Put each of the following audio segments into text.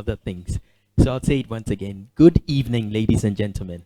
other things. So I'll say it once again. Good evening, ladies and gentlemen.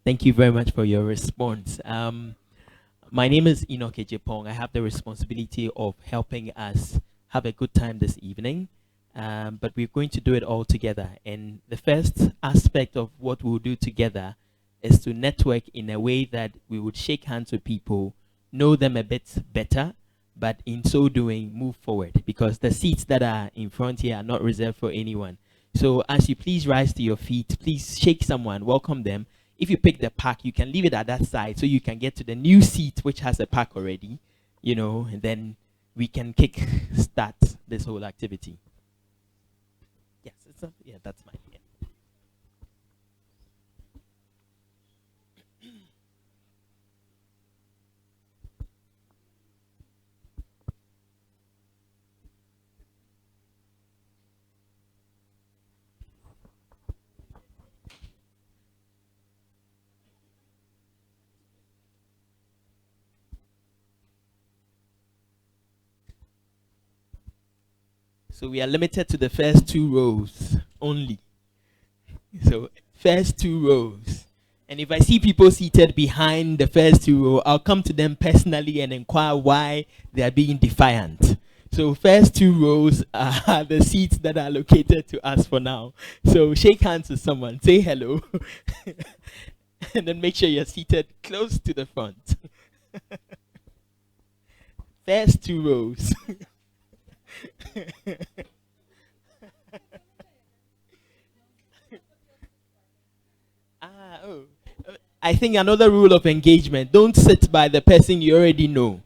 Thank you very much for your response. My name is Enoch Ejepong. I have the responsibility of helping us have a good time this evening, but we're going to do it all together. And the first aspect of what we'll do together is to network in a way that we would shake hands with people, know them a bit better, but in so doing, move forward, because the seats that are in front here are not reserved for anyone. So as you please rise to your feet, please shake someone, welcome them. If you pick the pack, you can leave it at that side so you can get to the new seat which has a pack already, and then we can start this whole activity. Yes, that's mine. Yeah. So we are limited to the first 2 rows only. So first 2 rows. And if I see people seated behind the first 2 rows, I'll come to them personally and inquire why they are being defiant. So first 2 rows are the seats that are allocated to us for now. So shake hands with someone, say hello, and then make sure you're seated close to the front. First 2 rows. I think another rule of engagement: don't sit by the person you already know.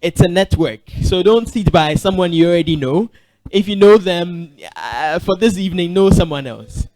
It's a network, so don't sit by someone you already know. If you know them, for this evening, know someone else.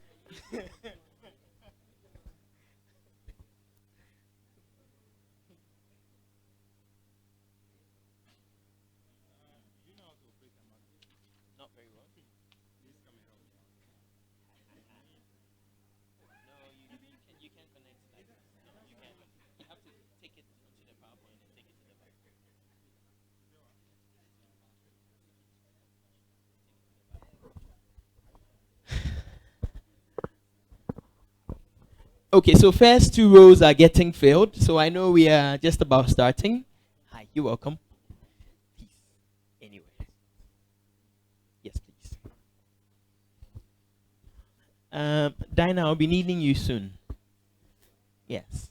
Okay, so first 2 rows are getting filled, so I know we are just about starting. Hi, you're welcome. Please, anyway. Yes, please. Dinah, I'll be needing you soon. Yes.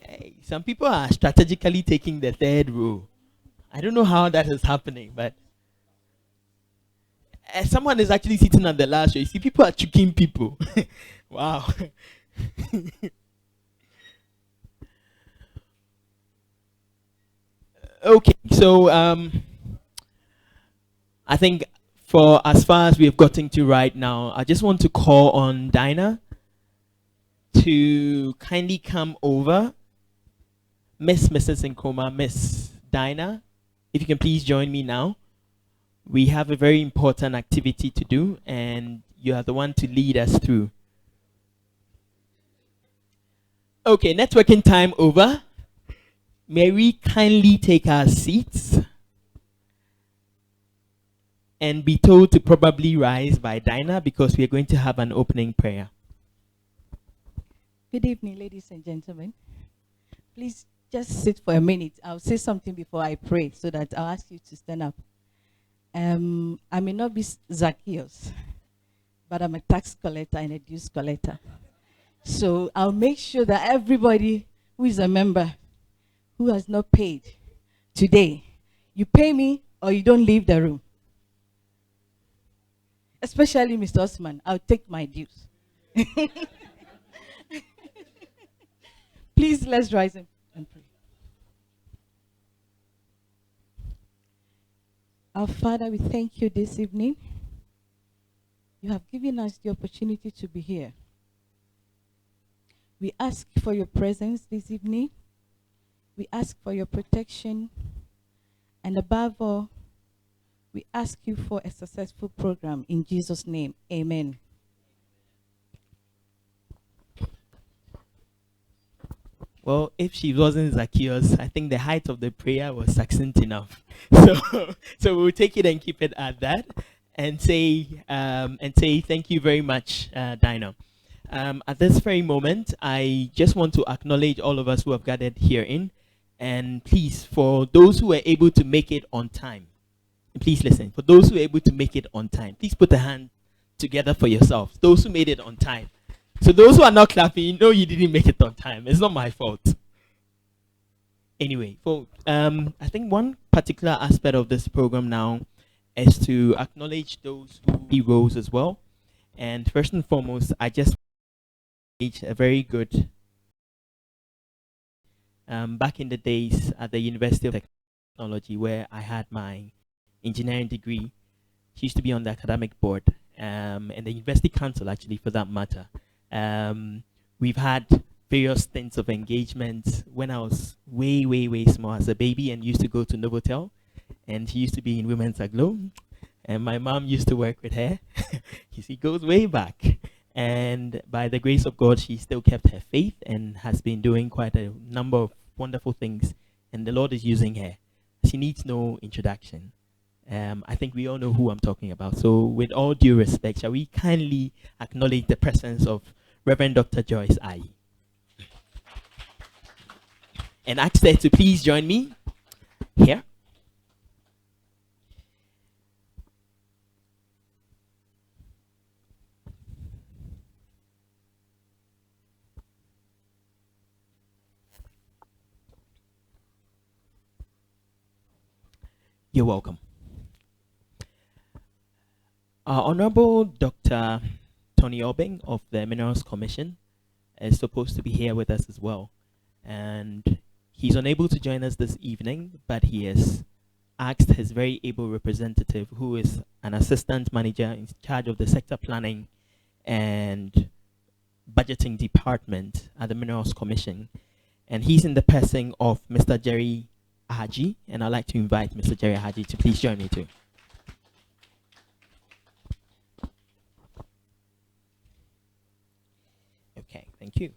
Hey, some people are strategically taking the 3rd row. I don't know how that is happening, but someone is actually sitting at the last row. You see, people are tricking people. Wow. Okay, so I think for as far as we've gotten to right now, I just want to call on Dinah to kindly come over. Mrs. Nkrumah, Miss Dinah, if you can please join me now. We have a very important activity to do, and you are the one to lead us through. Okay, networking time over. May we kindly take our seats and be told to probably rise by Dinah, because we are going to have an opening prayer. Good evening, ladies and gentlemen. Please just sit for a minute. I'll say something before I pray, so that I'll ask you to stand up. I may not be Zacchaeus, but I'm a tax collector and a dues collector. So I'll make sure that everybody who is a member who has not paid today, you pay me or you don't leave the room. Especially Mr. Osman, I'll take my dues. Please, let's rise and pray. Our Father, we thank you this evening. You have given us the opportunity to be here. We ask for your presence this evening. We ask for your protection. And above all, we ask you for a successful program in Jesus' name. Amen. Well, if she wasn't Zacchaeus, I think the height of the prayer was succinct enough. So we'll take it and keep it at that, and say thank you very much, Dinah. At this very moment, I just want to acknowledge all of us who have gathered here in, and please, for those who were able to make it on time, please listen. For those who were able to make it on time, please put a hand together for yourself. Those who made it on time. So those who are not clapping, you know you didn't make it on time. It's not my fault. Anyway, I think one particular aspect of this program now is to acknowledge those who rose as well. And first and foremost, I just a very good back in the days at the University of Technology, where I had my engineering degree. She used to be on the academic board and the university council, actually, for that matter. We've had various stints of engagements when I was way small as a baby and used to go to Novotel, and she used to be in Women's Aglo, and my mom used to work with her. You see, goes way back. And by the grace of God, she still kept her faith and has been doing quite a number of wonderful things, and the Lord is using her. She needs no introduction. I think we all know who I'm talking about. So with all due respect, shall we kindly acknowledge the presence of Reverend Dr. Joyce Ayi, and ask her to please join me here. You're welcome. Honorable Dr. Tony Obeng of the Minerals Commission is supposed to be here with us as well. And he's unable to join us this evening, but he has asked his very able representative, who is an assistant manager in charge of the sector planning and budgeting department at the Minerals Commission. And he's in the person of Mr. Jerry Ahaji, and I'd like to invite Mr. Jerry Ahaji to please join me too. Okay, thank you.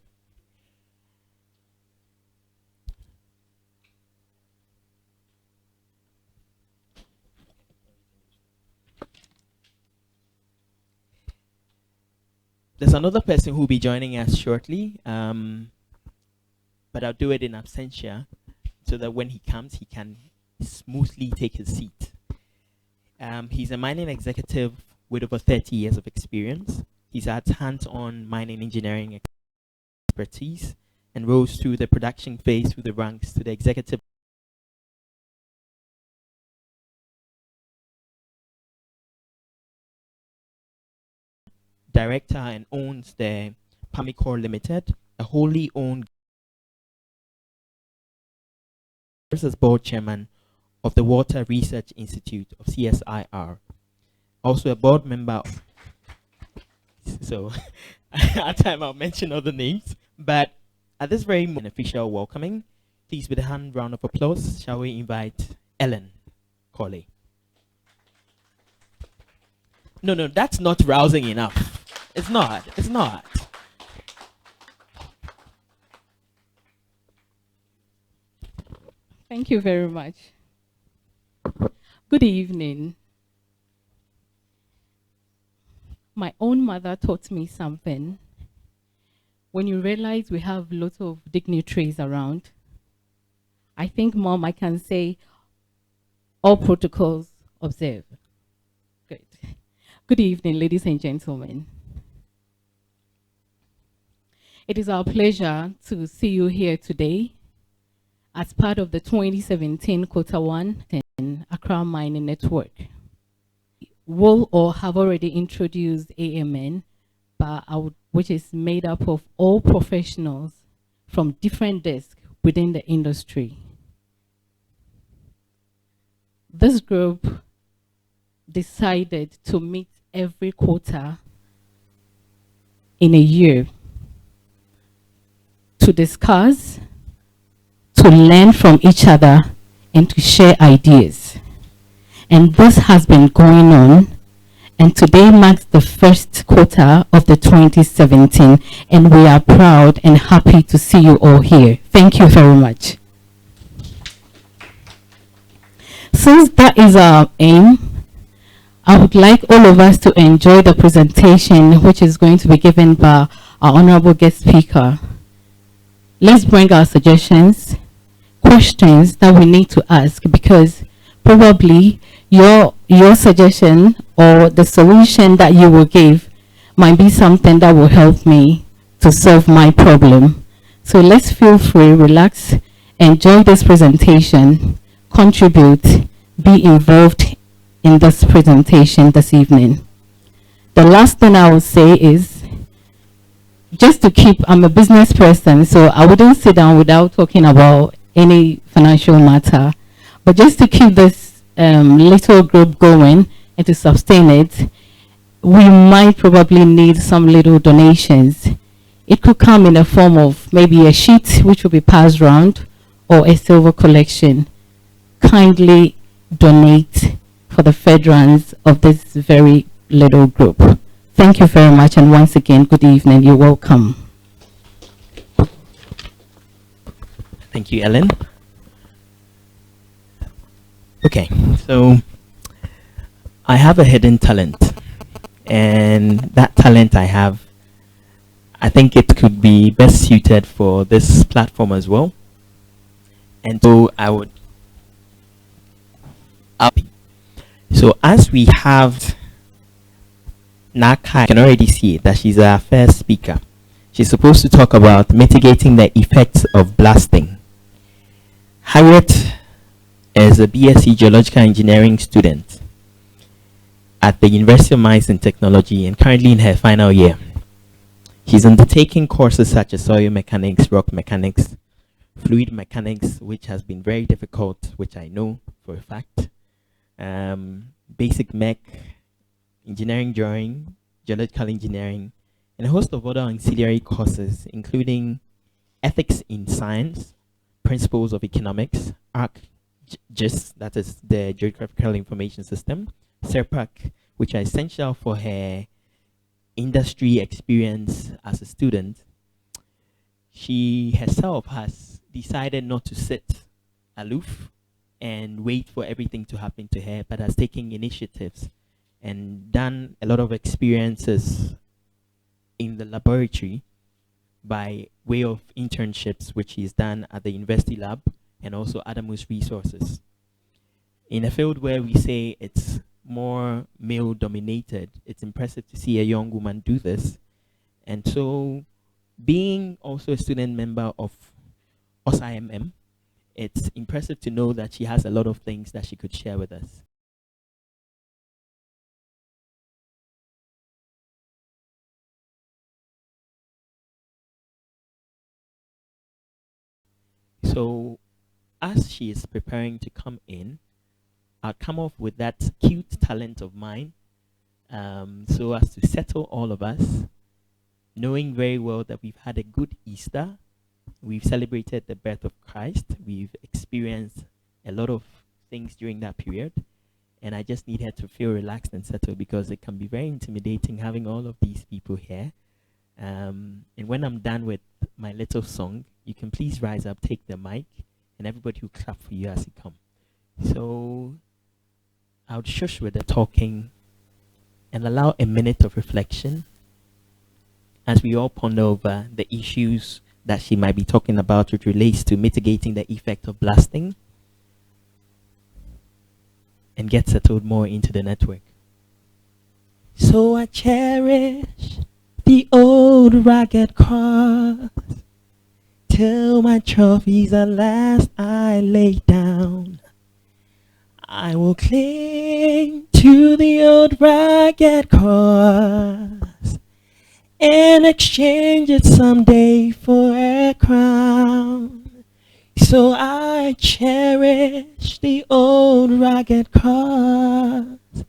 There's another person who will be joining us shortly, but I'll do it in absentia so that when he comes, he can smoothly take his seat. He's a mining executive with over 30 years of experience. He's had hands-on mining engineering expertise and rose through the production phase through the ranks to the executive director and owns the Pamicor Limited, a wholly owned as board chairman of the Water Research Institute of CSIR. Also a board member. So at time I'll mention other names, but at this very moment, official welcoming, please with a hand round of applause, shall we invite Ellen Corley. No, that's not rousing enough. It's not. Thank you very much. Good evening. My own mother taught me something. When you realize we have lots of dignitaries around, I think, Mom, I can say all protocols observed. Good. Good evening, ladies and gentlemen. It is our pleasure to see you here today as part of the 2017 Quota 1 and Accra Mining Network. Will or have already introduced AMN, which is made up of all professionals from different desks within the industry. This group decided to meet every quarter in a year to discuss, to learn from each other, and to share ideas. And this has been going on, and today marks the first quarter of the 2017, and we are proud and happy to see you all here. Thank you very much. Since that is our aim, I would like all of us to enjoy the presentation which is going to be given by our honorable guest speaker. Let's bring our suggestions, questions that we need to ask, because probably your suggestion or the solution that you will give might be something that will help me to solve my problem. So let's feel free, relax, enjoy this presentation, contribute, be involved in this presentation this evening. The last thing I will say is, just to keep, I'm a business person, so I wouldn't sit down without talking about any financial matter. But just to keep this little group going and to sustain it, we might probably need some little donations. It could come in the form of maybe a sheet which will be passed around or a silver collection. Kindly donate for the furtherance of this very little group. Thank you very much, and once again, good evening. You're welcome. Thank you, Ellen. Okay, so I have a hidden talent, and that talent I think it could be best suited for this platform as well. And so so as we have Naka, I can already see that she's our first speaker. She's supposed to talk about mitigating the effects of blasting. Harriet is a BSc Geological Engineering student at the University of Mines and Technology and currently in her final year. She's undertaking courses such as soil mechanics, rock mechanics, fluid mechanics, which has been very difficult, which I know for a fact, basic mech, engineering drawing, geological engineering, and a host of other ancillary courses, including ethics in science, principles of economics, ArcGIS, that is the Geographical Information System, SERPAC, which are essential for her industry experience as a student. She herself has decided not to sit aloof and wait for everything to happen to her, but has taken initiatives and done a lot of experiences in the laboratory by way of internships, which she's done at the university lab and also Adamus Resources. In a field where we say it's more male dominated, it's impressive to see a young woman do this. And so, being also a student member of OSIMM, it's impressive to know that she has a lot of things that she could share with us. So, as she is preparing to come in, I'll come off with that cute talent of mine, so as to settle all of us, knowing very well that we've had a good Easter, we've celebrated the birth of Christ, we've experienced a lot of things during that period, and I just need her to feel relaxed and settled, because it can be very intimidating having all of these people here. And when I'm done with my little song, you can please rise up, take the mic, and everybody will clap for you as you come. So I would shush with the talking and allow a minute of reflection as we all ponder over the issues that she might be talking about, which relates to mitigating the effect of blasting, and get settled more into the network. So I cherish the old ragged cross till my trophies at last I lay down. I will cling to the old ragged cross and exchange it someday for a crown. So I cherish the old ragged cross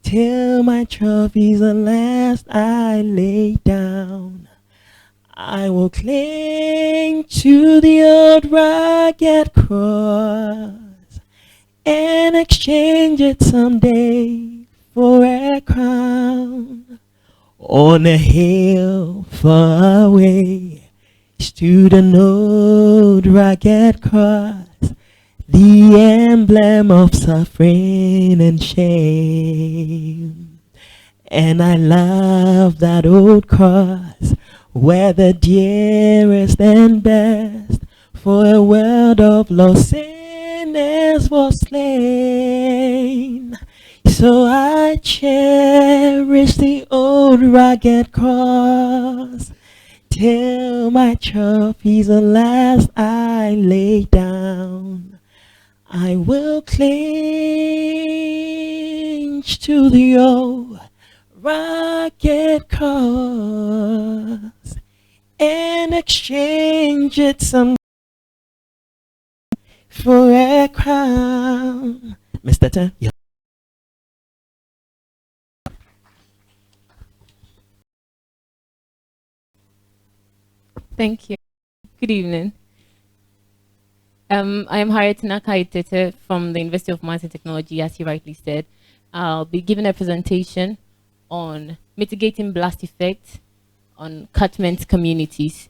till my trophies at last I lay down. I will cling to the old ragged cross and exchange it someday for a crown. On a hill far away stood an old ragged cross, the emblem of suffering and shame. And I love that old cross where the dearest and best for a world of lost sinners was slain. So I cherish the old rugged cross till my trophies at last I lay down. I will cling to the old rugged cross and exchange it some for a crown. Mr. Tan? Yeah. Thank you. Good evening. I am Harriet Kaitete from the University of Mines and Technology, as you rightly said. I'll be giving a presentation on mitigating blast effects on catchment communities.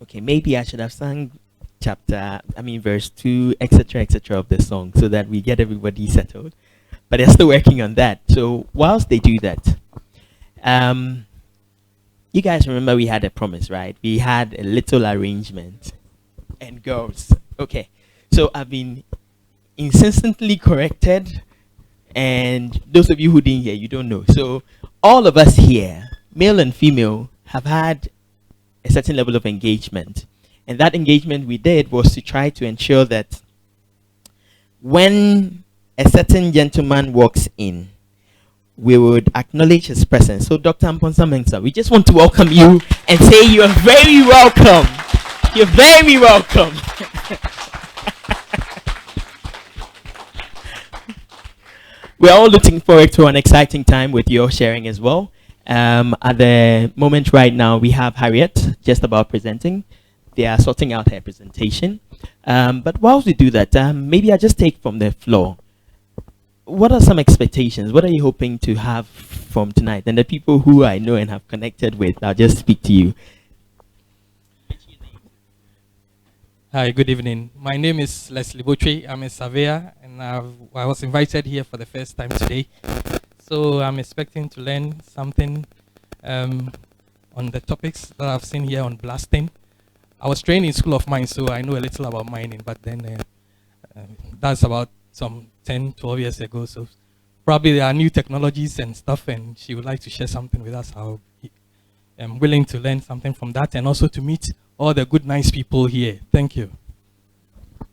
Okay, maybe I should have sung verse 2, etc., of the song so that we get everybody settled. But they're still working on that. So whilst they do that, um, you guys remember we had a promise, right? We had a little arrangement. And girls, okay. So I've been insistently corrected, and those of you who didn't hear, you don't know. So all of us here, male and female, have had a certain level of engagement. And that engagement we did was to try to ensure that when a certain gentleman walks in, we would acknowledge his presence. So, Dr. Amponsah-Mensah, we just want to welcome you and say you are very welcome. You're very welcome. We're all looking forward to an exciting time with your sharing as well. At the moment right now, we have Harriet just about presenting. They are sorting out her presentation. But whilst we do that, maybe I just take from the floor. What are some expectations? What are you hoping to have from tonight? And the people who I know and have connected with, I'll just speak to you. Hi, good evening. My name is Leslie Botry. I'm a surveyor, and I was invited here for the first time today. So I'm expecting to learn something on the topics that I've seen here on blasting. I was trained in School of Mines, so I know a little about mining, but then that's about some 10, 12 years ago. So probably there are new technologies and stuff, and she would like to share something with us. I'm willing to learn something from that and also to meet all the good, nice people here. Thank you.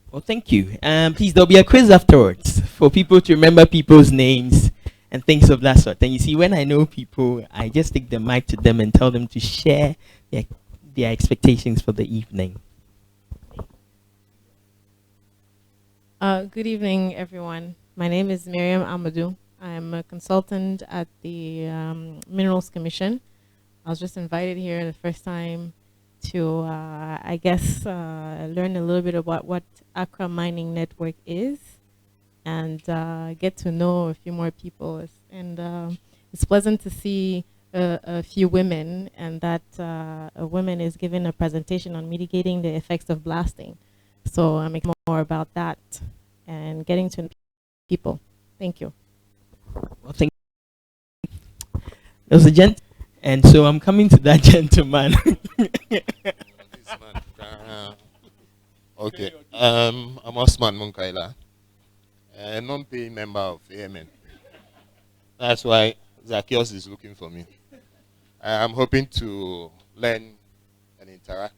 Well, thank you. Please, there'll be a quiz afterwards for people to remember people's names and things of that sort. And you see, when I know people, I just take the mic to them and tell them to share their expectations for the evening. Good evening, everyone. My name is Miriam Amadou. I'm a consultant at the Minerals Commission. I was just invited here the first time to, learn a little bit about what Accra Mining Network is and get to know a few more people. And it's pleasant to see a few women, and that a woman is giving a presentation on mitigating the effects of blasting. So I'm excited more about that and getting to know people. Thank you. Well, thank you. There was a gent, and so I'm coming to that gentleman. Okay. I'm Osman Munkaila, a non-paying member of AMN. That's why Zacchaeus is looking for me. I'm hoping to learn and interact,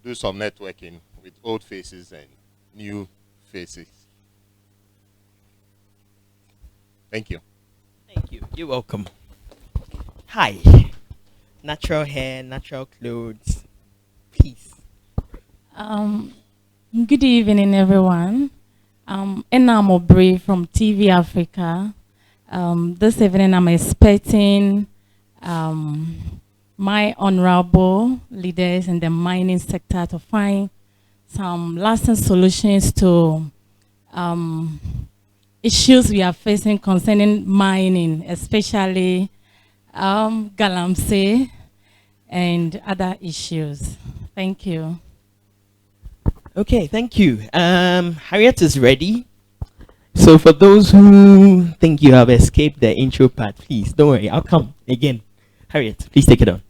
do some networking with old faces and new faces. Thank you. Thank you. You're welcome. Hi. Natural hair, natural clothes. Please. Um, Good evening, everyone. Enam Obri from TV Africa. This evening, I'm expecting my honorable leaders in the mining sector to find some lasting solutions to issues we are facing concerning mining, especially galamsey and other issues. Thank you. Okay, thank you. Harriet is ready. So for those who think you have escaped the intro part, please don't worry. I'll come again. Harriet, please take it on.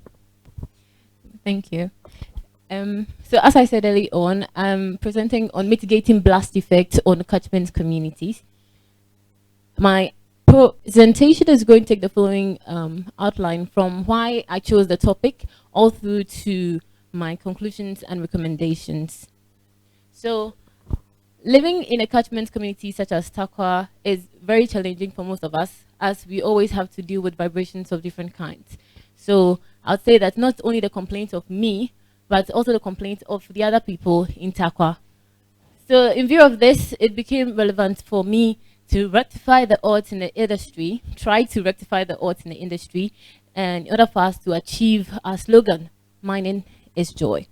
Thank you. So as I said earlier on, I'm presenting on mitigating blast effects on catchment communities. My presentation is going to take the following outline from why I chose the topic all through to my conclusions and recommendations. So living in a catchment community such as Takwa is very challenging for most of us, as we always have to deal with vibrations of different kinds. So I'd say that not only the complaint of me, but also the complaint of the other people in Takwa. So in view of this, it became relevant for me to rectify the odds in the industry, try to rectify the odds in the industry, and in order for us to achieve our slogan, mining is joy.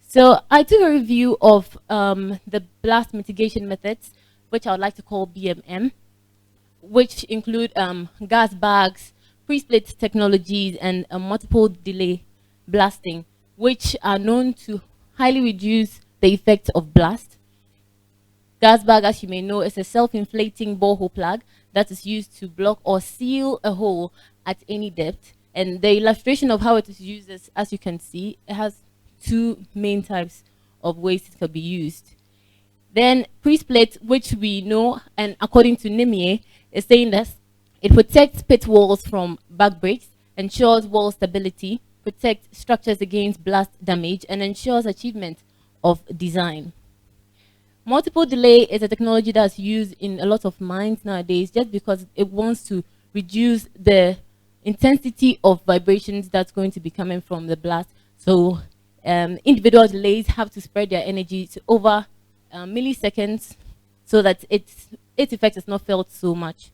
So I took a review of the blast mitigation methods, which I would like to call BMM, which include gas bags, pre-split technologies, and multiple delay blasting, which are known to highly reduce the effect of blast. Gas bag, as you may know, is a self-inflating borehole plug that is used to block or seal a hole at any depth. And the illustration of how it is used is, as you can see, it has two main types of ways it can be used. Then pre-split, which we know, and according to NIMIE, is saying that it protects pit walls from back breaks, ensures wall stability, protects structures against blast damage, and ensures achievement of design. Multiple delay is a technology that's used in a lot of mines nowadays just because it wants to reduce the intensity of vibrations that's going to be coming from the blast. So individual delays have to spread their energy to over milliseconds so that its effect is not felt so much.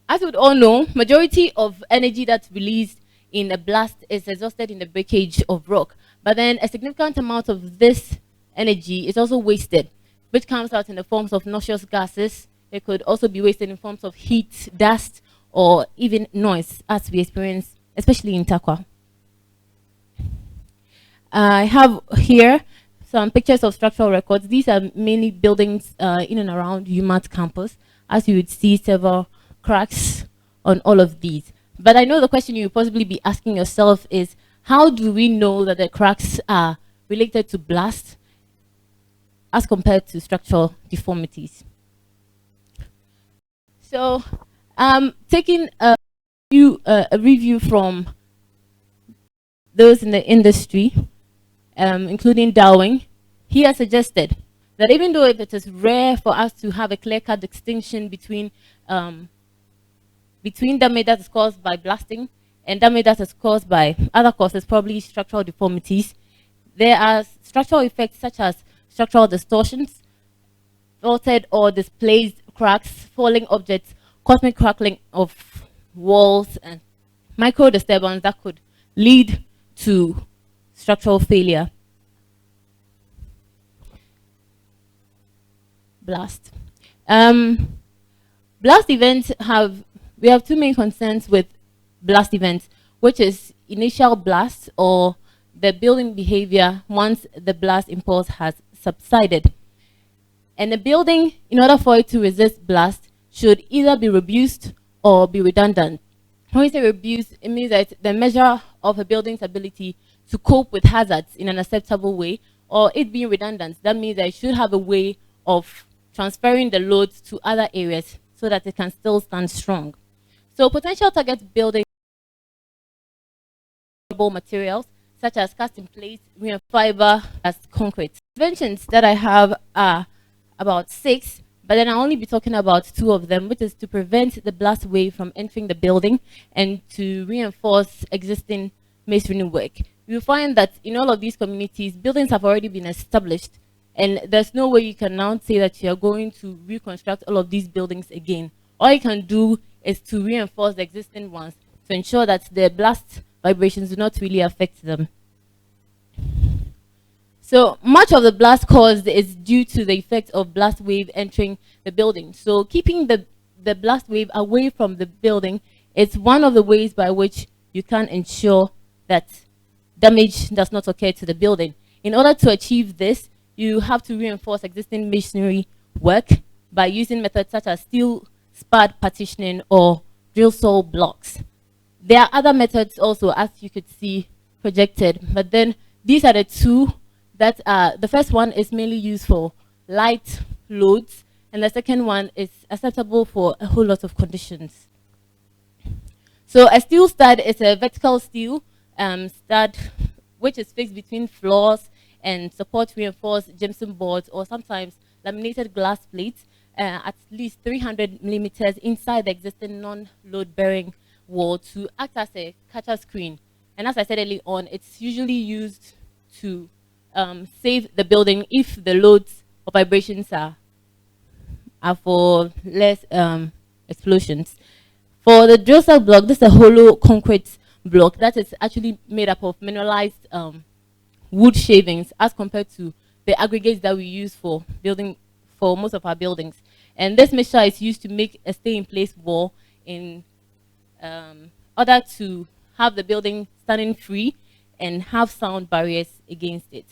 As we would all know, majority of energy that's released in a blast is exhausted in the breakage of rock. But then a significant amount of this energy is also wasted, which comes out in the forms of noxious gases. It could also be wasted in forms of heat, dust, or even noise, as we experience, especially in Takwa. I have here some pictures of structural records. These are mainly buildings in and around UMAT campus. As you would see, several cracks on all of these. But I know the question you possibly be asking yourself is, how do we know that the cracks are related to blast as compared to structural deformities? So taking a review from those in the industry, including Darwin, he has suggested that even though it is rare for us to have a clear-cut distinction between damage that is caused by blasting and damage that is caused by other causes, probably structural deformities, there are structural effects such as structural distortions, altered or displaced cracks, falling objects, cosmic crackling of walls, and micro disturbance that could lead to structural failure. Blast. Blast events we have two main concerns with blast events, which is initial blast or the building behavior once the blast impulse has subsided. And the building, in order for it to resist blast, should either be robust or be redundant. When we say robust, it means that the measure of a building's ability to cope with hazards in an acceptable way, or it being redundant. That means I should have a way of transferring the load to other areas so that it can still stand strong. So potential target building materials such as cast in place, reinforced fiber, as concrete. Interventions that I have are about 6, but then I'll only be talking about 2 of them, which is to prevent the blast wave from entering the building and to reinforce existing masonry work. You'll find that in all of these communities, buildings have already been established, and there's no way you can now say that you're going to reconstruct all of these buildings again. All you can do is to reinforce the existing ones to ensure that the blast vibrations do not really affect them. So much of the blast caused is due to the effect of blast wave entering the building. So keeping the blast wave away from the building is one of the ways by which you can ensure that damage does not occur to the building. In order to achieve this, you have to reinforce existing masonry work by using methods such as steel spad partitioning or drill saw blocks. There are other methods also, as you could see projected, but then these are the 2 that the first one is mainly used for light loads, and the second one is acceptable for a whole lot of conditions. So a steel stud is a vertical steel stud which is fixed between floors and support reinforced gypsum boards or sometimes laminated glass plates at least 300 millimeters inside the existing non-load bearing wall to act as a catcher screen. And as I said earlier on, it's usually used to save the building if the loads or vibrations are for less explosions. For the drill cell block, this is a hollow concrete block that is actually made up of mineralized wood shavings as compared to the aggregates that we use for building for most of our buildings. And this mixture is used to make a stay-in-place wall in order to have the building standing free and have sound barriers against it.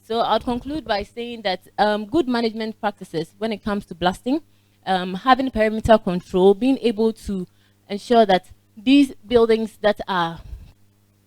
So I'll conclude by saying that good management practices when it comes to blasting, having perimeter control, being able to ensure that these buildings that are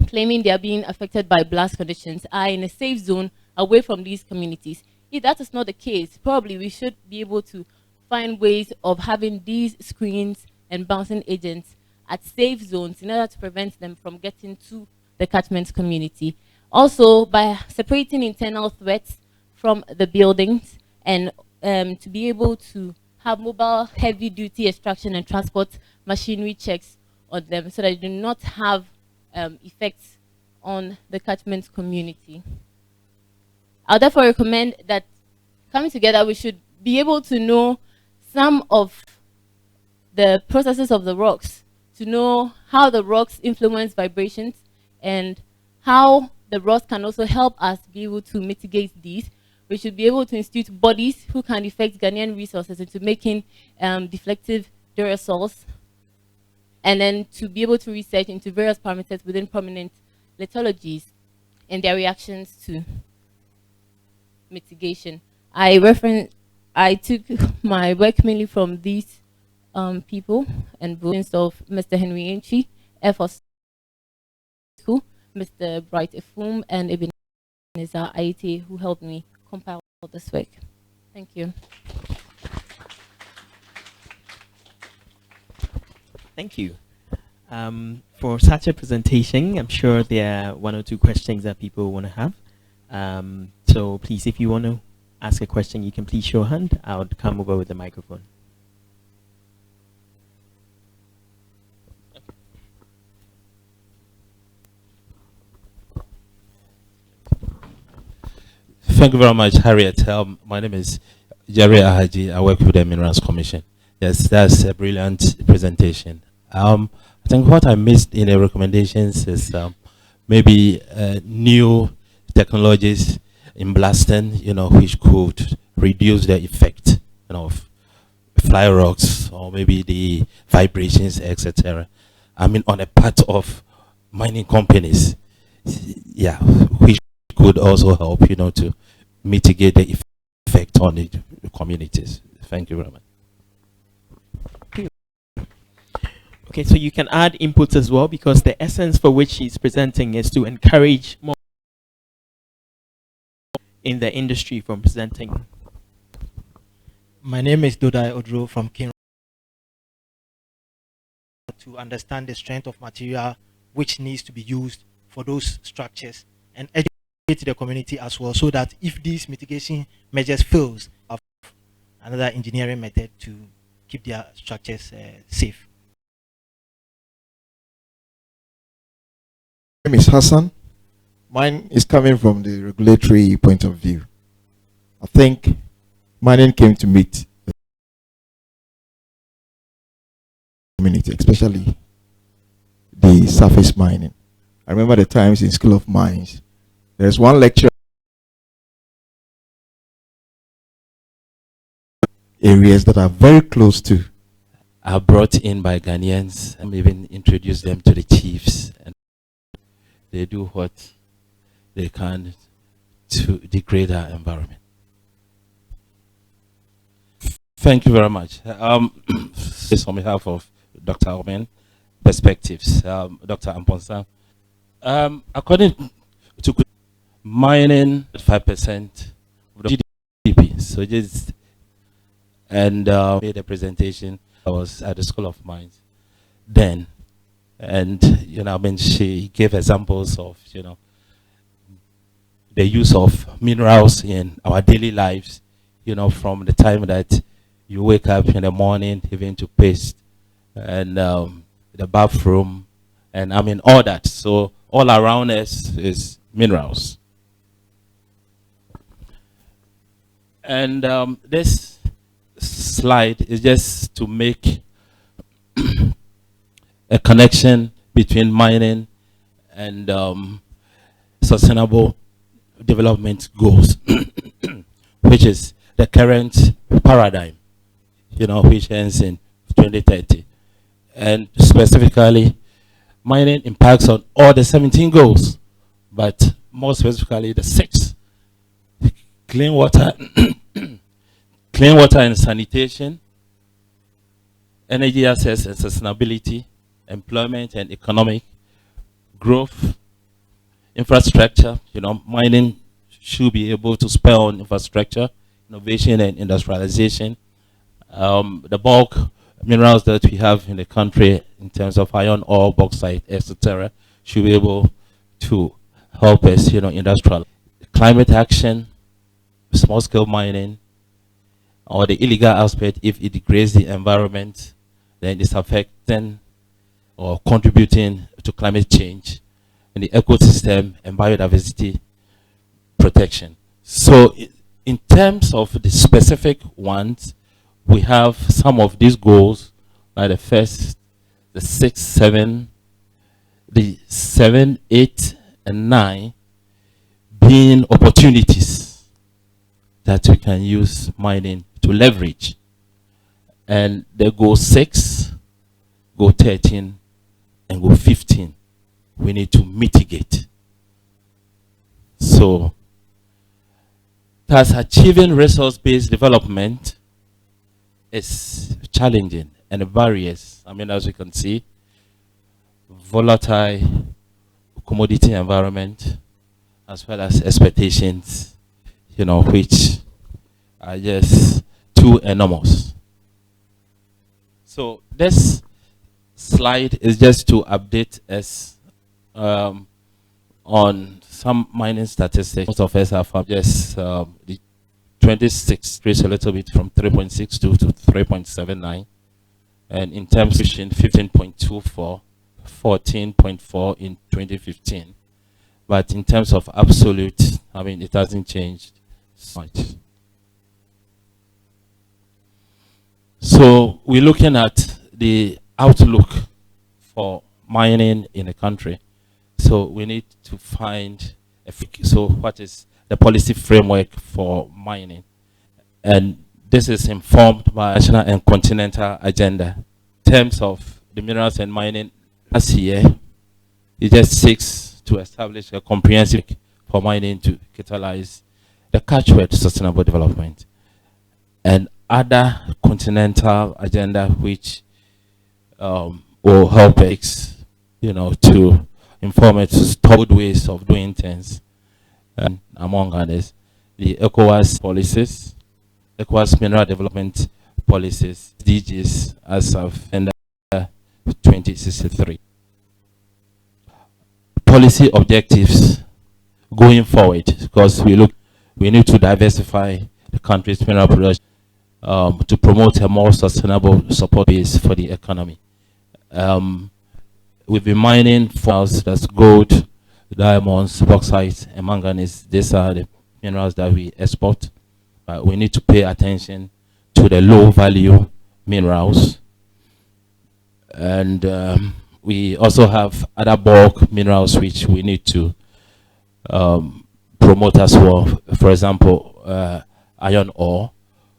claiming they are being affected by blast conditions are in a safe zone away from these communities. If that is not the case, probably we should be able to find ways of having these screens and bouncing agents at safe zones in order to prevent them from getting to the catchment community. Also, by separating internal threats from the buildings and to be able to have mobile heavy-duty extraction and transport machinery checks on them so that they do not have effects on the catchment community. I'll therefore recommend that coming together, we should be able to know some of the processes of the rocks, to know how the rocks influence vibrations and how the rocks can also help us be able to mitigate these. We should be able to institute bodies who can effect Ghanaian resources into making deflective durasols, and then to be able to research into various parameters within prominent lithologies and their reactions to mitigation. I took my work mainly from these people and books of Mr. Henry Enchi, Air Force School, Mr. Bright Efum, and Ebenezer Aite, who helped me compile this work. Thank you. Thank you. For such a presentation, I'm sure there are 1 or 2 questions that people want to have. So please, if you want to ask a question, you can please show your hand. I'll come over with the microphone. Thank you very much, Harriet. My name is Jerry Ahaji. I work with the Minerals Commission. Yes, that's a brilliant presentation. I think what I missed in the recommendations is maybe new technologies in blasting, which could reduce the effect, of fly rocks or maybe the vibrations, etc. I mean, on a part of mining companies, yeah, which could also help, to mitigate the effect on the communities. Thank you very much. Okay, so you can add inputs as well, because the essence for which he's presenting is to encourage more in the industry from presenting. My name is Dodai Odro from King. To understand the strength of material which needs to be used for those structures and educate the community as well, so that if these mitigation measures fails, have another engineering method to keep their structures safe. My name is Hassan. Mine is coming from the regulatory point of view. I think mining came to meet the community, especially the surface mining. I remember the times in School of Mines. There's one lecture areas that are very close to. Are brought in by Ghanaians and even introduce them to the chiefs, and they do what they can to degrade our environment. Thank you very much. This on behalf of Dr. Omen, Perspectives, Dr. Amponsah. According to mining, 5% of the GDP. So just and made a presentation. I was at the School of Mines then, and I mean, she gave examples of the use of minerals in our daily lives. From the time that you wake up in the morning, even to paste, and the bathroom, and I mean all that. So all around us is minerals. And this slide is just to make a connection between mining and sustainable development goals, which is the current paradigm, which ends in 2030. And specifically, mining impacts on all the 17 goals, but more specifically the 6. Clean water, clean water and sanitation, energy access and sustainability, employment and economic growth, infrastructure. Mining should be able to spur on infrastructure, innovation and industrialization. The bulk minerals that we have in the country in terms of iron ore, bauxite, etc., should be able to help us, industrial. Climate action, small-scale mining, or the illegal aspect, if it degrades the environment, then it's affecting or contributing to climate change and the ecosystem and biodiversity protection. So in terms of the specific ones, we have some of these goals, like the first, the 6, 7, the 7, 8, and 9 being opportunities that we can use mining to leverage. And the goal 6, goal 13, and goal 15, we need to mitigate. So thus achieving resource-based development is challenging, and the barriers, I mean, as you can see, volatile commodity environment, as well as expectations, which are just too enormous. So this slide is just to update us on some mining statistics. Most of us have just the 26 increased a little bit from 3.62 to 3.79, and in terms of 15.24, 14.4 in 2015. But in terms of absolute, I mean, it hasn't changed much. So we're looking at the outlook for mining in the country. So we need to find so what is the policy framework for mining? And this is informed by national and continental agenda. In terms of the minerals and mining, last year, it just seeks to establish a comprehensive for mining to catalyze the catchword sustainable development and other continental agenda which will help us, to inform us to stop good ways of doing things, and among others, the ECOWAS policies, ECOWAS mineral development policies, DGs, as of end 2063. Policy objectives going forward, because we need to diversify the country's mineral production to promote a more sustainable support base for the economy. We've been mining for that's gold, diamonds, bauxite, and manganese. These are the minerals that we export. We need to pay attention to the low value minerals. And we also have other bulk minerals which we need to promote as well. For example, iron ore.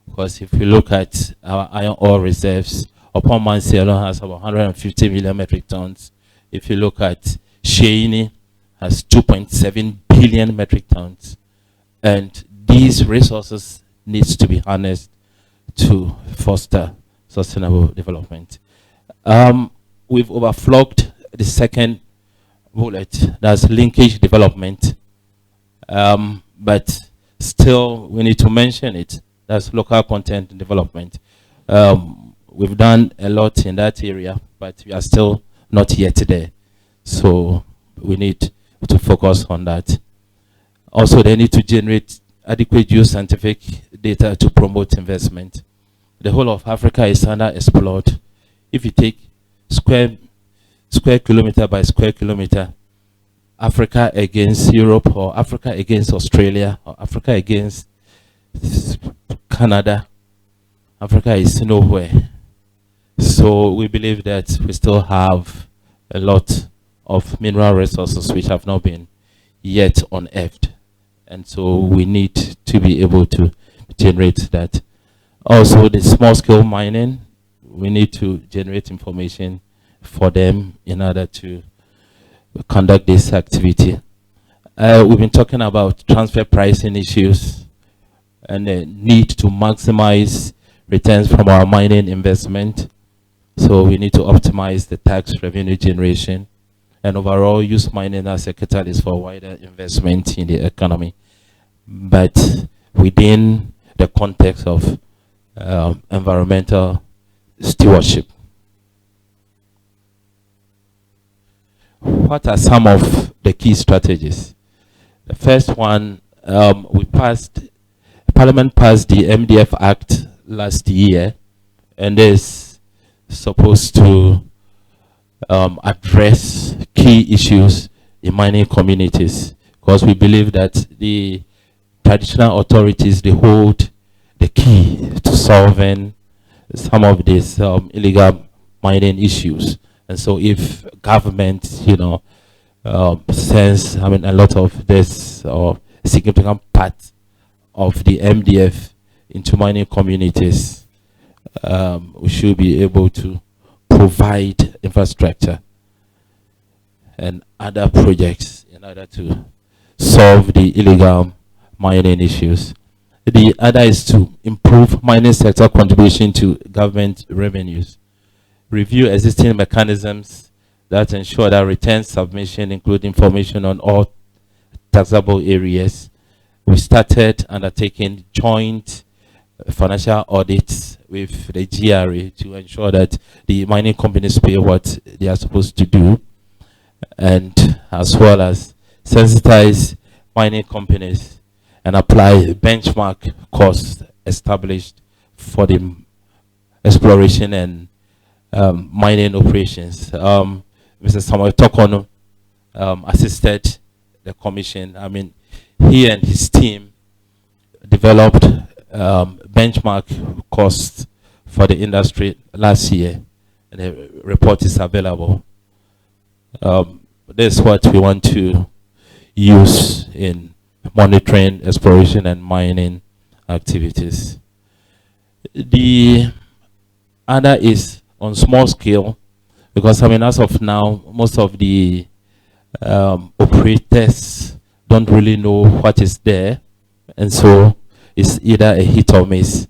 Because if you look at our iron ore reserves, Amponsah-Mensah alone has about 150 million metric tons. If you look at Shaney, has 2.7 billion metric tons. And these resources needs to be harnessed to foster sustainable development. We've overflogged the second bullet, that's linkage development. But still, we need to mention it. That's local content development. We've done a lot in that area, but we are still not yet there. So we need to focus on that. Also, they need to generate adequate geoscientific data to promote investment. The whole of Africa is underexplored. If you take square kilometer by square kilometer, Africa against Europe, or Africa against Australia, or Africa against Canada, Africa is nowhere. So we believe that we still have a lot of mineral resources which have not been yet unearthed. And so we need to be able to generate that. Also, the small scale mining, we need to generate information for them in order to conduct this activity. We've been talking about transfer pricing issues and the need to maximize returns from our mining investment. So we need to optimize the tax revenue generation and overall use mining as a catalyst for wider investment in the economy, but within the context of environmental stewardship. What are some of the key strategies? The first one, Parliament passed the MDF Act last year, and is supposed to address key issues in mining communities, because we believe that the traditional authorities, they hold the key to solving some of these illegal mining issues. And so if government, sends, a lot of this or significant part of the MDF into mining communities, we should be able to provide infrastructure and other projects in order to solve the illegal mining issues. The other is to improve mining sector contribution to government revenues. Review existing mechanisms that ensure that return submission include information on all taxable areas. We started undertaking joint financial audits with the GRA to ensure that the mining companies pay what they are supposed to do, and as well as sensitize mining companies and apply benchmark costs established for the exploration and mining operations. Mr. Samuel Tokono assisted the commission. He and his team developed benchmark costs for the industry last year, and the report is available. This is what we want to use in monitoring exploration and mining activities. The other is on small scale, because as of now, most of the operators don't really know what is there, and so it's either a hit or miss.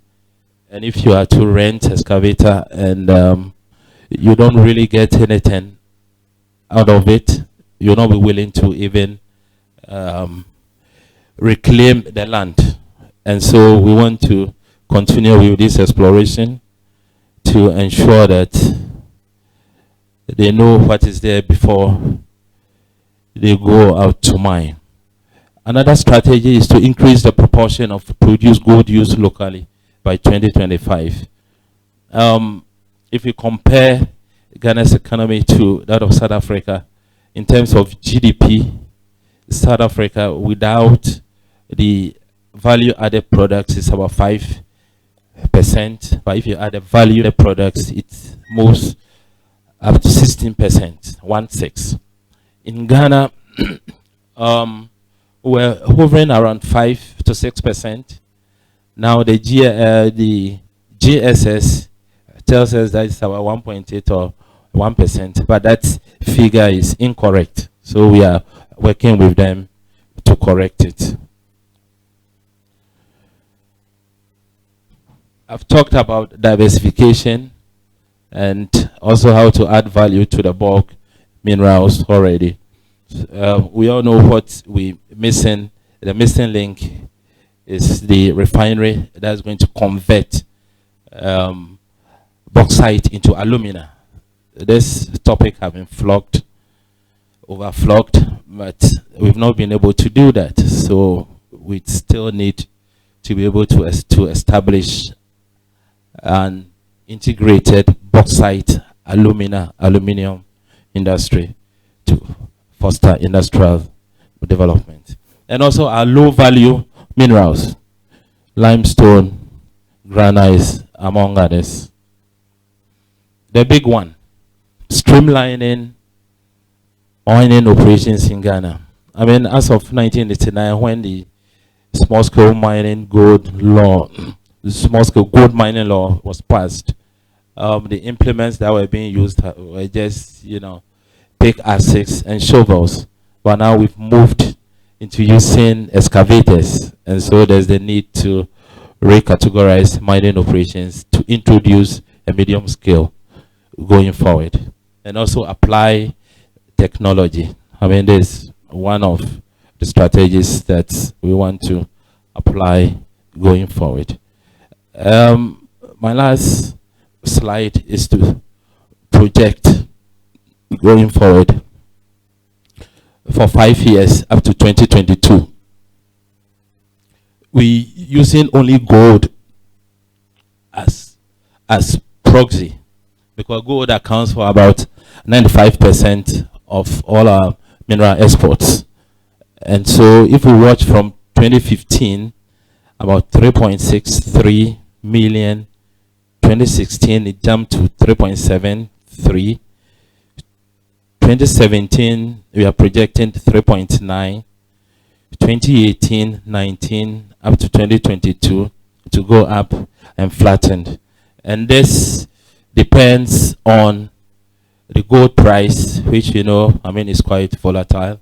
And if you are to rent excavator and you don't really get anything out of it, you'll not be willing to even reclaim the land And so we want to continue with this exploration to ensure that they know what is there before they go out to mine. Another strategy is to increase the proportion of produced gold used locally by 2025. If you compare Ghana's economy to that of South Africa, in terms of GDP, South Africa without the value added products is about 5%, but if you add the value added products, it moves up to 16%, 1/6. In Ghana, we're hovering around 5 to 6%. Now the GSS tells us that it's about 1.8 or 1%, but that figure is incorrect. So we are working with them to correct it. I've talked about diversification and also how to add value to the bulk minerals already. We all know what we're missing. The missing link is the refinery that's going to convert bauxite into alumina. This topic has been overflogged, but we've not been able to do that. So we still need to be able to establish an integrated bauxite aluminium industry to foster industrial development. And also our low value minerals, limestone, granite, among others. The big one, streamlining mining operations in Ghana. I mean, as of 1989, when the small-scale gold mining law was passed, the implements that were being used were just, pickaxes and shovels. But now we've moved into using excavators, and so there's the need to recategorize mining operations to introduce a medium scale going forward, and also apply technology. I mean, there's one of the strategies that we want to apply going forward. My last slide is to project going forward for 5 years up to 2022. We using only gold as proxy, because gold accounts for about 95% of all our mineral exports. And so if we watch from 2015, about 3.63 million, 2016 it jumped to 3.73, 2017 we are projecting 3.9, 2018, 19, up to 2022 to go up and flattened. And this depends on the gold price, which is quite volatile,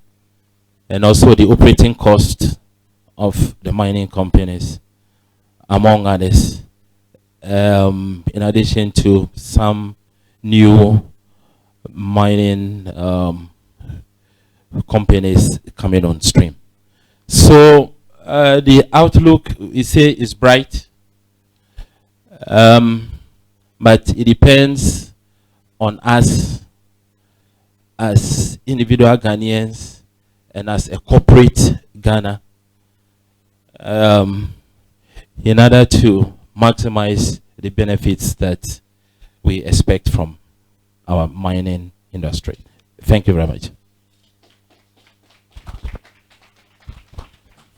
and also the operating cost of the mining companies, among others, in addition to some new mining companies coming on stream. So the outlook, we say, is bright, but it depends on us as individual Ghanaians and as a corporate Ghana, in order to maximize the benefits that we expect from our mining industry. Thank you very much.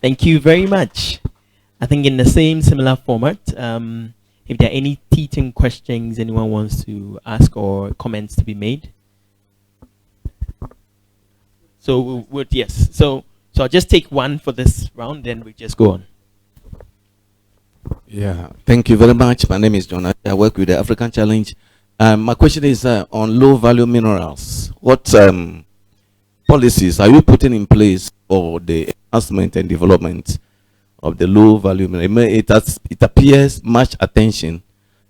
Thank you very much. I think in the similar format, if there are any teaching questions anyone wants to ask or comments to be made. So yes. So I'll just take one for this round, then we just go on. Yeah, thank you very much. My name is John. I work with the African Challenge. My question is on low value minerals. What policies are you putting in place for the enhancement and development of the low value minerals? It appears much attention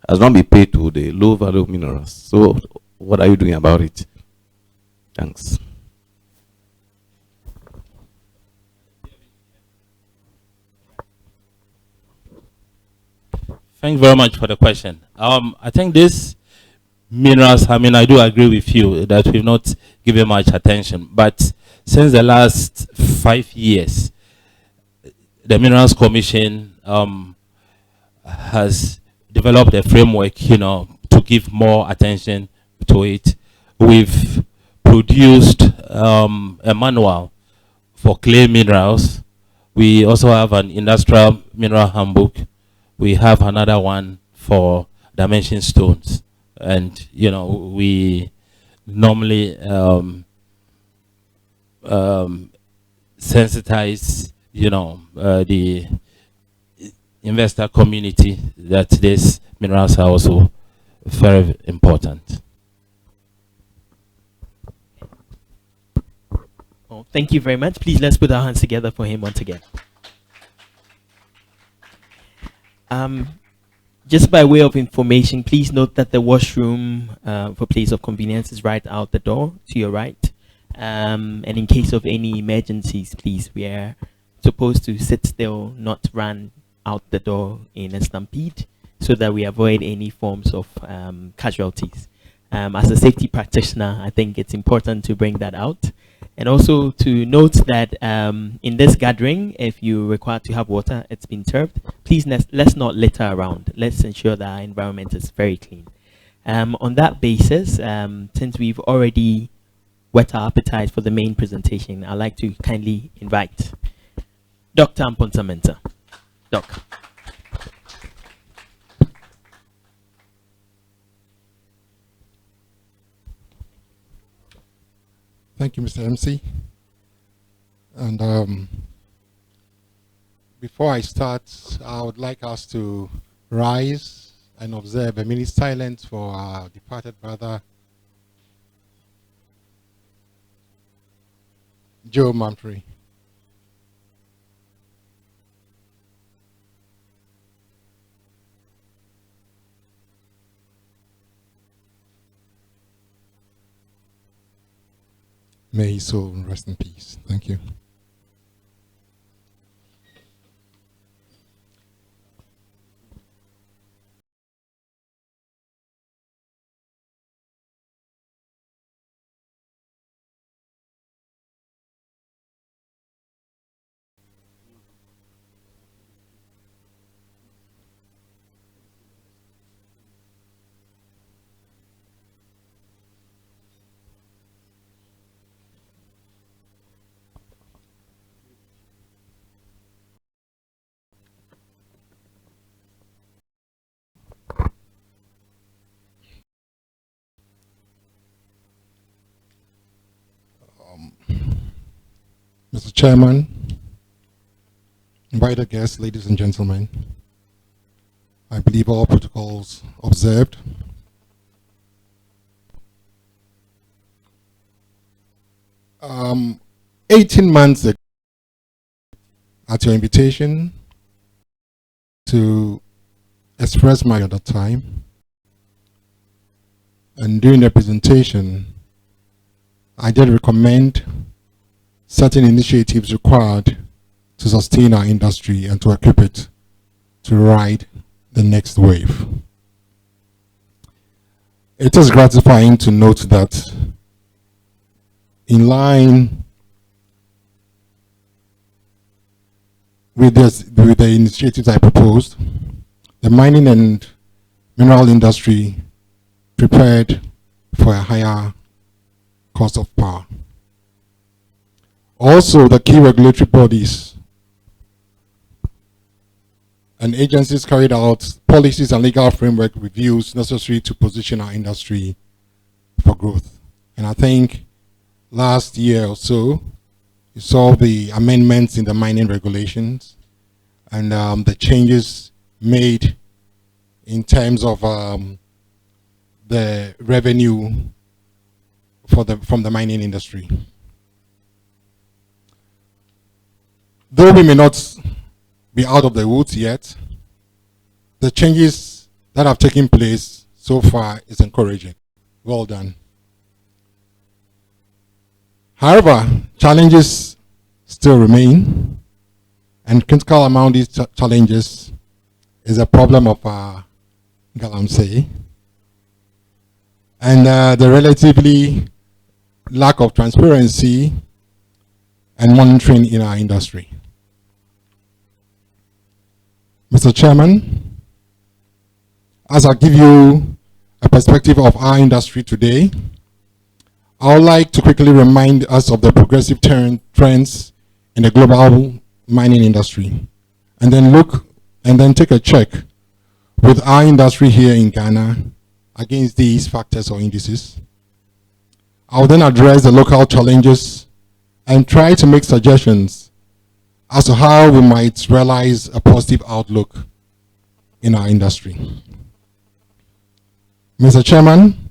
has not been paid to the low value minerals. So what are you doing about it? Thanks. Thanks very much for the question. I think this minerals, I mean, I do agree with you that we've not given much attention, but since the last 5 years, the Minerals Commission has developed a framework, to give more attention to it. We've produced a manual for clay minerals. We also have an industrial mineral handbook. We have another one for dimension stones. And, we normally sensitize, the investor community that these minerals are also very important. Oh, thank you very much. Please, let's put our hands together for him once again. Just by way of information, please note that the washroom for place of convenience is right out the door to your right. And in case of any emergencies, please, we are supposed to sit still, not run out the door in a stampede, so that we avoid any forms of casualties. As a safety practitioner, I think it's important to bring that out. And also to note that in this gathering, if you require to have water, it's been served. Please, let's not litter around. Let's ensure that our environment is very clean. On that basis, since we've already whet our appetite for the main presentation, I'd like to kindly invite Dr. Amponsah-Mensah. Doc. Thank you, Mr. MC. And before I start, I would like us to rise and observe a minute silence for our departed brother, Joe Mumphrey. May his soul rest in peace. Thank you. Mr. Chairman, invited guests, ladies and gentlemen, I believe all protocols observed. Um, 18 months ago, at your invitation to express my at that time, and during the presentation, I did recommend certain initiatives required to sustain our industry and to equip it to ride the next wave. It is gratifying to note that in line with the initiatives I proposed, the mining and mineral industry prepared for a higher cost of power. Also, the key regulatory bodies and agencies carried out policies and legal framework reviews necessary to position our industry for growth. And I think last year or so, you saw the amendments in the mining regulations and the changes made in terms of the revenue from the mining industry. Though we may not be out of the woods yet, the changes that have taken place so far is encouraging. Well done. However, challenges still remain, and critical among these challenges is a problem of Galamsey, and the relatively lack of transparency and monitoring in our industry. Mr. Chairman, as I give you a perspective of our industry today, I would like to quickly remind us of the progressive trends in the global mining industry, and then take a check with our industry here in Ghana against these factors or indices. I will then address the local challenges and try to make suggestions as to how we might realize a positive outlook in our industry. Mr. Chairman,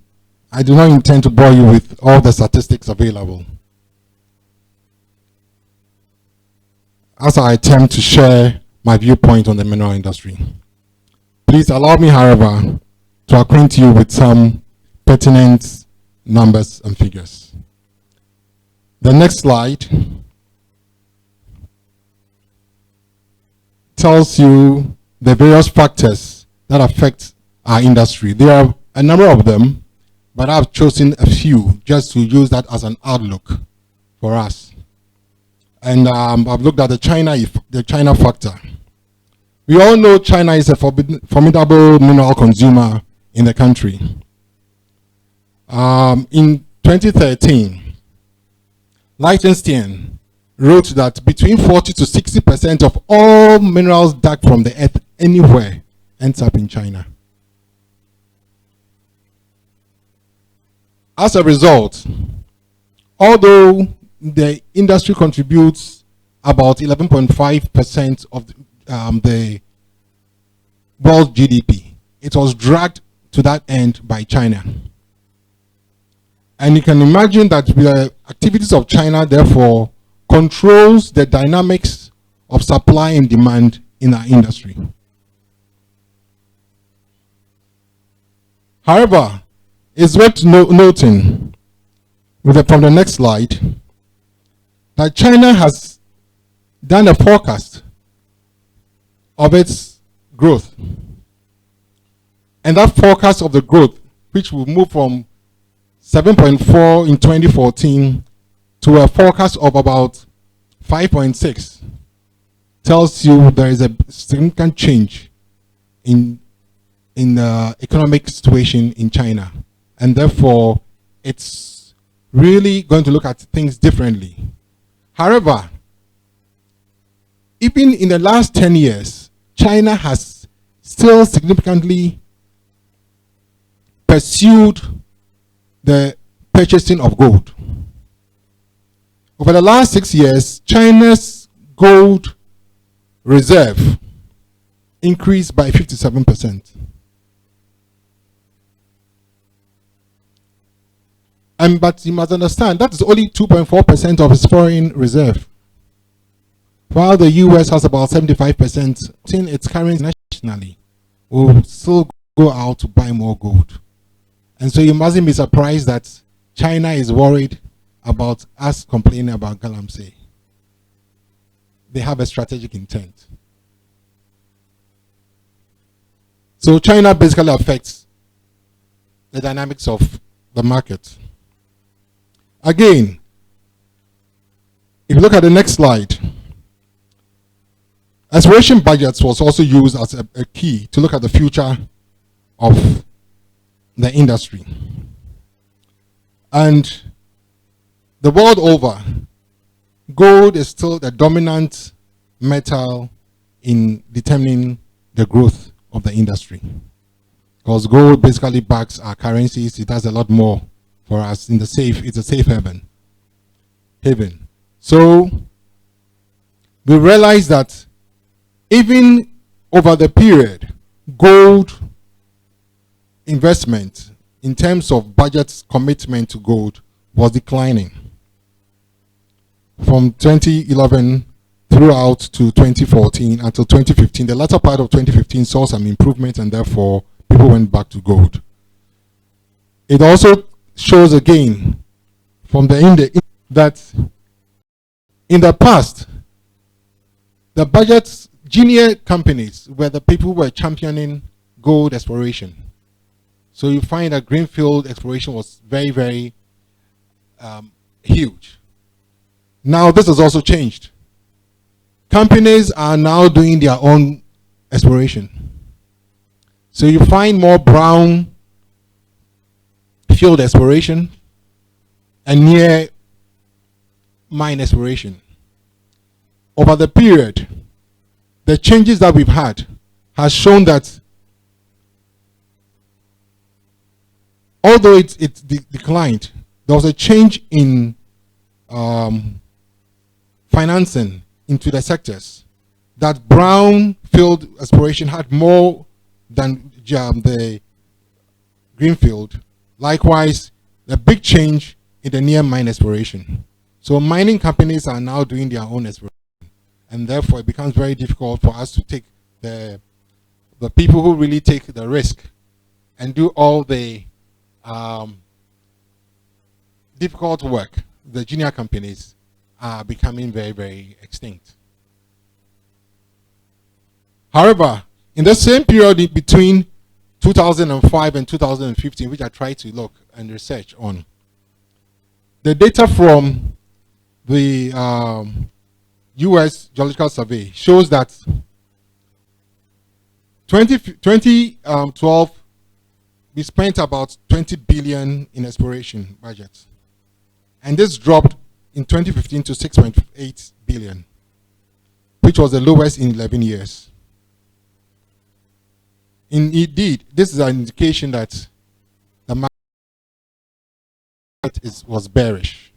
I do not intend to bore you with all the statistics available, as I attempt to share my viewpoint on the mineral industry. Please allow me, however, to acquaint you with some pertinent numbers and figures. The next slide tells you the various factors that affect our industry. There are a number of them, but I've chosen a few just to use that as an outlook for us. And I've looked at the China factor. We all know China is a formidable mineral consumer in the country. In 2013, Liechtenstein wrote that between 40 to 60% of all minerals dug from the earth anywhere ends up in China. As a result, although the industry contributes about 11.5% of the world GDP, it was dragged to that end by China. And you can imagine that the activities of China, therefore, controls the dynamics of supply and demand in our industry. However, it's worth noting, from the next slide, that China has done a forecast of its growth. And that forecast of the growth, which will move from 7.4 in 2014 to a forecast of about 5.6, tells you there is a significant change in the economic situation in China. And therefore, it's really going to look at things differently. However, even in the last 10 years, China has still significantly pursued the purchasing of gold. Over the last 6 years, China's gold reserve increased by 57%. But you must understand, that is only 2.4% of its foreign reserve, while the US has about 75%. In its currency nationally, will still go out to buy more gold. And so you mustn't be surprised that China is worried about us complaining about Galamsey. They have a strategic intent. So China basically affects the dynamics of the market. Again, if you look at the next slide, exploration budgets was also used as a key to look at the future of the industry. And the world over, gold is still the dominant metal in determining the growth of the industry. Because gold basically backs our currencies. It does a lot more for us in the safe. It's a safe haven. So we realize that even over the period, gold investment in terms of budget commitment to gold was declining from 2011 throughout to 2014 until 2015. The latter part of 2015 saw some improvement, and therefore people went back to gold. It also shows again from the index that in the past, the budget junior companies were the people who were championing gold exploration. So you find that greenfield exploration was very, very huge. Now this has also changed. Companies are now doing their own exploration. So you find more brown field exploration and near mine exploration. Over the period, the changes that we've had has shown that although it declined, there was a change in financing into the sectors. That brown field exploration had more than the greenfield. Likewise, the big change in the near mine exploration. So mining companies are now doing their own exploration, and therefore it becomes very difficult for us to take the people who really take the risk and do all the difficult work. The junior companies are becoming very, very extinct. However, in the same period between 2005 and 2015, which I tried to look and research on, the data from the US Geological Survey shows that 2012 we spent about 20 billion in exploration budget, and this dropped in 2015 to 6.8 billion, which was the lowest in 11 years. Indeed, this is an indication that the market was bearish.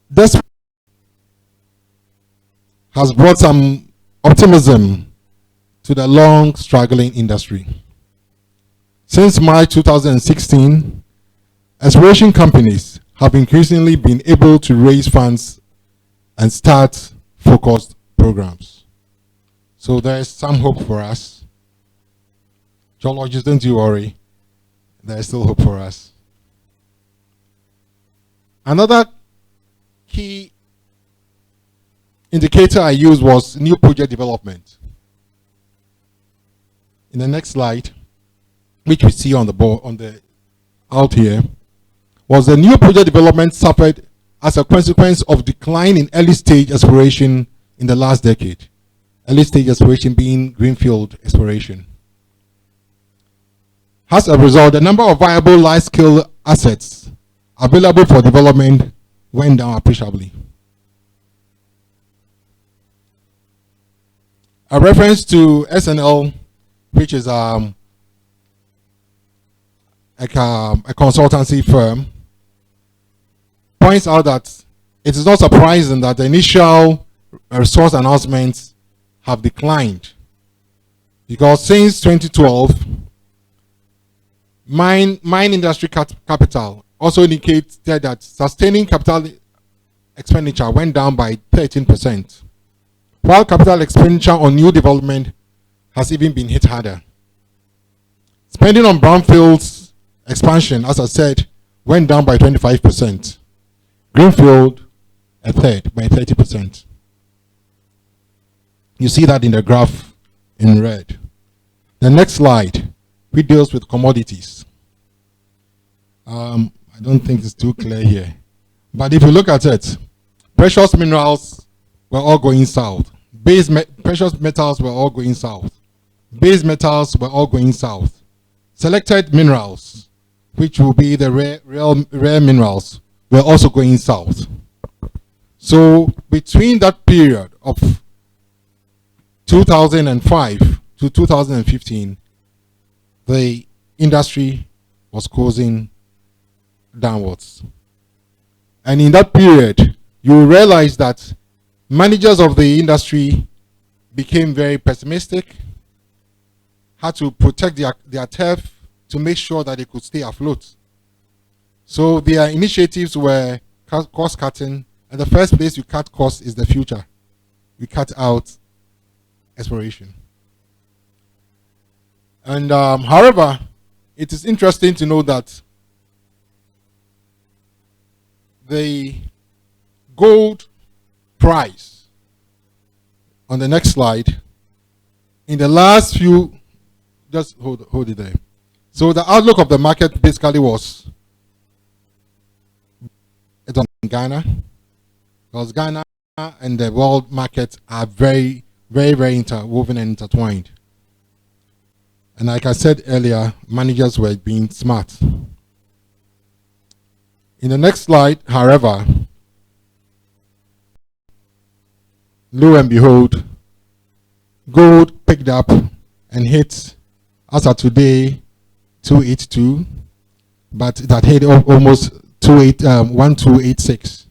This has brought some optimism to the long struggling industry. Since March 2016, exploration companies have increasingly been able to raise funds and start focused programs. So there is some hope for us. Geologists, don't you worry. There is still hope for us. Another key indicator I used was new project development. In the next slide, which we see on the board, out here, was the new project development suffered as a consequence of decline in early stage exploration in the last decade. Early stage exploration being greenfield exploration. As a result, the number of viable large-scale assets available for development went down appreciably. A reference to SNL, which is a consultancy firm, points out that it is not surprising that the initial resource announcements have declined, because since 2012, mine industry capital also indicated that sustaining capital expenditure went down by 13%, while capital expenditure on new development has even been hit harder. Spending on brownfields expansion, as I said, went down by 25%. Greenfield, a third, by 30%. You see that in the graph in red. The next slide, which deals with commodities. I don't think it's too clear here. But if you look at it, precious minerals were all going south. Precious metals were all going south. Base metals were all going south. Selected minerals, which will be the rare minerals, were also going south. So between that period of 2005 to 2015, the industry was closing downwards. And in that period, you realize that managers of the industry became very pessimistic, had to protect their turf to make sure that they could stay afloat. So their initiatives were cost cutting, and the first place you cut costs is the future. We cut out exploration. And however, it is interesting to know that the gold price. On the next slide, in the last few, just hold it there. So the outlook of the market basically was, it's on Ghana, because Ghana and the world market are very, very, very interwoven and intertwined. And like I said earlier, managers were being smart. In the next slide, however, lo and behold, gold picked up and hit, as of today, 282, but that hit almost 1286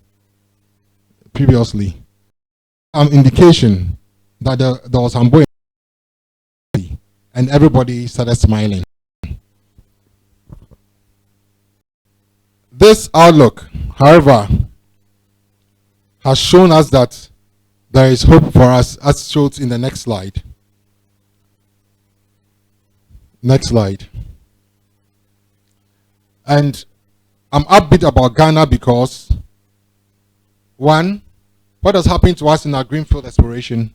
previously. Indication that there was some buoyancy and everybody started smiling. This outlook, however, has shown us that there is hope for us, as shown in the next slide. Next slide. And I'm upbeat about Ghana because, one, what has happened to us in our greenfield exploration?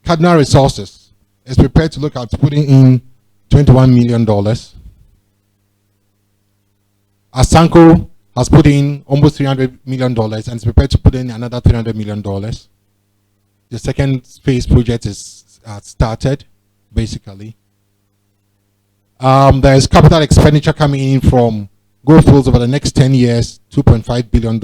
Cardinal Resources is prepared to look at putting in $21 million. Asanko has put in almost $300 million and is prepared to put in another $300 million. The second phase project is started, basically. There is capital expenditure coming in from Goldfields over the next 10 years, $2.5 billion.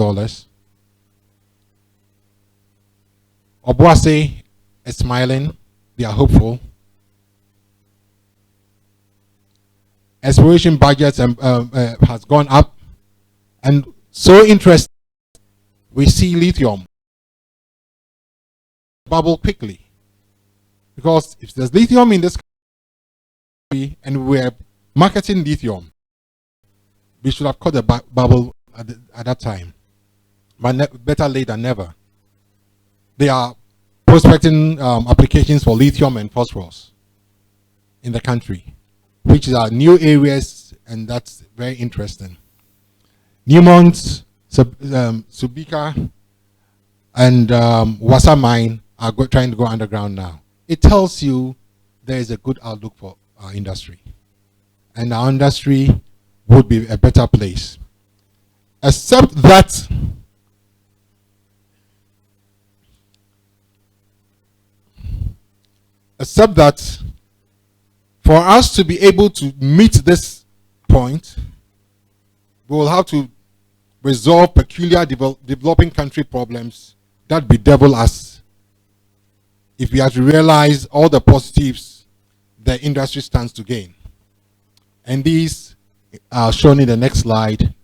Obuasi is smiling. They are hopeful. Exploration budgets has gone up. And so interesting, we see lithium bubble quickly. Because if there's lithium in this country and we're marketing lithium, we should have caught the bubble at that time. But better late than never. They are prospecting applications for lithium and phosphorus in the country, which are new areas, and that's very interesting. Newmont, Subika, and Wassa Mine are trying to go underground now. It tells you there is a good outlook for our industry. And our industry would be a better place. Except that for us to be able to meet this point, we will have to resolve peculiar developing country problems that bedevil us. If we have to realize all the positives the industry stands to gain. And these are shown in the next slide.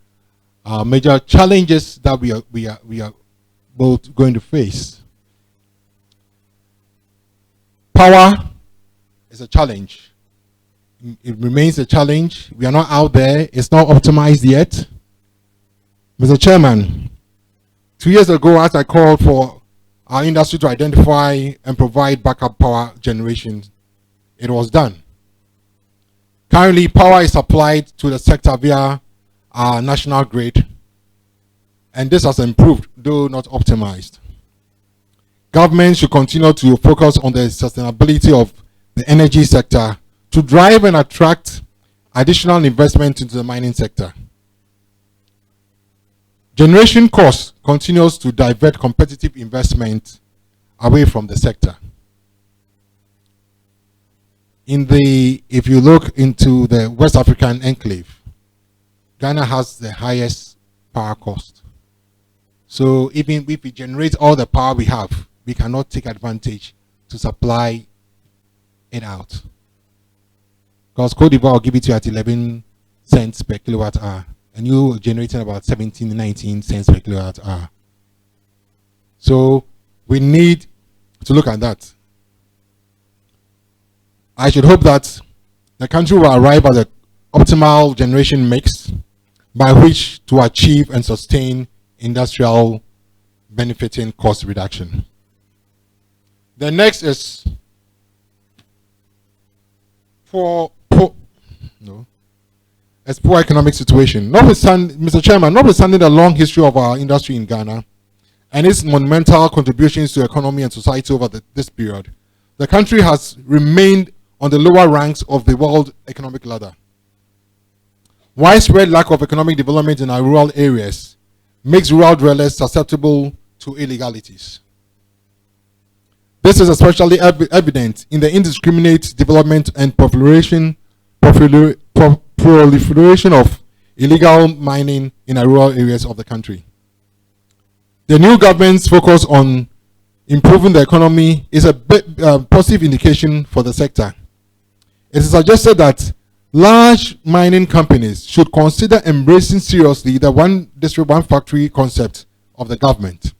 Major challenges that we are both going to face. Power is a challenge. It remains a challenge. We are not out there. It's not optimized yet. Mr. Chairman, 2 years ago, as I called for our industry to identify and provide backup power generation, it was done. Currently, power is supplied to the sector via our national grid, and this has improved, though not optimized. Government should continue to focus on the sustainability of the energy sector to drive and attract additional investment into the mining sector. Generation cost continues to divert competitive investment away from the sector. If you look into the West African enclave, Ghana has the highest power cost. So even if we generate all the power we have, we cannot take advantage to supply it out. Because Cote d'Ivoire will give it to you at 11 cents per kilowatt hour, and you're generating about 17, 19 cents per kilowatt hour. So we need to look at that. I should hope that the country will arrive at an optimal generation mix by which to achieve and sustain industrial benefiting cost reduction. The next is poor economic situation. Notwithstanding, Mr. Chairman, notwithstanding the long history of our industry in Ghana and its monumental contributions to economy and society over this period, the country has remained on the lower ranks of the world economic ladder. Widespread lack of economic development in our rural areas makes rural dwellers susceptible to illegalities. This is especially evident in the indiscriminate development and proliferation of illegal mining in our rural areas of the country. The new government's focus on improving the economy is a positive indication for the sector. It is suggested that large mining companies should consider embracing seriously the one district, one factory concept of the government.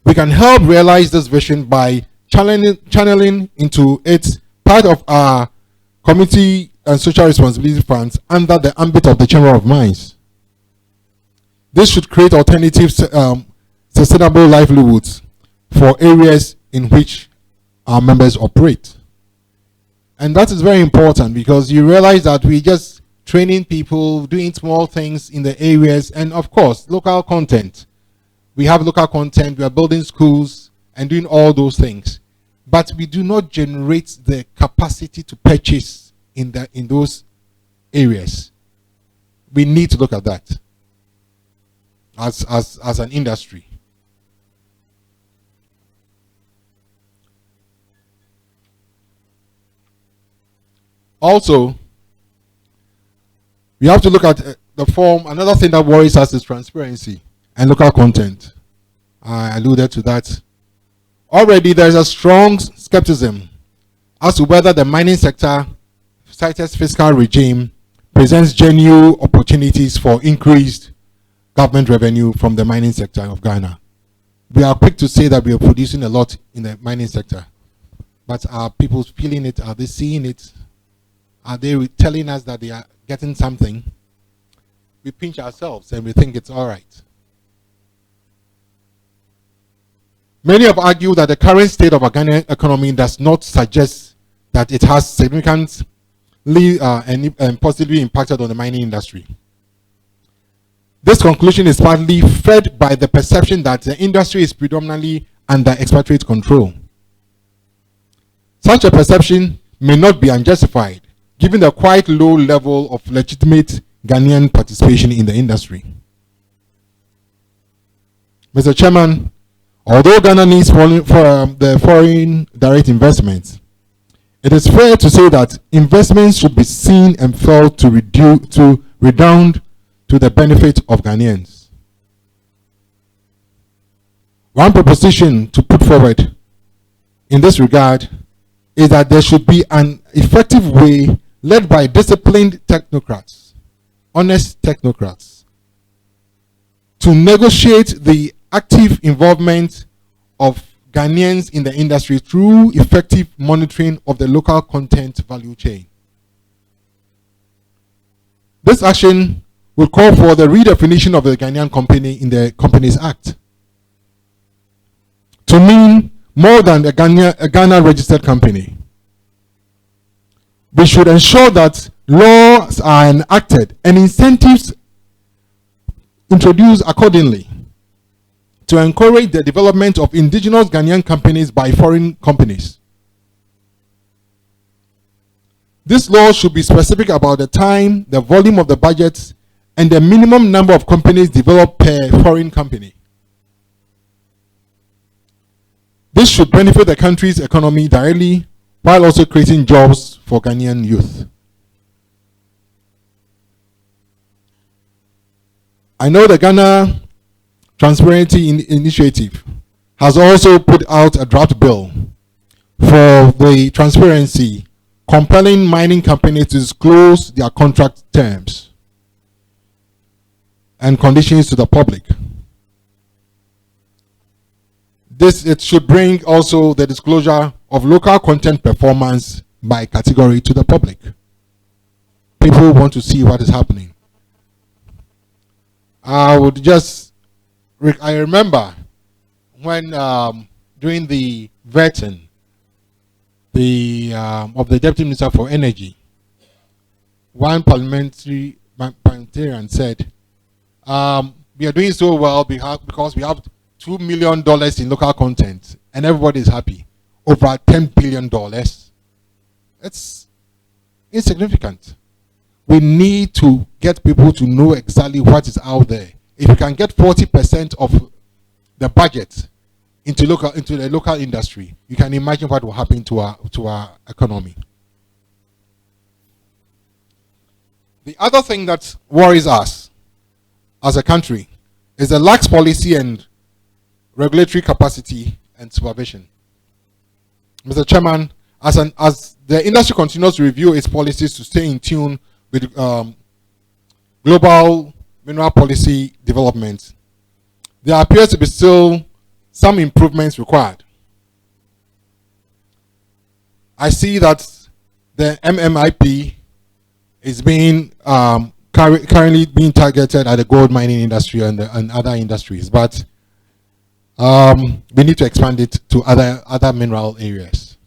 We can help realize this vision by channeling into it part of our community and social responsibility funds under the ambit of the Chamber of Mines. This should create alternative sustainable livelihoods for areas in which our members operate. And that is very important, because you realize that we just training people, doing small things in the areas, and of course, local content. We have local content, we are building schools and doing all those things. But we do not generate the capacity to purchase in those areas. We need to look at that as an industry. Also, we have to look at the form. Another thing that worries us is transparency and local content. I alluded to that. Already there is a strong skepticism as to whether the mining sector cited fiscal regime presents genuine opportunities for increased government revenue from the mining sector of Ghana. We are quick to say that we are producing a lot in the mining sector, but are people feeling it? Are they seeing it? Are they telling us that they are getting something? We pinch ourselves and we think it's all right. Many have argued that the current state of our Ghanaian economy does not suggest that it has significantly and positively impacted on the mining industry. This conclusion is partly fed by the perception that the industry is predominantly under expatriate control. Such a perception may not be unjustified, given the quite low level of legitimate Ghanaian participation in the industry. Mr. Chairman, although Ghana needs the foreign direct investments, it is fair to say that investments should be seen and felt to redound to the benefit of Ghanaians. One proposition to put forward in this regard is that there should be an effective way led by disciplined technocrats, honest technocrats, to negotiate the active involvement of Ghanaians in the industry through effective monitoring of the local content value chain. This action will call for the redefinition of the Ghanaian company in the Companies Act to mean more than a Ghana registered company. We should ensure that laws are enacted and incentives introduced accordingly to encourage the development of indigenous Ghanaian companies by foreign companies. This law should be specific about the time, the volume of the budget, and the minimum number of companies developed per foreign company. This should benefit the country's economy directly, while also creating jobs for Ghanaian youth. I know the Ghana Transparency Initiative has also put out a draft bill for the transparency, compelling mining companies to disclose their contract terms and conditions to the public. It should bring also the disclosure of local content performance by category to the public. People want to see what is happening. I remember when during the vetting of the Deputy Minister for Energy, one parliamentarian said, we are doing so well because we have $2 million in local content and everybody is happy. Over $10 billion. It's insignificant. We need to get people to know exactly what is out there. If you can get 40% of the budget into the local industry, you can imagine what will happen to our economy. The other thing that worries us as a country is the lax policy and regulatory capacity and supervision. Mr. Chairman, as the industry continues to review its policies to stay in tune with global mineral policy development, there appears to be still some improvements required. I see that the MMIP is being currently being targeted at the gold mining industry and other industries, but we need to expand it to other mineral areas.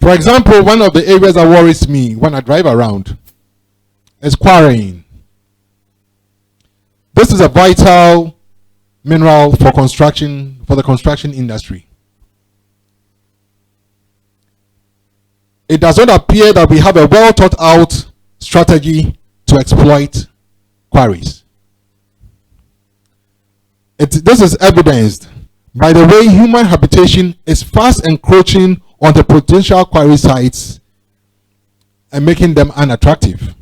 For example, one of the areas that worries me when I drive around is quarrying. This is a vital mineral for the construction industry. It does not appear that we have a well thought out strategy to exploit quarries. This is evidenced by the way human habitation is fast encroaching on the potential quarry sites and making them unattractive.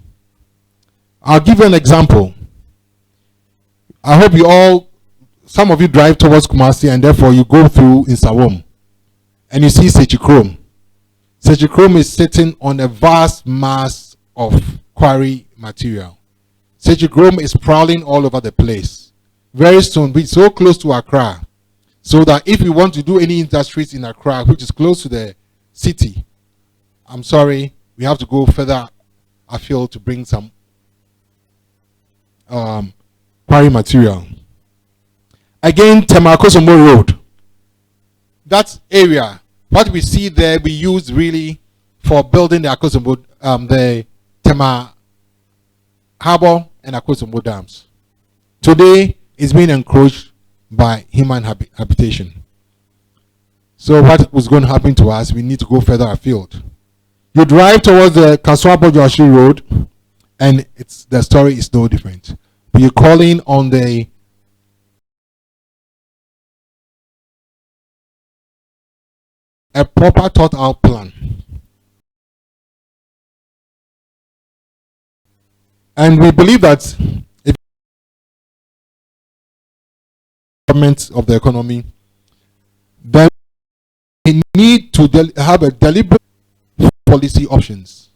I'll give you an example. I hope some of you drive towards Kumasi and therefore you go through in Sawom and you see Sechichrome. Sechichrome is sitting on a vast mass of quarry material. Sechichrome is prowling all over the place. Very soon, we're so close to Accra, so that if we want to do any industries in Accra, which is close to the city, I'm sorry, we have to go further afield to bring some quarry material. Again, Tema-Akosombo Road. That area, what we see there, we use really for building the Akosombo, the Tema Harbour and Akosombo dams. Today, it's being encroached by human habitation. So what was going to happen to us? We need to go further afield. You drive towards the Kaswa-Bojoashi Road, and the story is no different. We're calling on a proper thought out plan. And we believe that if government of the economy, then we need to have a deliberate policy options.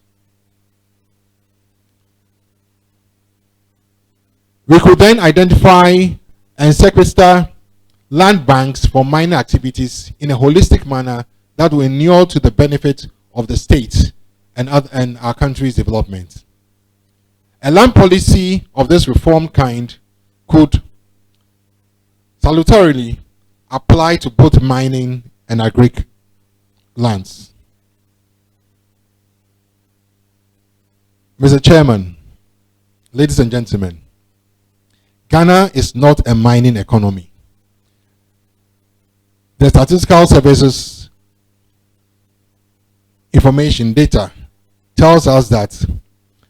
We could then identify and sequester land banks for mining activities in a holistic manner that will inure to the benefit of the state and our country's development. A land policy of this reform kind could salutarily apply to both mining and agric lands. Mr. Chairman, ladies and gentlemen, Ghana is not a mining economy. The Statistical Services information data tells us that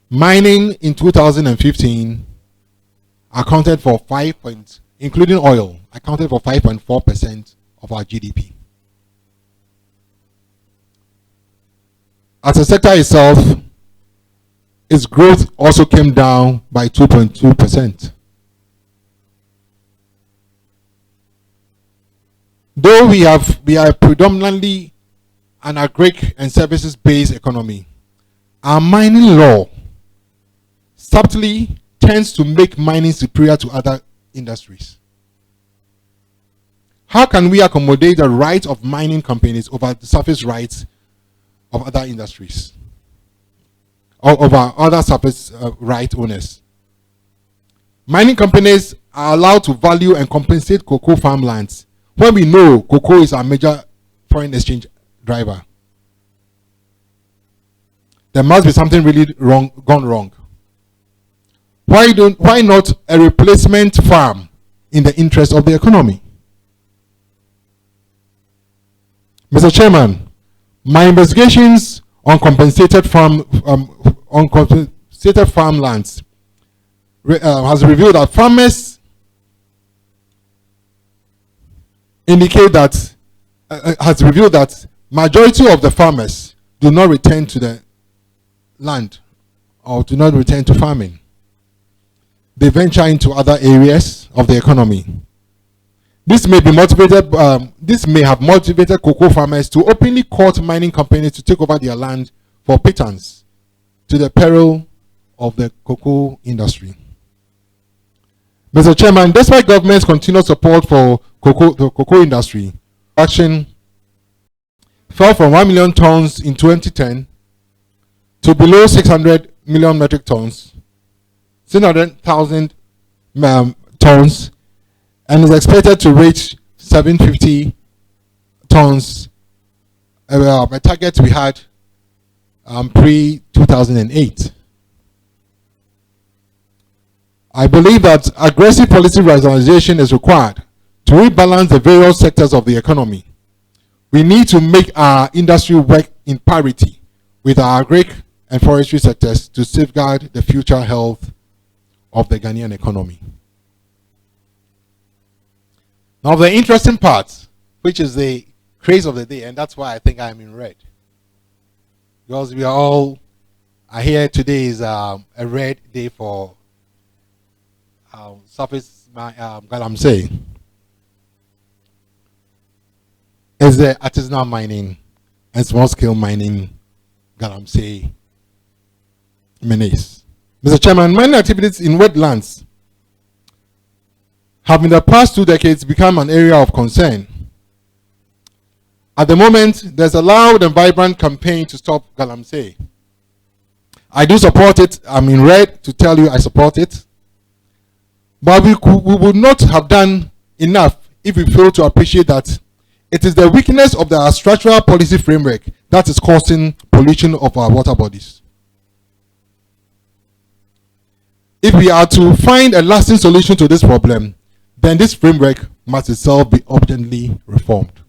mining in 2015 accounted for including oil, accounted for 5.4% of our GDP. As a sector itself, its growth also came down by 2.2%. Though we are predominantly an agric and services-based economy, our mining law subtly tends to make mining superior to other industries. How can we accommodate the right of mining companies over the surface rights of other industries, or over other surface right owners? Mining companies are allowed to value and compensate cocoa farmlands when we know cocoa is our major foreign exchange driver. There must be something really gone wrong. Why not a replacement farm in the interest of the economy? Mr. Chairman, my investigations on compensated farmlands has revealed that farmers indicate that has revealed that majority of the farmers do not return to the land or do not return to farming. They venture into other areas of the economy. This may have motivated cocoa farmers to openly court mining companies to take over their land for pittance, to the peril of the cocoa industry. Mr. Chairman, despite government's continued support for the cocoa industry, production fell from 1 million tons in 2010 to below 600 million metric tons, 600,000 tons, and is expected to reach 750 tons, a target we had pre-2008. I believe that aggressive policy rationalization is required to rebalance the various sectors of the economy. We need to make our industry work in parity with our agric and forestry sectors to safeguard the future health of the Ghanaian economy. Now, the interesting part, which is the craze of the day, and that's why I think I'm in red, because we are all here today is a red day for surface galamsey, is the artisanal mining and small-scale mining galamsey menace. Mr. Chairman, mining activities in wetlands have in the past 2 decades become an area of concern. At the moment, there's a loud and vibrant campaign to stop galamsey. I do support it. I'm in red to tell you I support it. But we would not have done enough if we fail to appreciate that it is the weakness of the structural policy framework that is causing pollution of our water bodies. If we are to find a lasting solution to this problem, then this framework must itself be urgently reformed.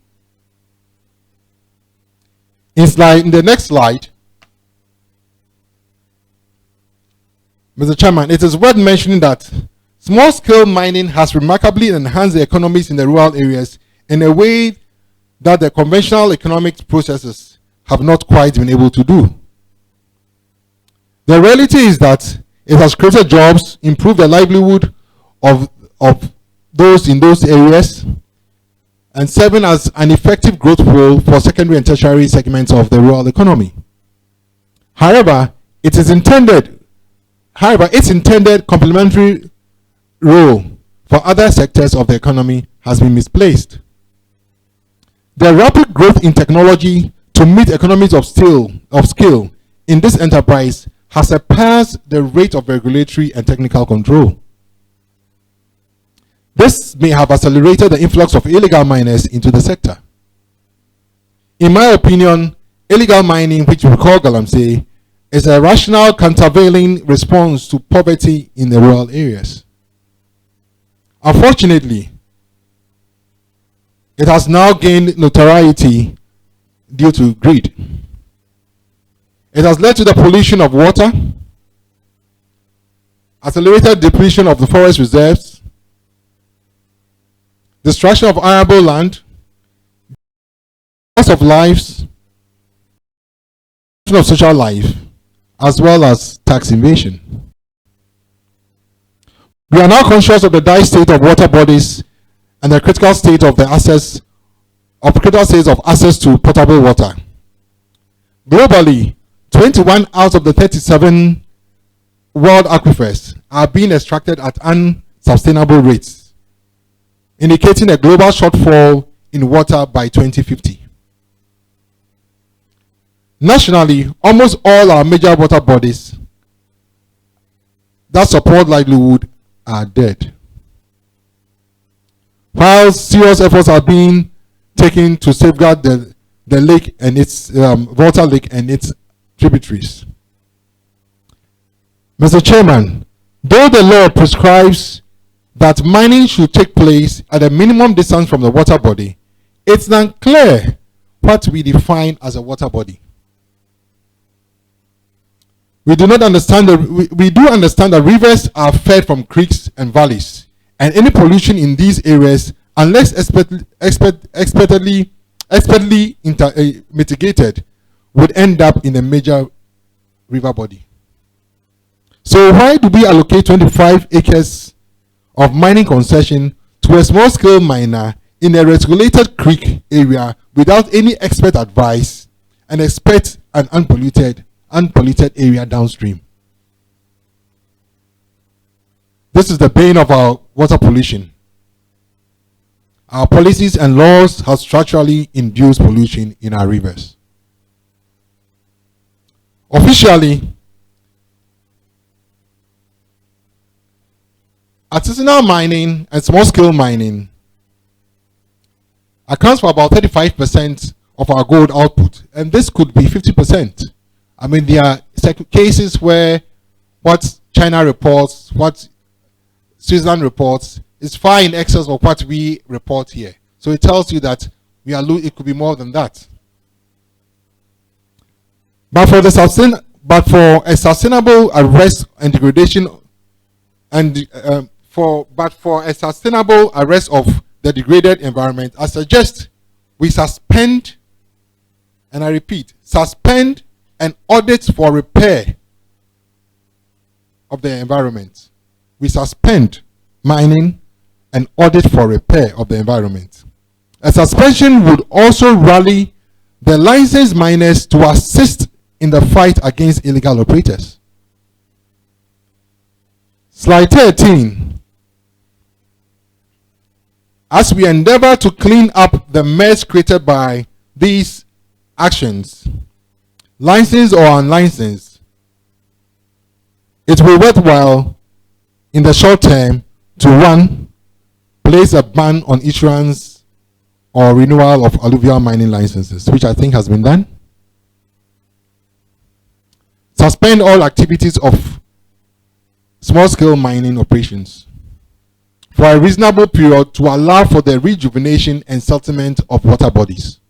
In the next slide, Mr. Chairman, it is worth mentioning that small-scale mining has remarkably enhanced the economies in the rural areas in a way that the conventional economic processes have not quite been able to do. The reality is that it has created jobs, improved the livelihood of those in those areas, and serving as an effective growth role for secondary and tertiary segments of the rural economy. However, its intended complementary role for other sectors of the economy has been misplaced. The rapid growth in technology to meet economies of scale in this enterprise has surpassed the rate of regulatory and technical control. This may have accelerated the influx of illegal miners into the sector. In my opinion, illegal mining, which we call galamsey, is a rational countervailing response to poverty in the rural areas. Unfortunately, it has now gained notoriety due to greed. It has led to the pollution of water, accelerated depletion of the forest reserves, destruction of arable land, loss of lives, of social life, as well as tax evasion. We are now conscious of the dire state of water bodies and the critical state of access to potable water. Globally, 21 out of the 37 world aquifers are being extracted at unsustainable rates, indicating a global shortfall in water by 2050. Nationally, almost all our major water bodies that support livelihood are dead, while serious efforts are being taken to safeguard the lake and its Volta Lake and its tributaries. Mr. Chairman, Though the law prescribes that mining should take place at a minimum distance from the water body, it's unclear what we define as a water body. We do understand that rivers are fed from creeks and valleys, and any pollution in these areas, unless expertly mitigated, would end up in a major river body. So why do we allocate 25 acres of mining concession to a small-scale miner in a regulated creek area without any expert advice and expect an unpolluted area downstream? This is the bane of our water pollution. Our policies and laws have structurally induced pollution in our rivers. Officially, artisanal mining and small-scale mining accounts for about 35% of our gold output, and this could be 50%. I mean, there are cases where what China reports, what Switzerland reports, is far in excess of what we report here. So it tells you that it could be more than that. But for a sustainable arrest and degradation, for a sustainable arrest of the degraded environment, I suggest we suspend, and I repeat, suspend an audit for repair of the environment. We suspend mining and audit for repair of the environment. A suspension would also rally the licensed miners to assist in the fight against illegal operators. Slide 13. As we endeavor to clean up the mess created by these actions, licensed or unlicensed, it will be worthwhile in the short term to, one, place a ban on issuance or renewal of alluvial mining licenses, which I think has been done. Suspend all activities of small-scale mining operations for a reasonable period to allow for the rejuvenation and settlement of water bodies.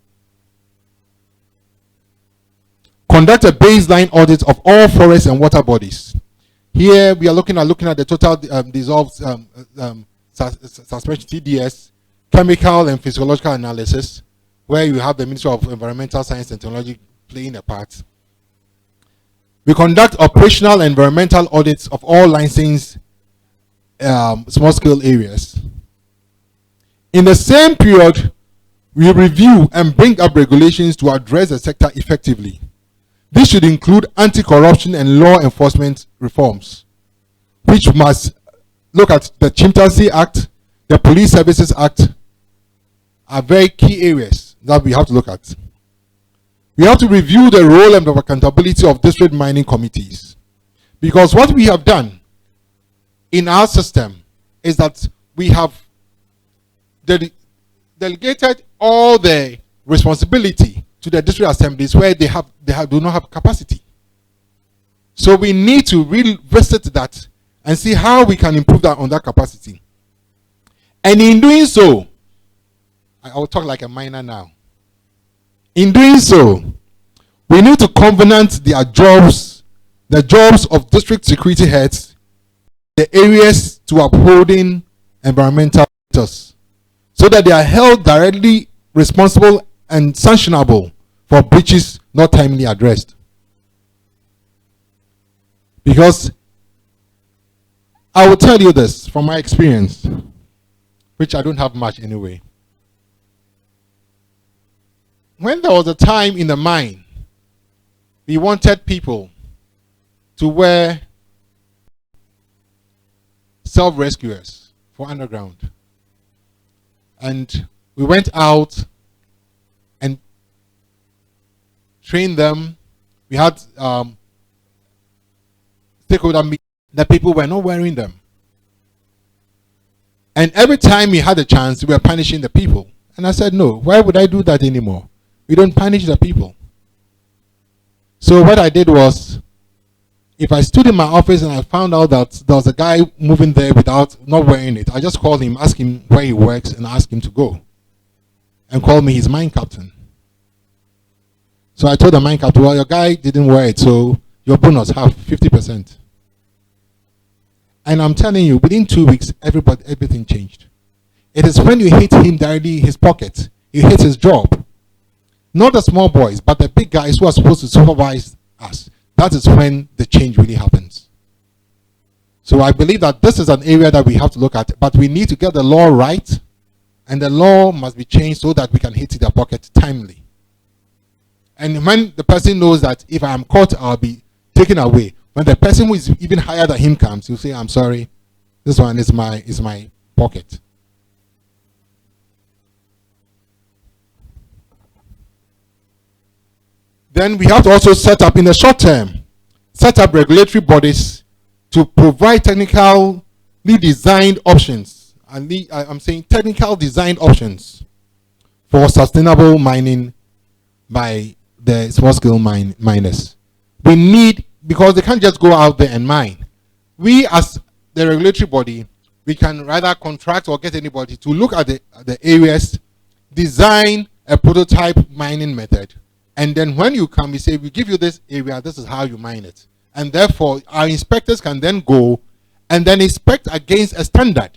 Conduct a baseline audit of all forests and water bodies. Here we are looking at the total dissolved suspension TDS, chemical and physiological analysis, where you have the Ministry of Environmental Science and Technology playing a part. We conduct operational and environmental audits of all licensed small-scale areas. In the same period, we review and bring up regulations to address the sector effectively. This should include anti-corruption and law enforcement reforms, which must look at the Chieftaincy Act, the Police Services Act, are very key areas that we have to look at. We have to review the role and accountability of district mining committees, because what we have done in our system is that we have delegated all the responsibility to the district assemblies where they do not have capacity. So we need to revisit that and see how we can improve that on that capacity. And in doing so, I will talk like a miner now. In doing so, we need to covenant their jobs, the jobs of district security heads, the areas to upholding environmental matters, so that they are held directly responsible and sanctionable for breaches not timely addressed. Because I will tell you this from my experience, which I don't have much anyway. When there was a time in the mine, we wanted people to wear self-rescuers for underground. And we went out and trained them. We had stakeholder meetings. The people were not wearing them. And every time we had a chance, we were punishing the people. And I said, no, why would I do that anymore? We don't punish the people. So what I did was, If I stood in my office and I found out that there was a guy moving there without not wearing it, I just call him, ask him where he works, and ask him to go, and call me his mine captain. So I told the mine captain, well, your guy didn't wear it, so your bonus half 50%. And I'm telling you, within 2 weeks, everything changed. It is when you hit him directly in his pocket, you hit his job. Not the small boys, but the big guys who are supposed to supervise us. That is when the change really happens. So I believe that this is an area that we have to look at, but we need to get the law right, and the law must be changed so that we can hit their pocket timely. And when the person knows that if I am caught, I'll be taken away. When the person who is even higher than him comes, he'll say, I'm sorry, this one is my pocket. Then we have to also set up in the short term, set up regulatory bodies to provide technically designed options. I'm saying technical design options for sustainable mining by the small scale miners. We need, because they can't just go out there and mine. We as the regulatory body, we can rather contract or get anybody to look at the areas, design a prototype mining method, and then when you come, we say, we give you this area, this is how you mine it. And therefore, our inspectors can then go and then inspect against a standard.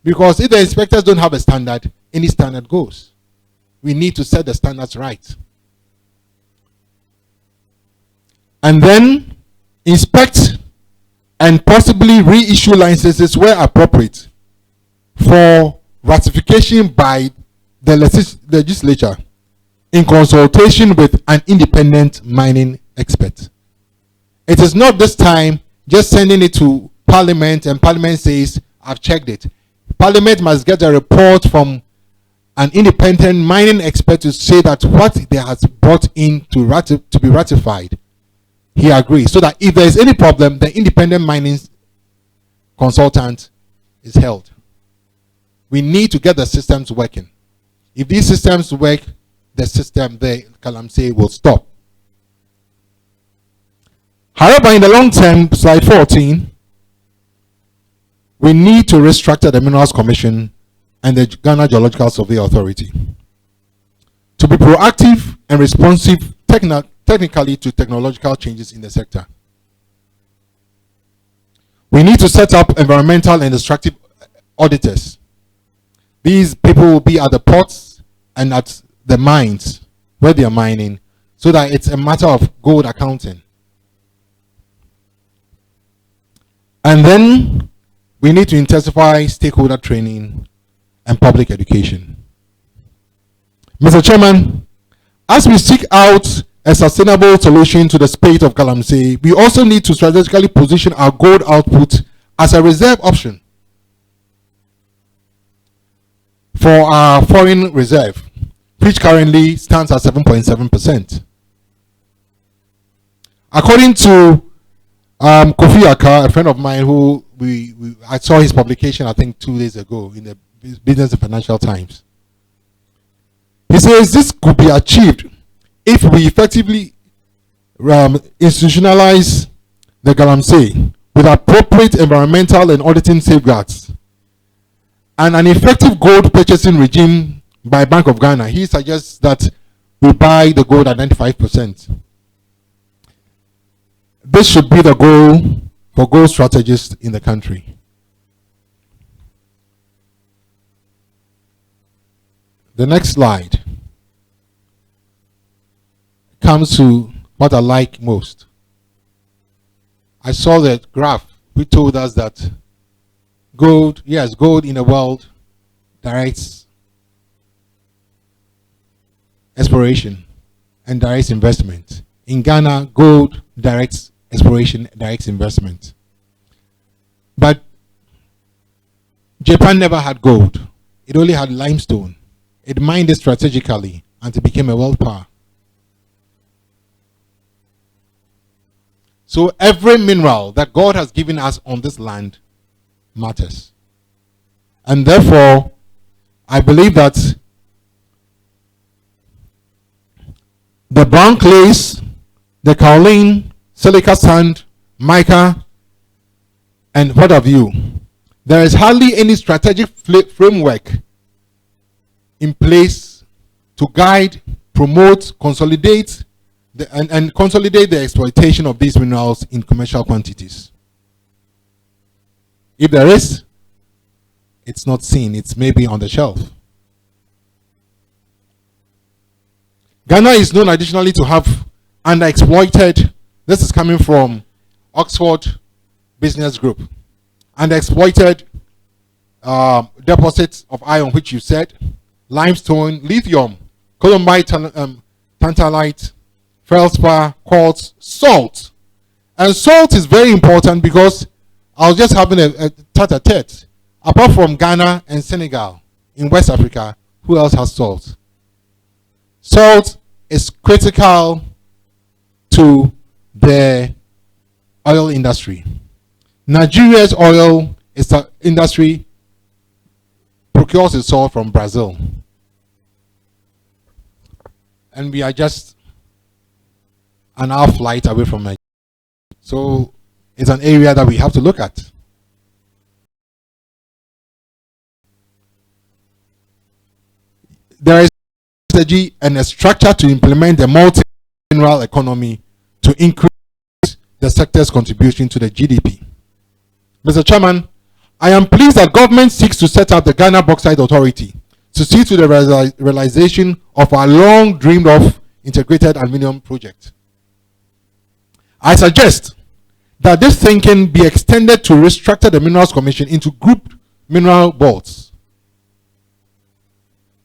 Because if the inspectors don't have a standard, any standard goes. We need to set the standards right. And then inspect and possibly reissue licenses where appropriate for ratification by the legislature in consultation with an independent mining expert. It is not this time just sending it to Parliament and Parliament says, I've checked it. Parliament must get a report from an independent mining expert to say that what they have brought in to be ratified, he agrees. So that if there is any problem, the independent mining consultant is held. We need to get the systems working. If these systems work, the system, the Galamsey will stop. However, in the long term, slide 14, we need to restructure the Minerals Commission and the Ghana Geological Survey Authority to be proactive and responsive technically to technological changes in the sector. We need to set up environmental and extractive auditors. These people will be at the ports and at the mines where they are mining, so that it's a matter of gold accounting. And then we need to intensify stakeholder training and public education. Mr. Chairman, as we seek out a sustainable solution to the spate of Galamsey, we also need to strategically position our gold output as a reserve option for our foreign reserve, which currently stands at 7.7%. According to Kofi Aka, a friend of mine who I saw his publication I think 2 days ago in the Business and Financial Times. He says this could be achieved if we effectively institutionalize the Galamsey with appropriate environmental and auditing safeguards and an effective gold purchasing regime by Bank of Ghana. He suggests that we buy the gold at 95%. This should be the goal for gold strategists in the country. The next slide comes to what I like most. I saw that graph which told us that gold in the world directs exploration and directs investment. In Ghana, gold directs exploration, directs investment. But Japan never had gold. It only had limestone. It mined it strategically and it became a world power. So every mineral that God has given us on this land matters. And therefore, I believe that the brown clays, the kaolin, silica sand, mica, and what have you. There is hardly any strategic framework in place to guide, promote, consolidate, and consolidate the exploitation of these minerals in commercial quantities. If there is, it's not seen, it's maybe on the shelf. Ghana is known additionally to have underexploited, this is coming from Oxford Business Group, underexploited deposits of iron, which you said, limestone, lithium, columbite, tantalite, feldspar, quartz, salt. And salt is very important because I was just having a tete-a-tete. Apart from Ghana and Senegal in West Africa, who else has salt? Salt is critical to the oil industry. Nigeria's oil industry procures its salt from Brazil. And we are just an hour flight away from Nigeria. So it's an area that we have to look at. There is a strategy and a structure to implement the multi-mineral economy to increase the sector's contribution to the GDP. Mr. Chairman, I am pleased that government seeks to set up the Ghana Bauxite Authority to see to the realization of our long dreamed of integrated aluminium project. I suggest that this thinking be extended to restructure the Minerals Commission into group mineral boards.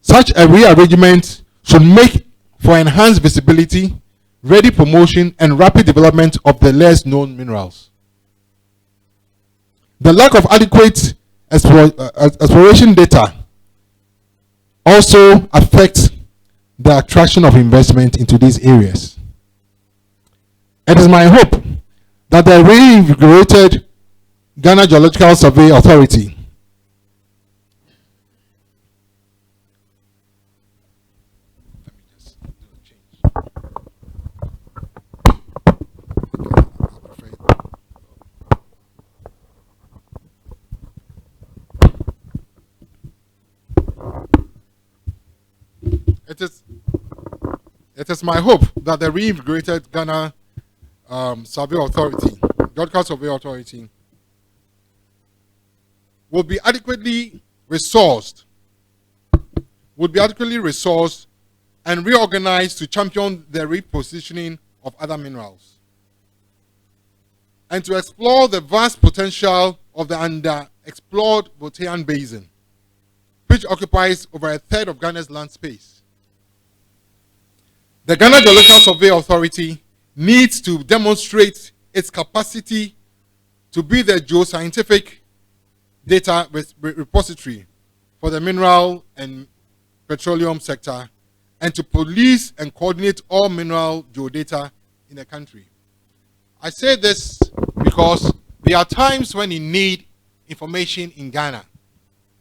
Such a rearrangement should make for enhanced visibility, ready promotion, and rapid development of the less known minerals. The lack of adequate exploration data also affects the attraction of investment into these areas. It is my hope that the reinvigorated Ghana Geological Survey Authority It is my hope that the reinvigorated Ghana Survey Authority, Geological Survey Authority, will be adequately resourced and reorganized to champion the repositioning of other minerals and to explore the vast potential of the underexplored Botean Basin, which occupies over a third of Ghana's land space. The Ghana Geological Survey Authority needs to demonstrate its capacity to be the geoscientific data repository for the mineral and petroleum sector and to police and coordinate all mineral geodata in the country. I say this because there are times when you need information in Ghana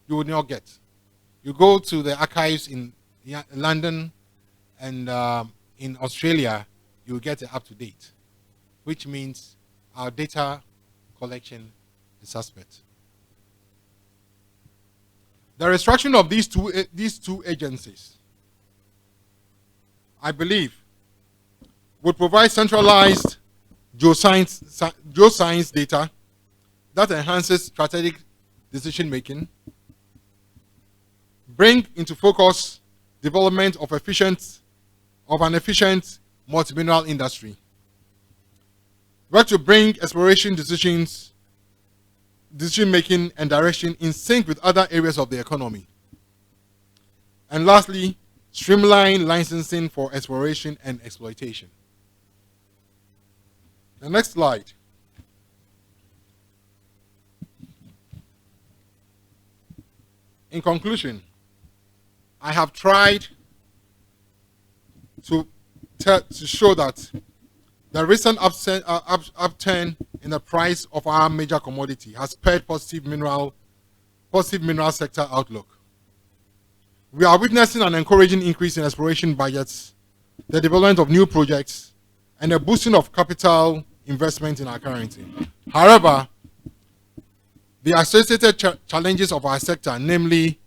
you would not get. You go to the archives in London and in Australia, you will get it up to date, which means our data collection is suspect. The restructuring of these two agencies, I believe, would provide centralized geoscience data that enhances strategic decision making, bring into focus development of an efficient multi-mineral industry, work to bring exploration decision making and direction in sync with other areas of the economy, and lastly, streamline licensing for exploration and exploitation. The next slide. In conclusion, I have tried to show that the recent upturn in the price of our major commodity has spurred positive mineral sector outlook. We are witnessing an encouraging increase in exploration budgets, the development of new projects, and a boosting of capital investment in our currency. However, the associated challenges of our sector, namely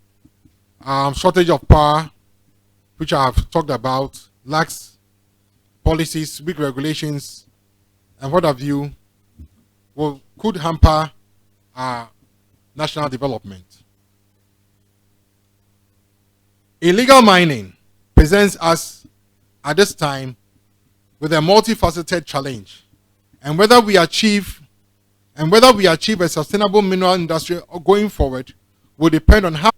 shortage of power, which I have talked about, lax policies, weak regulations, and what have you, could hamper our national development. Illegal mining presents us at this time with a multifaceted challenge, and whether we achieve a sustainable mineral industry going forward will depend on how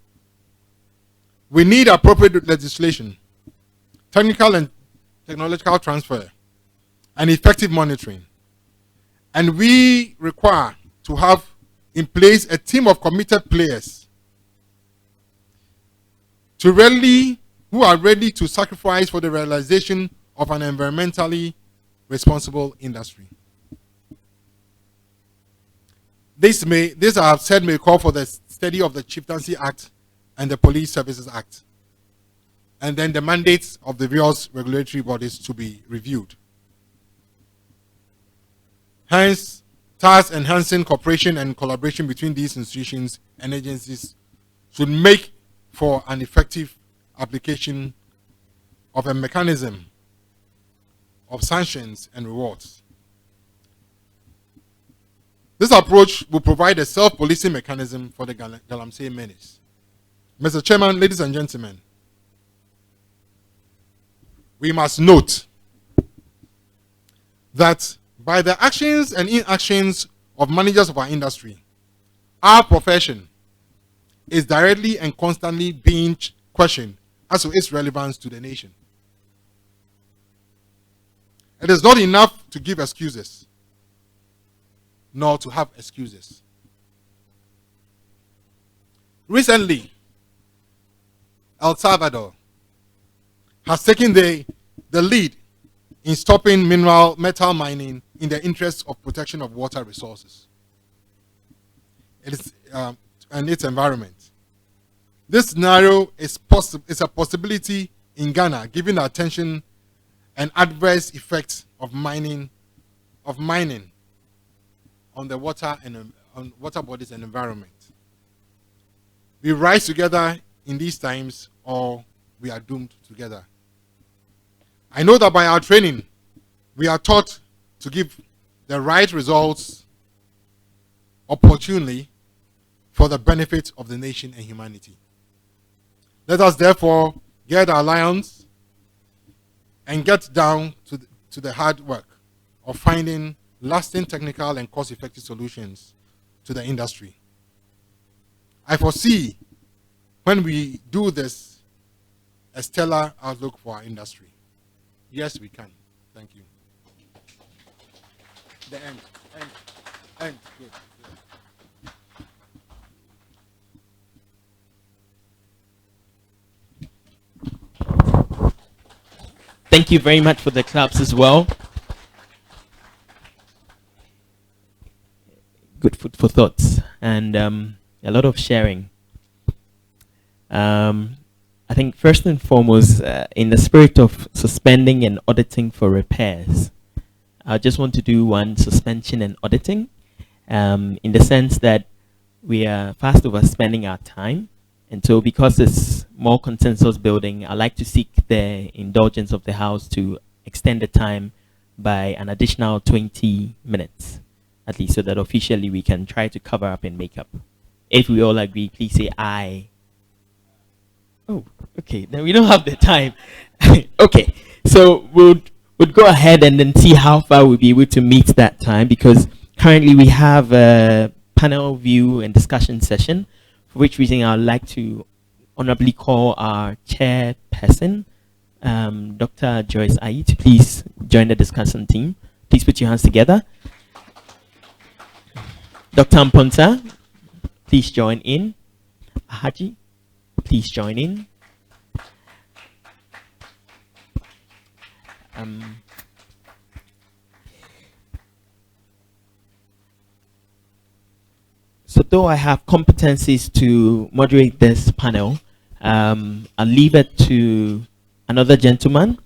we need appropriate legislation, technical and technological transfer, and effective monitoring. And we require to have in place a team of committed players who are ready to sacrifice for the realization of an environmentally responsible industry. This I have said may call for the study of the Chieftaincy Act and the Police Services Act, and then the mandates of the various regulatory bodies to be reviewed. Hence, thus enhancing cooperation and collaboration between these institutions and agencies should make for an effective application of a mechanism of sanctions and rewards. This approach will provide a self-policing mechanism for the Galamsey menace. Mr. Chairman, ladies and gentlemen, we must note that by the actions and inactions of managers of our industry, our profession is directly and constantly being questioned as to its relevance to the nation. It is not enough to give excuses, nor to have excuses. Recently, El Salvador has taken the lead in stopping metal mining in the interest of protection of water resources and its environment. This scenario is a possibility in Ghana, given the attention and adverse effects of mining on the water and on water bodies and environment. We rise together in these times, or we are doomed together. I know that by our training, we are taught to give the right results opportunely for the benefit of the nation and humanity. Let us therefore get our lions and get down to the hard work of finding lasting technical and cost-effective solutions to the industry. I foresee when we do this a stellar outlook for our industry. Yes, we can. Thank you. The end. Good. Thank you very much for the claps as well. Good food for thoughts and a lot of sharing. I think first and foremost, in the spirit of suspending and auditing for repairs, I just want to do one suspension and auditing in the sense that we are fast overspending our time. And so because it's more consensus building, I like to seek the indulgence of the House to extend the time by an additional 20 minutes, at least, so that officially we can try to cover up and make up. If we all agree, please say aye. Oh, okay, then we don't have the time. Okay, so we'll go ahead and then see how far we'll be able to meet that time, because currently we have a panel view and discussion session, for which reason I'd like to honorably call our chairperson, Dr. Joyce Ayi, to please join the discussion team. Please put your hands together. Dr. Amponsah, please join in. Haji, please join in. So though I have competencies to moderate this panel, I'll leave it to another gentleman,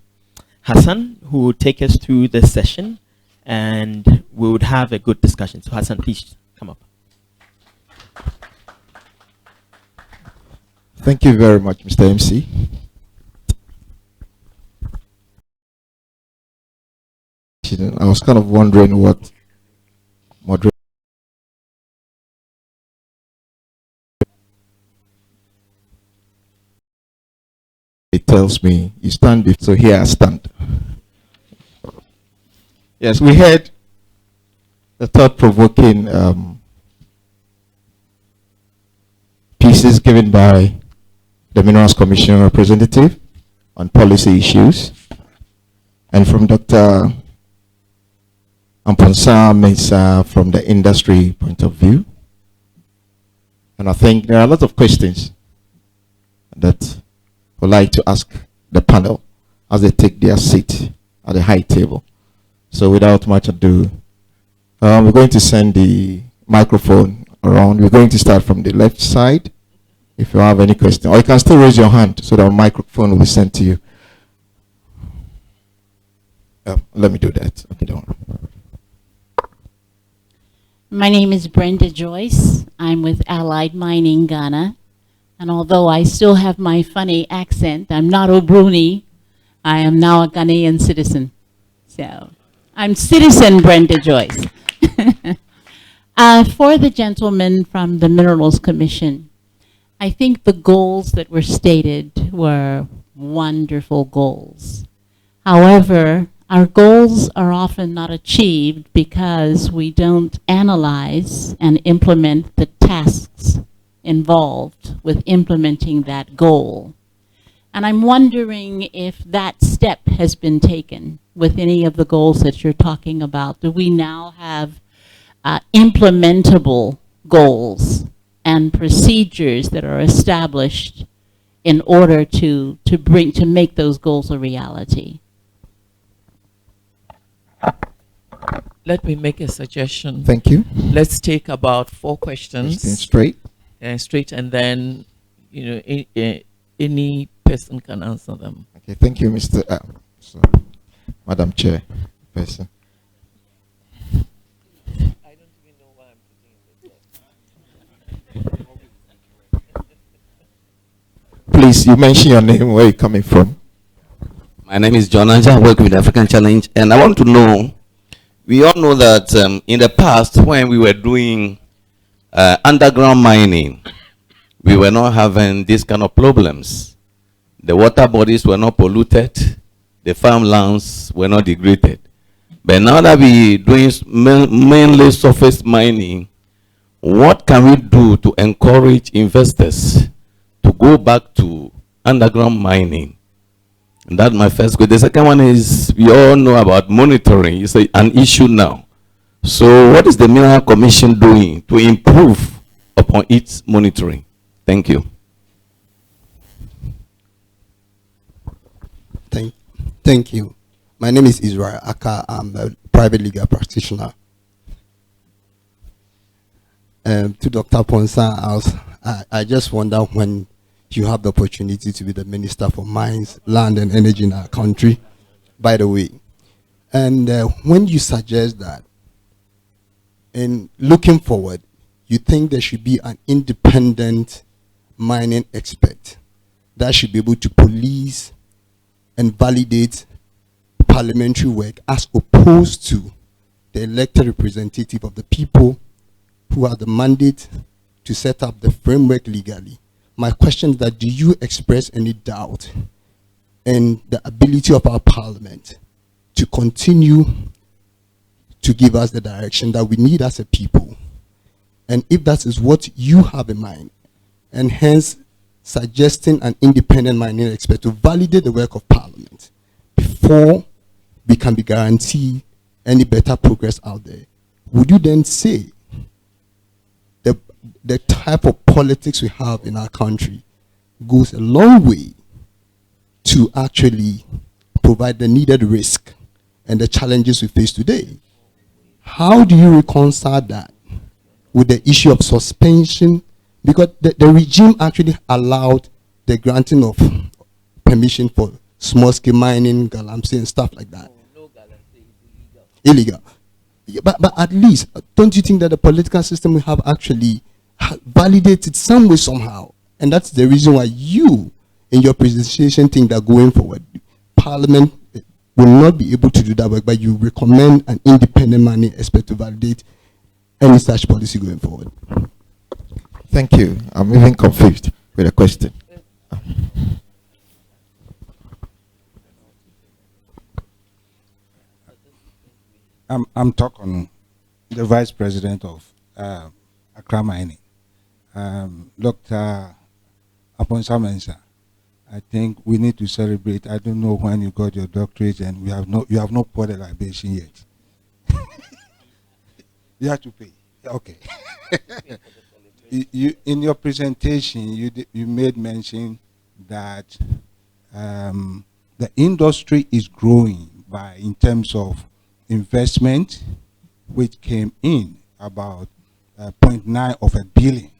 Hassan, who will take us through the session. and we would have a good discussion. So Hassan, please come up. Thank you very much, Mr. MC. I was kind of wondering what moderation. It tells me you stand before, so here I stand. Yes, we had the thought-provoking pieces given by the Minerals Commission representative on policy issues, and from Dr. Amponsah-Mensah from the industry point of view. And I think there are a lot of questions that I would like to ask the panel as they take their seat at the high table. So without much ado, we're going to send the microphone around. We're going to start from the left side. If you have any question, or you can still raise your hand so that a microphone will be sent to you. Let me do that. Okay, don't worry. My name is Brenda Joyce. I'm with Allied Mining Ghana. And although I still have my funny accent, I'm not Obruni. I am now a Ghanaian citizen. So I'm citizen Brenda Joyce. For the gentleman from the Minerals Commission, I think the goals that were stated were wonderful goals. However, our goals are often not achieved because we don't analyze and implement the tasks involved with implementing that goal. And I'm wondering if that step has been taken with any of the goals that you're talking about. Do we now have implementable goals and procedures that are established in order to make those goals a reality? Let me make a suggestion. Thank you. Let's take about 4 questions. Straight. Straight, and then, any person can answer them. Okay, thank you, Mr. Madam Chair person. I don't even know why I'm putting in Please, you mention your name, where you're coming from. My name is John Anja. I work with the African Challenge, and I want to know, we all know that in the past, when we were doing underground mining, we were not having these kind of problems. The water bodies were not polluted, the farmlands were not degraded. But now that we're doing mainly surface mining, what can we do to encourage investors to go back to underground mining? And that's my first question. The second one is, we all know about monitoring. It's an issue now. So what is the Mineral Commission doing to improve upon its monitoring? Thank you. Thank you. My name is Israel Aka. I'm a private legal practitioner. To Dr. Amponsah, I just wonder when you have the opportunity to be the Minister for Mines, Land and Energy in our country, by the way. And when you suggest that, in looking forward, you think there should be an independent mining expert that should be able to police and validate parliamentary work as opposed to the elected representative of the people who have the mandate to set up the framework legally. My question is that, do you express any doubt in the ability of our parliament to continue to give us the direction that we need as a people? And if that is what you have in mind, and hence suggesting an independent mining expert to validate the work of parliament before we can be guaranteed any better progress out there, would you then say the type of politics we have in our country goes a long way to actually provide the needed risk and the challenges we face today? How do you reconcile that with the issue of suspension? Because the regime actually allowed the granting of permission for small-scale mining, galamsey, and stuff like that. illegal. Yeah, but at least, don't you think that the political system will have actually validated some way somehow? And that's the reason why you, in your presentation, think that going forward, Parliament will not be able to do that work, but you recommend an independent money expert to validate any such policy going forward. Thank you. I'm even confused with the question. I'm talking the Vice President of Accra Mining, Dr. Amponsah-Mensah. I think we need to celebrate. I don't know when you got your doctorate, and you have not poured a libation yet. You have to pay. Okay. You in your presentation, you made mention that the industry is growing in terms of investment, which came in about 0.9 of a billion.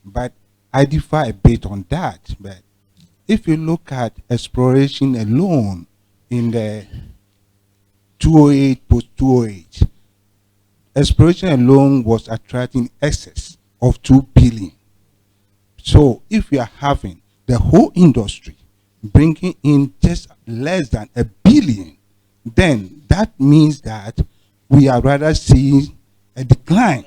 But I differ a bit on that. But if you look at exploration alone in the 208 post 208, exploration alone was attracting excess of 2 billion. So if we are having the whole industry bringing in just less than a billion, then that means that we are rather seeing a decline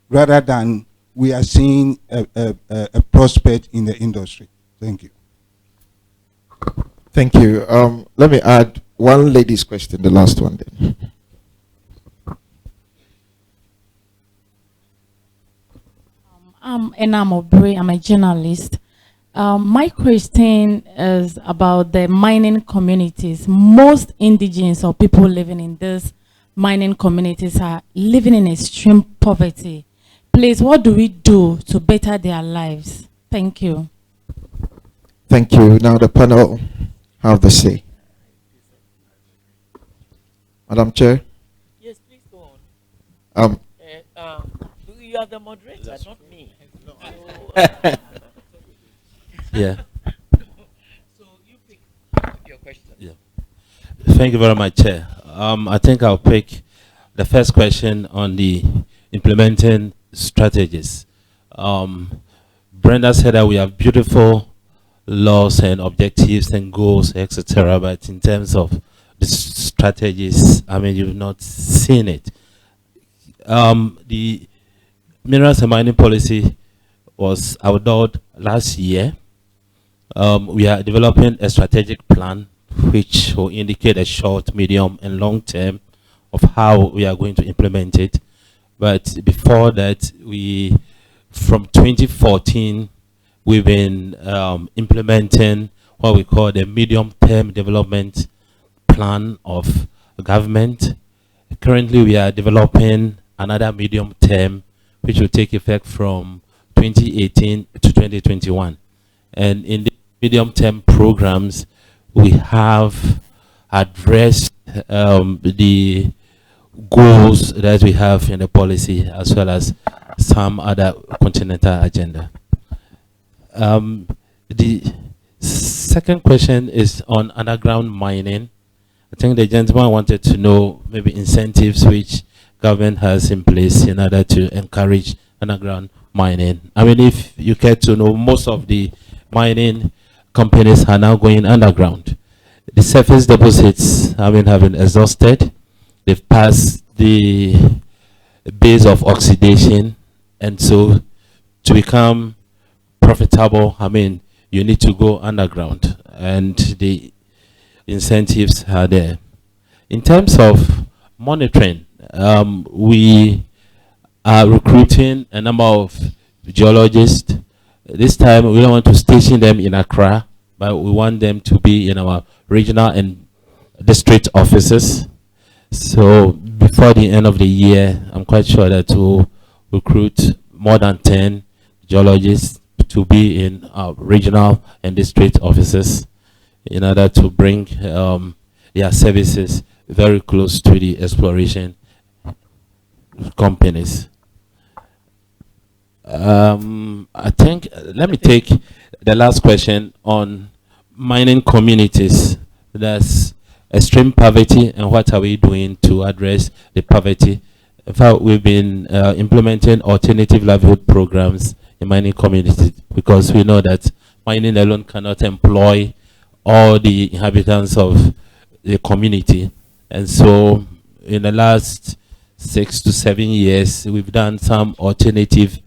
rather than we are seeing a prospect in the industry. Thank you. Thank you. Let me add one lady's question, the last one then. And I'm Aubrey, I'm a journalist. My question is about the mining communities. Most indigenous or people living in these mining communities are living in extreme poverty. Please, what do we do to better their lives? Thank you. Thank you. Now the panel have the say. Madam Chair? Yes, please go on. You are the moderator, not me. Yeah. So you pick your question. Yeah. Thank you very much, Chair. I think I'll pick the first question on the implementing strategies. Brenda said that we have beautiful laws and objectives and goals, etc. But in terms of the strategies, I mean, you've not seen it. The minerals and mining policy was outlawed last year. We are developing a strategic plan which will indicate a short, medium, and long term of how we are going to implement it. But before that, from 2014, we've been implementing what we call the medium-term development plan of government. Currently, we are developing another medium-term which will take effect from 2018 to 2021. And in the medium-term programs, we have addressed the goals that we have in the policy as well as some other continental agenda. The second question is on underground mining. I think the gentleman wanted to know maybe incentives which government has in place in order to encourage underground mining. I mean, if you care to know, most of the mining companies are now going underground. The surface deposits, I mean, have been exhausted. They've passed the base of oxidation, and so to become profitable, I mean, you need to go underground, and the incentives are there. In terms of monitoring, we are recruiting a number of geologists. This time, we don't want to station them in Accra, but we want them to be in our regional and district offices. So before the end of the year, I'm quite sure that we'll recruit more than 10 geologists to be in our regional and district offices in order to bring their services very close to the exploration companies. I think, let me take the last question on mining communities. That's extreme poverty, and what are we doing to address the poverty. In fact, we've been implementing alternative livelihood programs in mining communities because we know that mining alone cannot employ all the inhabitants of the community. And so in the last 6 to 7 years, we've done some alternative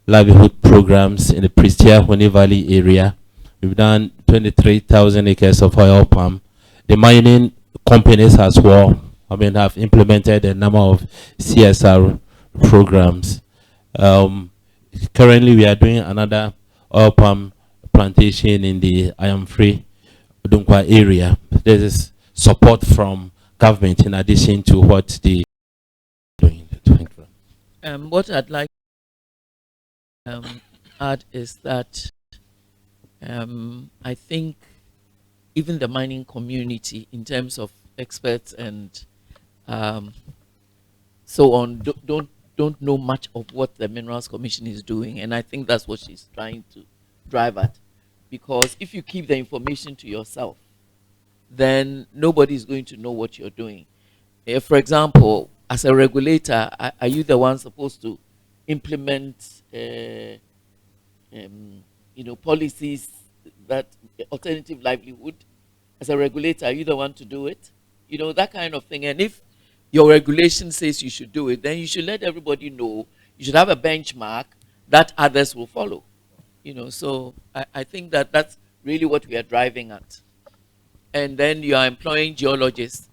livelihood programs in the Prestia-Honi Valley area. We've done 23,000 acres of oil palm. The mining companies as well, have implemented a number of CSR programs. Currently, we are doing another oil palm plantation in the I Am Free Dunkwa area. There is support from government in addition to what the doing. What I'd like to add is that I think even the mining community, in terms of experts and so on, don't know much of what the Minerals Commission is doing, and I think that's what she's trying to drive at. Because if you keep the information to yourself, then nobody is going to know what you're doing. For example, as a regulator, are you the one supposed to implement, policies that alternative livelihood? As a regulator, are you the one to do it? That kind of thing. And if your regulation says you should do it, then you should let everybody know. You should have a benchmark that others will follow. So I think that that's really what we are driving at. And then you are employing geologists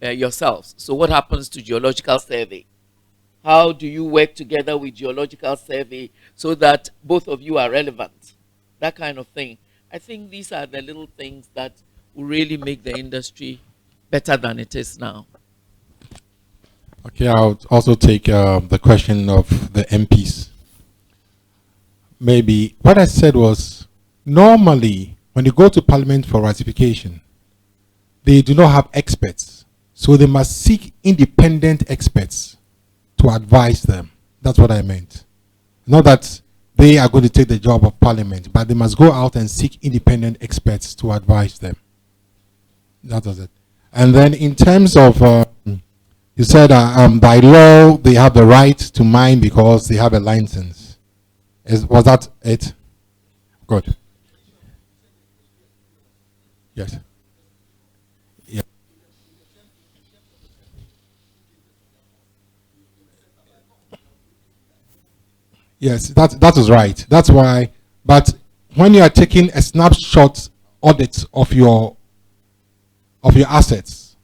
yourselves. So what happens to geological survey? How do you work together with geological survey so that both of you are relevant? That kind of thing. I think these are the little things that will really make the industry better than it is now. Okay, I'll also take the question of the MPs. Maybe what I said was, normally when you go to Parliament for ratification, they do not have experts. So they must seek independent experts to advise them. That's what I meant. Not that they are going to take the job of Parliament, but they must go out and seek independent experts to advise them. That was it. And then in terms of, you said by law, they have the right to mine because they have a license. Was that it? Good. Yes. Yeah. Yes, that is right. That's why. But when you are taking a snapshot audit of your assets,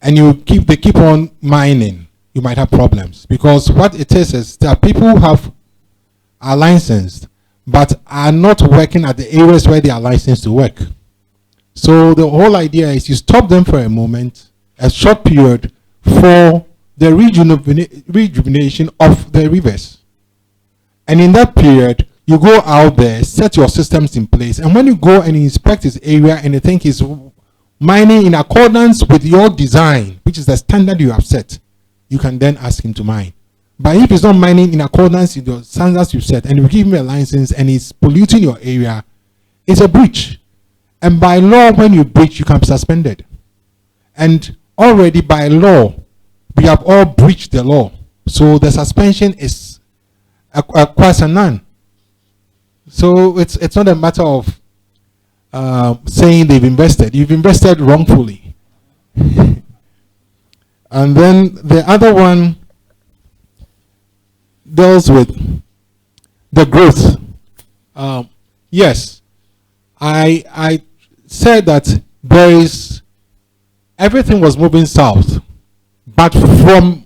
and they keep on mining, you might have problems, because what it is there are people who are licensed but are not working at the areas where they are licensed to work. So the whole idea is you stop them for a moment, a short period, for the rejuvenation of the rivers. And in that period, you go out there, set your systems in place, and when you go and inspect this area and you think it's mining in accordance with your design, which is the standard you have set, you can then ask him to mine. But if it's not mining in accordance with the standards you set, and you give him a license and it's polluting your area, it's a breach. And by law, when you breach, you can be suspended. And already by law, we have all breached the law. So the suspension is quasi none. So it's not a matter of saying they've invested. You've invested wrongfully. And then the other one deals with the growth. Yes, I said that everything was moving south, but from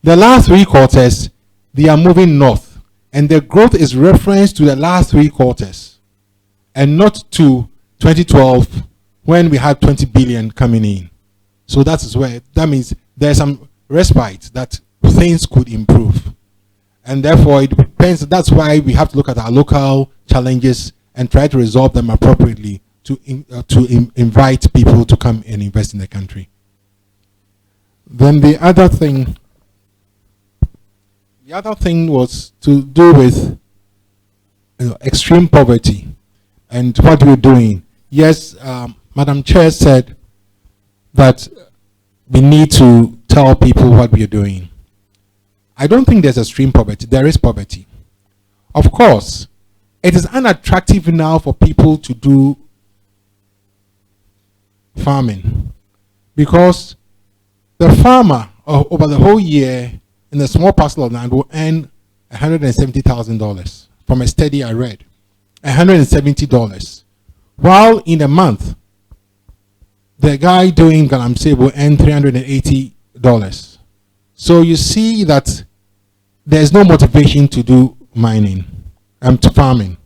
the last 3 quarters, they are moving north, and the growth is referenced to the last 3 quarters, and not to 2012 when we had 20 billion coming in. So that means there's some respite that things could improve. And therefore, it depends. That's why we have to look at our local challenges and try to resolve them appropriately to invite people to come and invest in the country. Then the other thing was to do with extreme poverty and what we're doing. Yes, Madam Chair said that we need to tell people what we are doing. I don't think there's extreme poverty. There is poverty. Of course, it is unattractive now for people to do farming because the farmer over the whole year in a small parcel of land will earn $170,000 from a study I read. $170. While in a month, the guy doing galamsey will earn $380. So you see that there's no motivation to do mining and to farming.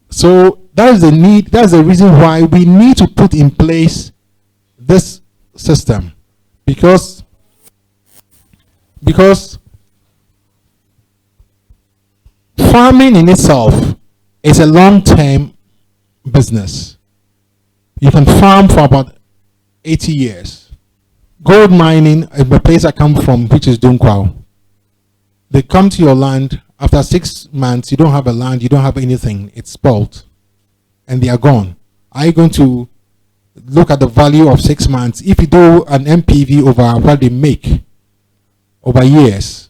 So that is the need, that's the reason why we need to put in place this system because farming in itself is a long-term business. You can farm for about 80 years. Gold mining, the place I come from, which is Dunkwao, they come to your land after 6 months, you don't have a land, you don't have anything, it's spoiled, and they are gone. Are you going to look at the value of 6 months? If you do an MPV over what they make over years,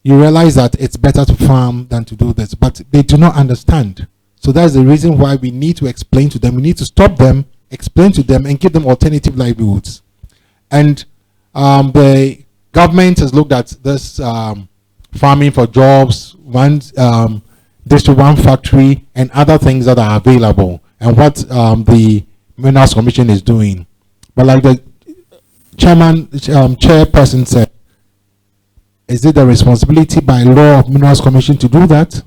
you realize that it's better to farm than to do this, but they do not understand. So that's the reason why we need to explain to them, we need to stop them, explain to them, and give them alternative livelihoods. And the government has looked at this farming for jobs, one district, one factory, and other things that are available, and what the Minerals Commission is doing. But like the chairperson said, is it the responsibility by law of Minerals Commission to do that?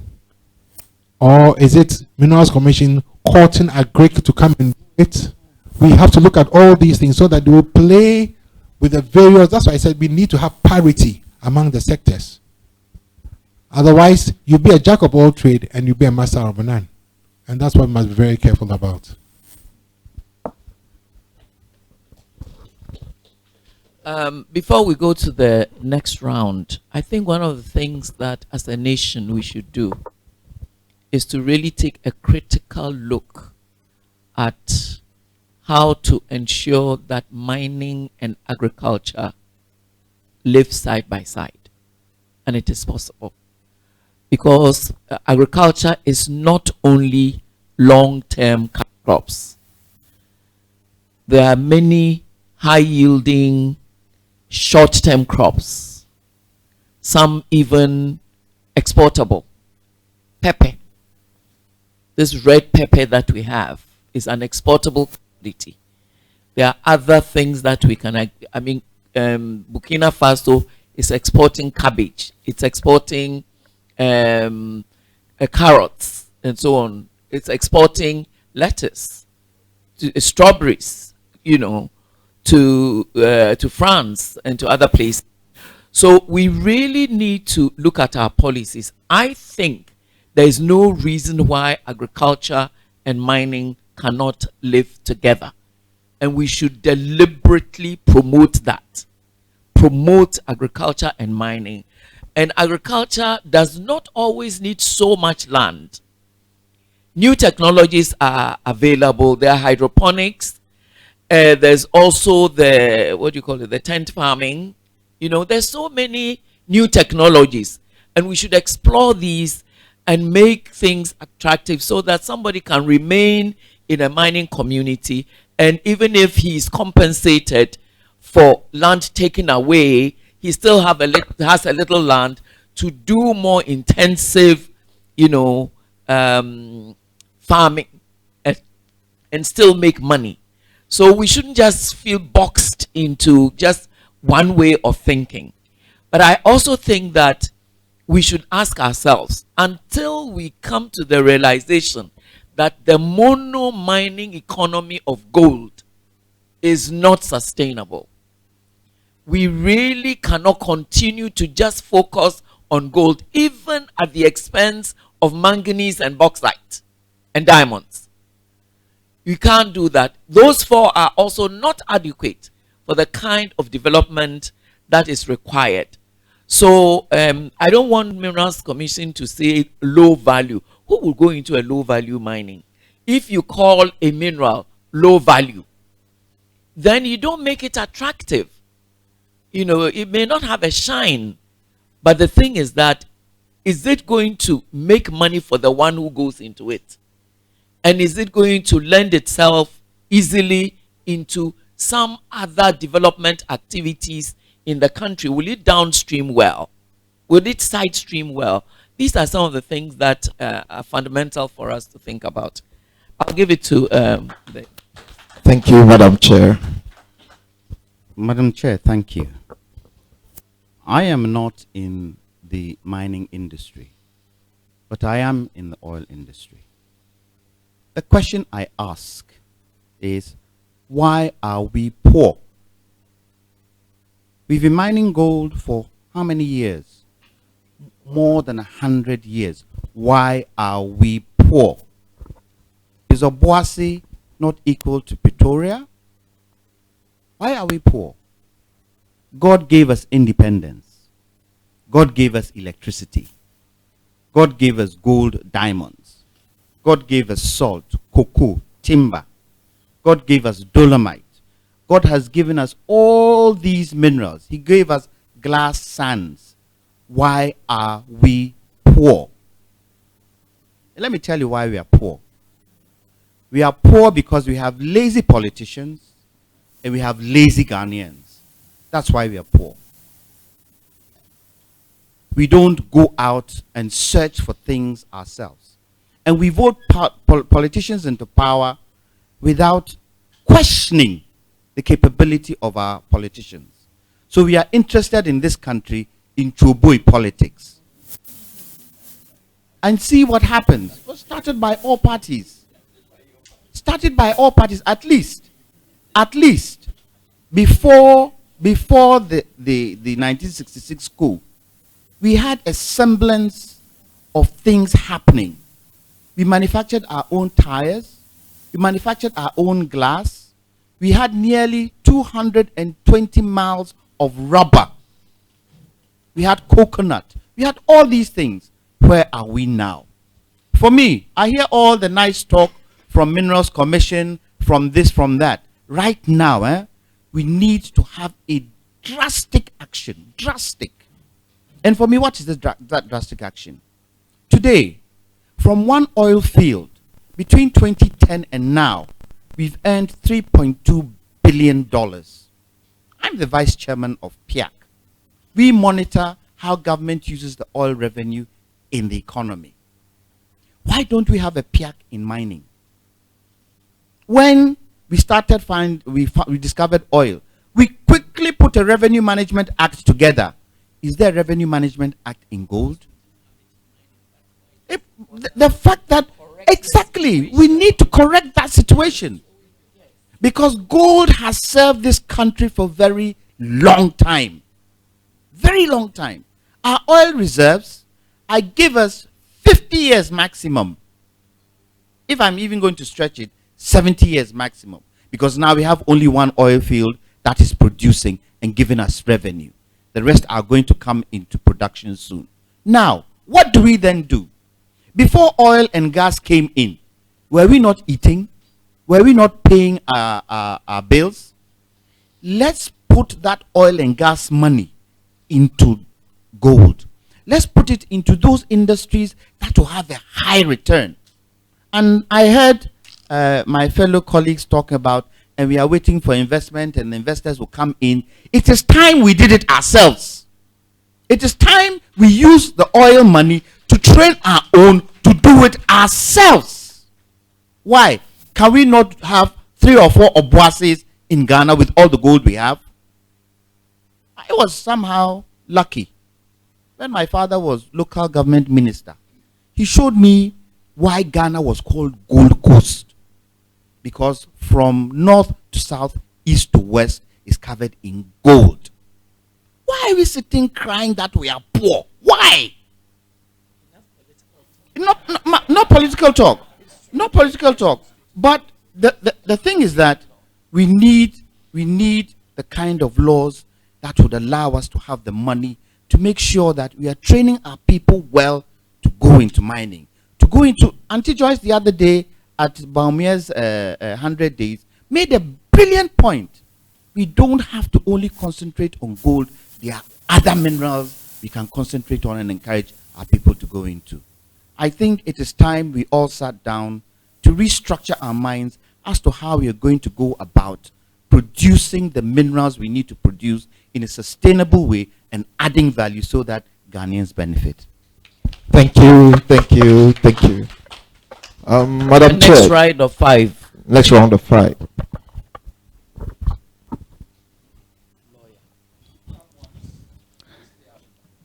Or is it Minerals Commission courting a Greek to come and do it? We have to look at all these things so that they will play with the various, that's why I said we need to have parity among the sectors. Otherwise, you'll be a jack of all trade and you'll be a master of none. And that's what we must be very careful about. Before we go to the next round, I think one of the things that as a nation we should do is to really take a critical look at how to ensure that mining and agriculture live side by side. And it is possible. Because agriculture is not only long-term crops. There are many high-yielding, short-term crops. Some even exportable. Pepper. This red pepper that we have is an exportable commodity. There are other things that we can, Burkina Faso is exporting cabbage. It's exporting carrots and so on. It's exporting lettuce, strawberries, to France and to other places. So we really need to look at our policies. I think there is no reason why agriculture and mining cannot live together. And we should deliberately promote that. Promote agriculture and mining. And agriculture does not always need so much land. New technologies are available. There are hydroponics. There's also the tent farming. There's so many new technologies. And we should explore these and make things attractive so that somebody can remain in a mining community, and even if he is compensated for land taken away, he still has a little land to do more intensive, farming and still make money. So we shouldn't just feel boxed into just one way of thinking. But I also think that we should ask ourselves, until we come to the realization that the mono mining economy of gold is not sustainable, we really cannot continue to just focus on gold, even at the expense of manganese and bauxite and diamonds. We can't do that. Those four are also not adequate for the kind of development that is required. So I don't want Minerals Commission to say low value. Who will go into a low value mining? If you call a mineral low value, then you don't make it attractive. You know, it may not have a shine, but the thing is that, is it going to make money for the one who goes into it? And is it going to lend itself easily into some other development activities in the country? Will it downstream well? Will it side stream well? These are some of the things that are fundamental for us to think about. I'll give it to Thank you, Madam Chair. Madam Chair, thank you. I am not in the mining industry, but I am in the oil industry. The question I ask is, why are we poor? We've been mining gold for how many years? More than 100 years. Why are we poor? Is Obuasi not equal to Pretoria? Why are we poor? God gave us independence. God gave us electricity. God gave us gold, diamonds. God gave us salt, cocoa, timber. God gave us dolomite. God has given us all these minerals. He gave us glass sands. Why are we poor? Let me tell you why we are poor. We are poor because we have lazy politicians and we have lazy Ghanaians. That's why we are poor. We don't go out and search for things ourselves. And we vote politicians into power without questioning the capability of our politicians. So we are interested in this country in Choboi politics. And see what happens. It was started by all parties. Started by all parties, at least before the 1966 coup, we had a semblance of things happening. We manufactured our own tires. We manufactured our own glass. We had nearly 220 miles of rubber. We had coconut. We had all these things. Where are we now? For me, I hear all the nice talk from Minerals Commission, from this, from that. Right now, we need to have a drastic action. Drastic. And for me, what is that drastic action? Today, from one oil field, between 2010 and now, we've earned $3.2 billion. I'm the vice chairman of PIAC. We monitor how government uses the oil revenue in the economy. Why don't we have a PIAC in mining? When we started we discovered oil, we quickly put a Revenue Management Act together. Is there a Revenue Management Act in gold? The fact that, exactly, we need to correct that situation. Because gold has served this country for a very long time. Very long time. Our oil reserves, I give us 50 years maximum. If I'm even going to stretch it, 70 years maximum. Because now we have only one oil field that is producing and giving us revenue. The rest are going to come into production soon. Now, what do we then do? Before oil and gas came in, were we not eating? Were we not paying our bills? Let's put that oil and gas money into gold. Let's put it into those industries that will have a high return. And I heard my fellow colleagues talk about, and we are waiting for investment and investors will come in. It is time we did it ourselves. It is time we use the oil money to train our own to do it ourselves. Why? Can we not have 3 or 4 Obuasis in Ghana with all the gold we have? I was somehow lucky. When my father was local government minister, he showed me why Ghana was called Gold Coast. Because from north to south, east to west is covered in gold. Why are we sitting crying that we are poor? Why? Not political talk. Not political talk. But the thing is that we need the kind of laws that would allow us to have the money to make sure that we are training our people well to go into mining. To go into, Auntie Joyce the other day at Baumia's 100 days made a brilliant point. we don't have to only concentrate on gold. There are other minerals we can concentrate on and encourage our people to go into. I think it is time we all sat down to restructure our minds as to how we are going to go about producing the minerals we need to produce in a sustainable way and adding value so that Ghanaians benefit. Thank you, thank you, thank you. Madam Next Chair. round of 5. Next round of 5.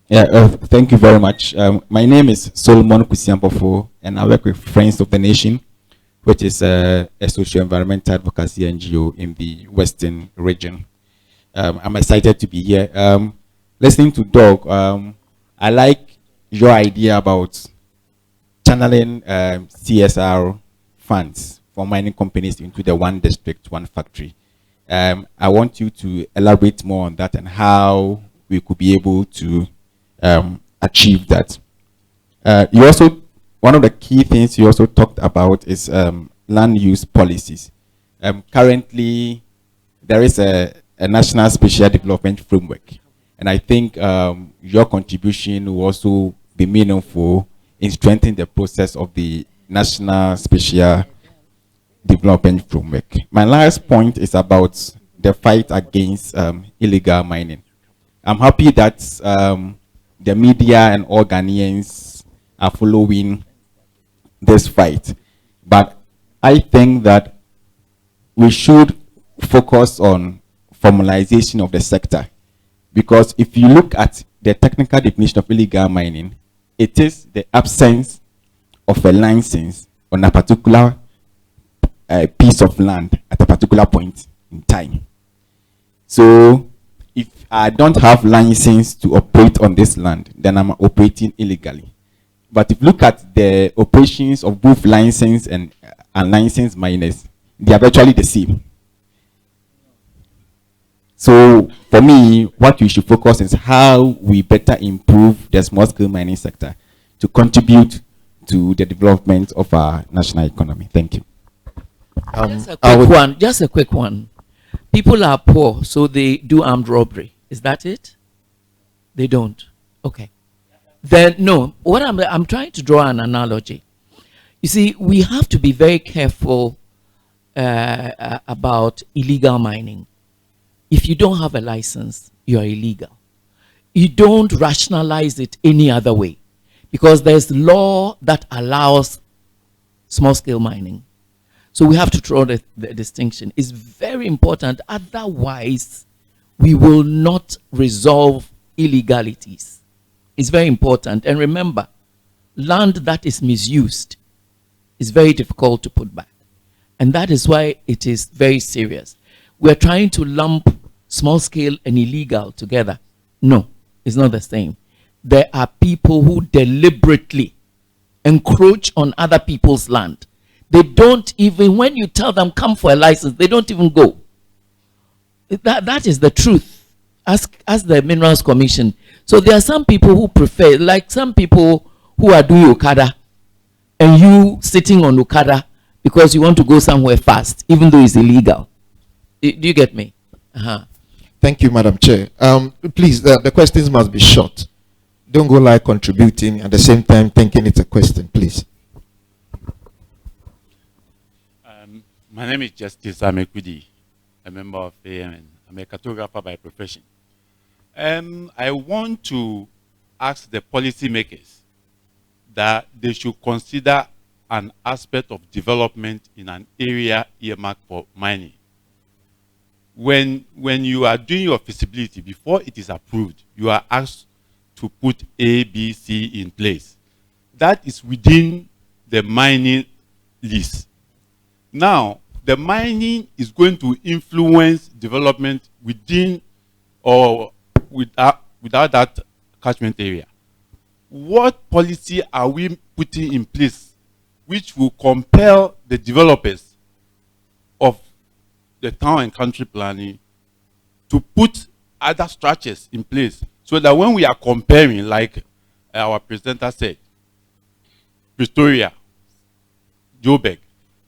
Yeah, thank you very much. My name is Solomon Kusiampofo, and I work with Friends of the Nation, which is a socio-environmental advocacy NGO in the Western region. I'm excited to be here. Listening to Doug, I like your idea about channeling CSR funds for mining companies into the one district, one factory. I want you to elaborate more on that and how we could be able to achieve that. You also, one of the key things you also talked about is land use policies. Currently, there is a national special development framework, and I think your contribution will also be meaningful in strengthening the process of the national special development framework. My last point is about the fight against illegal mining. I'm happy that the media and all Ghanaians are following this fight. But I think that we should focus on formalization of the sector. Because if you look at the technical definition of illegal mining, it is the absence of a license on a particular piece of land at a particular point in time. So if I don't have license to operate on this land, then I'm operating illegally. But if you look at the operations of both licensed and unlicensed miners, they are virtually the same. So for me, what we should focus is how we better improve the small-scale mining sector to contribute to the development of our national economy. Thank you. Just a quick one. People are poor, so they do armed robbery. Is that it? They don't. Okay. Then no. What I'm trying to draw an analogy. You see, we have to be very careful about illegal mining. If you don't have a license, you are illegal. You don't rationalize it any other way, because there's law that allows small-scale mining. So we have to draw the distinction. It's very important. Otherwise, we will not resolve illegalities. It's very important. And remember, land that is misused is very difficult to put back. And that is why it is very serious. We're trying to lump small scale and illegal together. No, it's not the same. There are people who deliberately encroach on other people's land. They don't even, when you tell them come for a license, they don't even go. That is the truth. Ask the Minerals Commission. So there are some people who prefer, like some people who are doing Okada, and you sitting on Okada because you want to go somewhere fast, even though it's illegal. Do you get me? Thank you, Madam Chair. Please, the questions must be short. Don't go like contributing at the same time thinking it's a question, please. My name is Justice Amekwidi, a member of AMN. I'm a cartographer by profession. I want to ask the policymakers that they should consider an aspect of development in an area earmarked for mining. When you are doing your feasibility, before it is approved, you are asked to put A, B, C in place. That is within the mining list. Now, the mining is going to influence development within or without that catchment area. What policy are we putting in place which will compel the developers of the town and country planning to put other structures in place so that when we are comparing, like our presenter said, Pretoria, Joburg,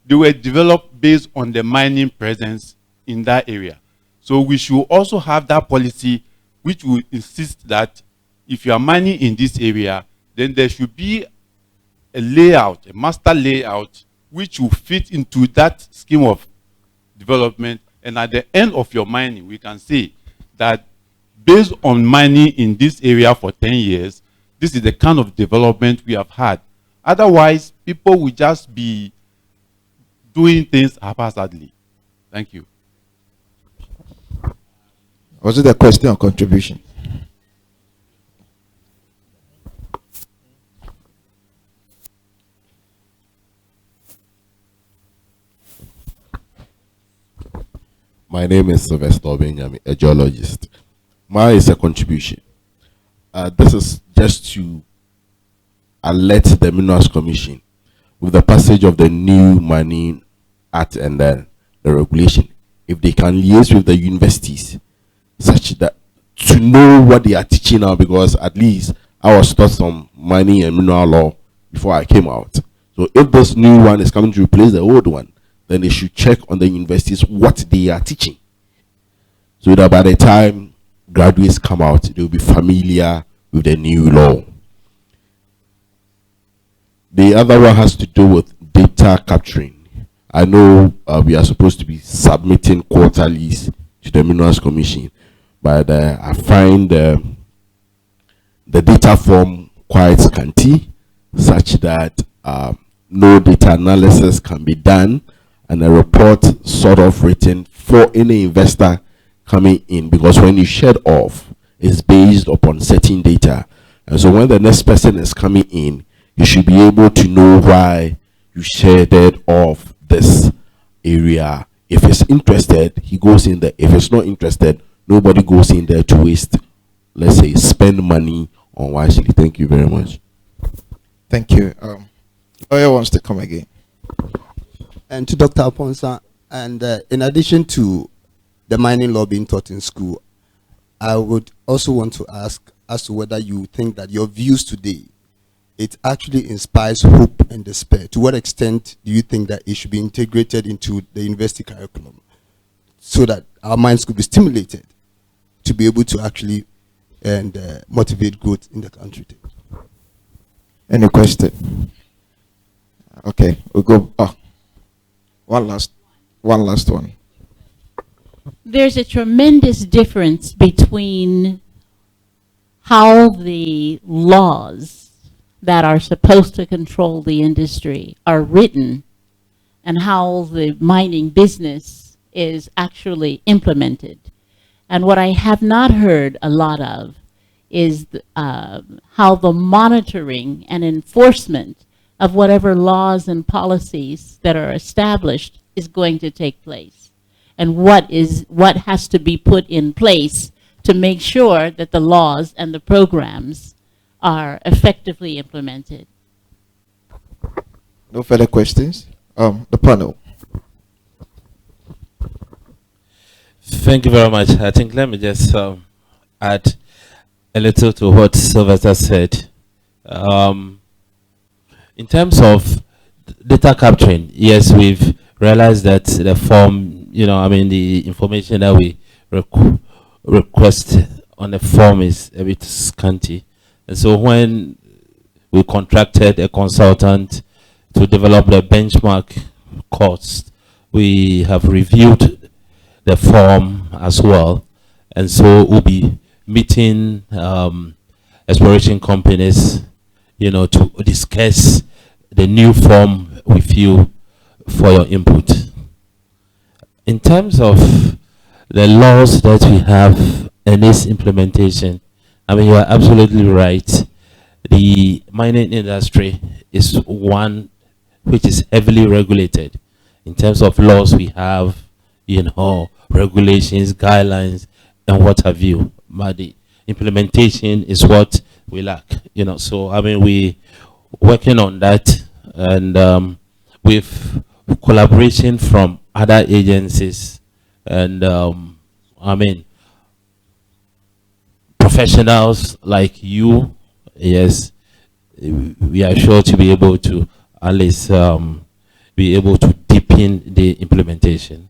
they were developed based on the mining presence in that area. So we should also have that policy which will insist that if you are mining in this area, then there should be a layout, a master layout, which will fit into that scheme of development. And at the end of your mining, we can say that based on mining in this area for 10 years, this is the kind of development we have had. Otherwise, people will just be doing things haphazardly. Thank you. Was it a question or contribution? My name is Sylvester Obenyami, a geologist. Mine is a contribution. This is just to alert the Minerals Commission with the passage of the new Mining Act and then the regulation. If they can liaise with the universities such that to know what they are teaching now, because at least I was taught some mining and mineral law before I came out. So if this new one is coming to replace the old one, then they should check on the universities what they are teaching, so that by the time graduates come out, they will be familiar with the new law. The other one has to do with data capturing. I know we are supposed to be submitting quarterlies to the Minerals Commission, but I find the data form quite scanty, such that no data analysis can be done, and a report sort of written for any investor coming in, because when you shed off, it's based upon certain data. And so when the next person is coming in, you should be able to know why you shedded off this area. If he's interested, he goes in there. If he's not interested, nobody goes in there to waste, let's say, spend money on wisely. Thank you very much. Thank you. Oya wants to come again. And to Dr. Amponsah, and in addition to the mining law being taught in school, I would also want to ask as to whether you think that your views today, it actually inspires hope and despair. To what extent do you think that it should be integrated into the university curriculum so that our minds could be stimulated to be able to actually and motivate growth in the country? Any question? Okay, we'll go. One last one. There's a tremendous difference between how the laws that are supposed to control the industry are written and how the mining business is actually implemented. And what I have not heard a lot of is how the monitoring and enforcement of whatever laws and policies that are established is going to take place, and what has to be put in place to make sure that the laws and the programs are effectively implemented. No further questions? The panel. Thank you very much. I think let me just add a little to what Sylvester said. In terms of data capturing, yes, we've realized that the form, the information that we request on the form is a bit scanty. And so when we contracted a consultant to develop the benchmark cost, we have reviewed the form as well. And so we'll be meeting exploration companies, to discuss the new form with you for your input. In terms of the laws that we have and its implementation, you are absolutely right. The mining industry is one which is heavily regulated. In terms of laws, we have, regulations, guidelines, and what have you. But the implementation is what we lack. So we working on that, and with collaboration from other agencies and professionals like you, yes, we are sure to be able to at least be able to deepen the implementation.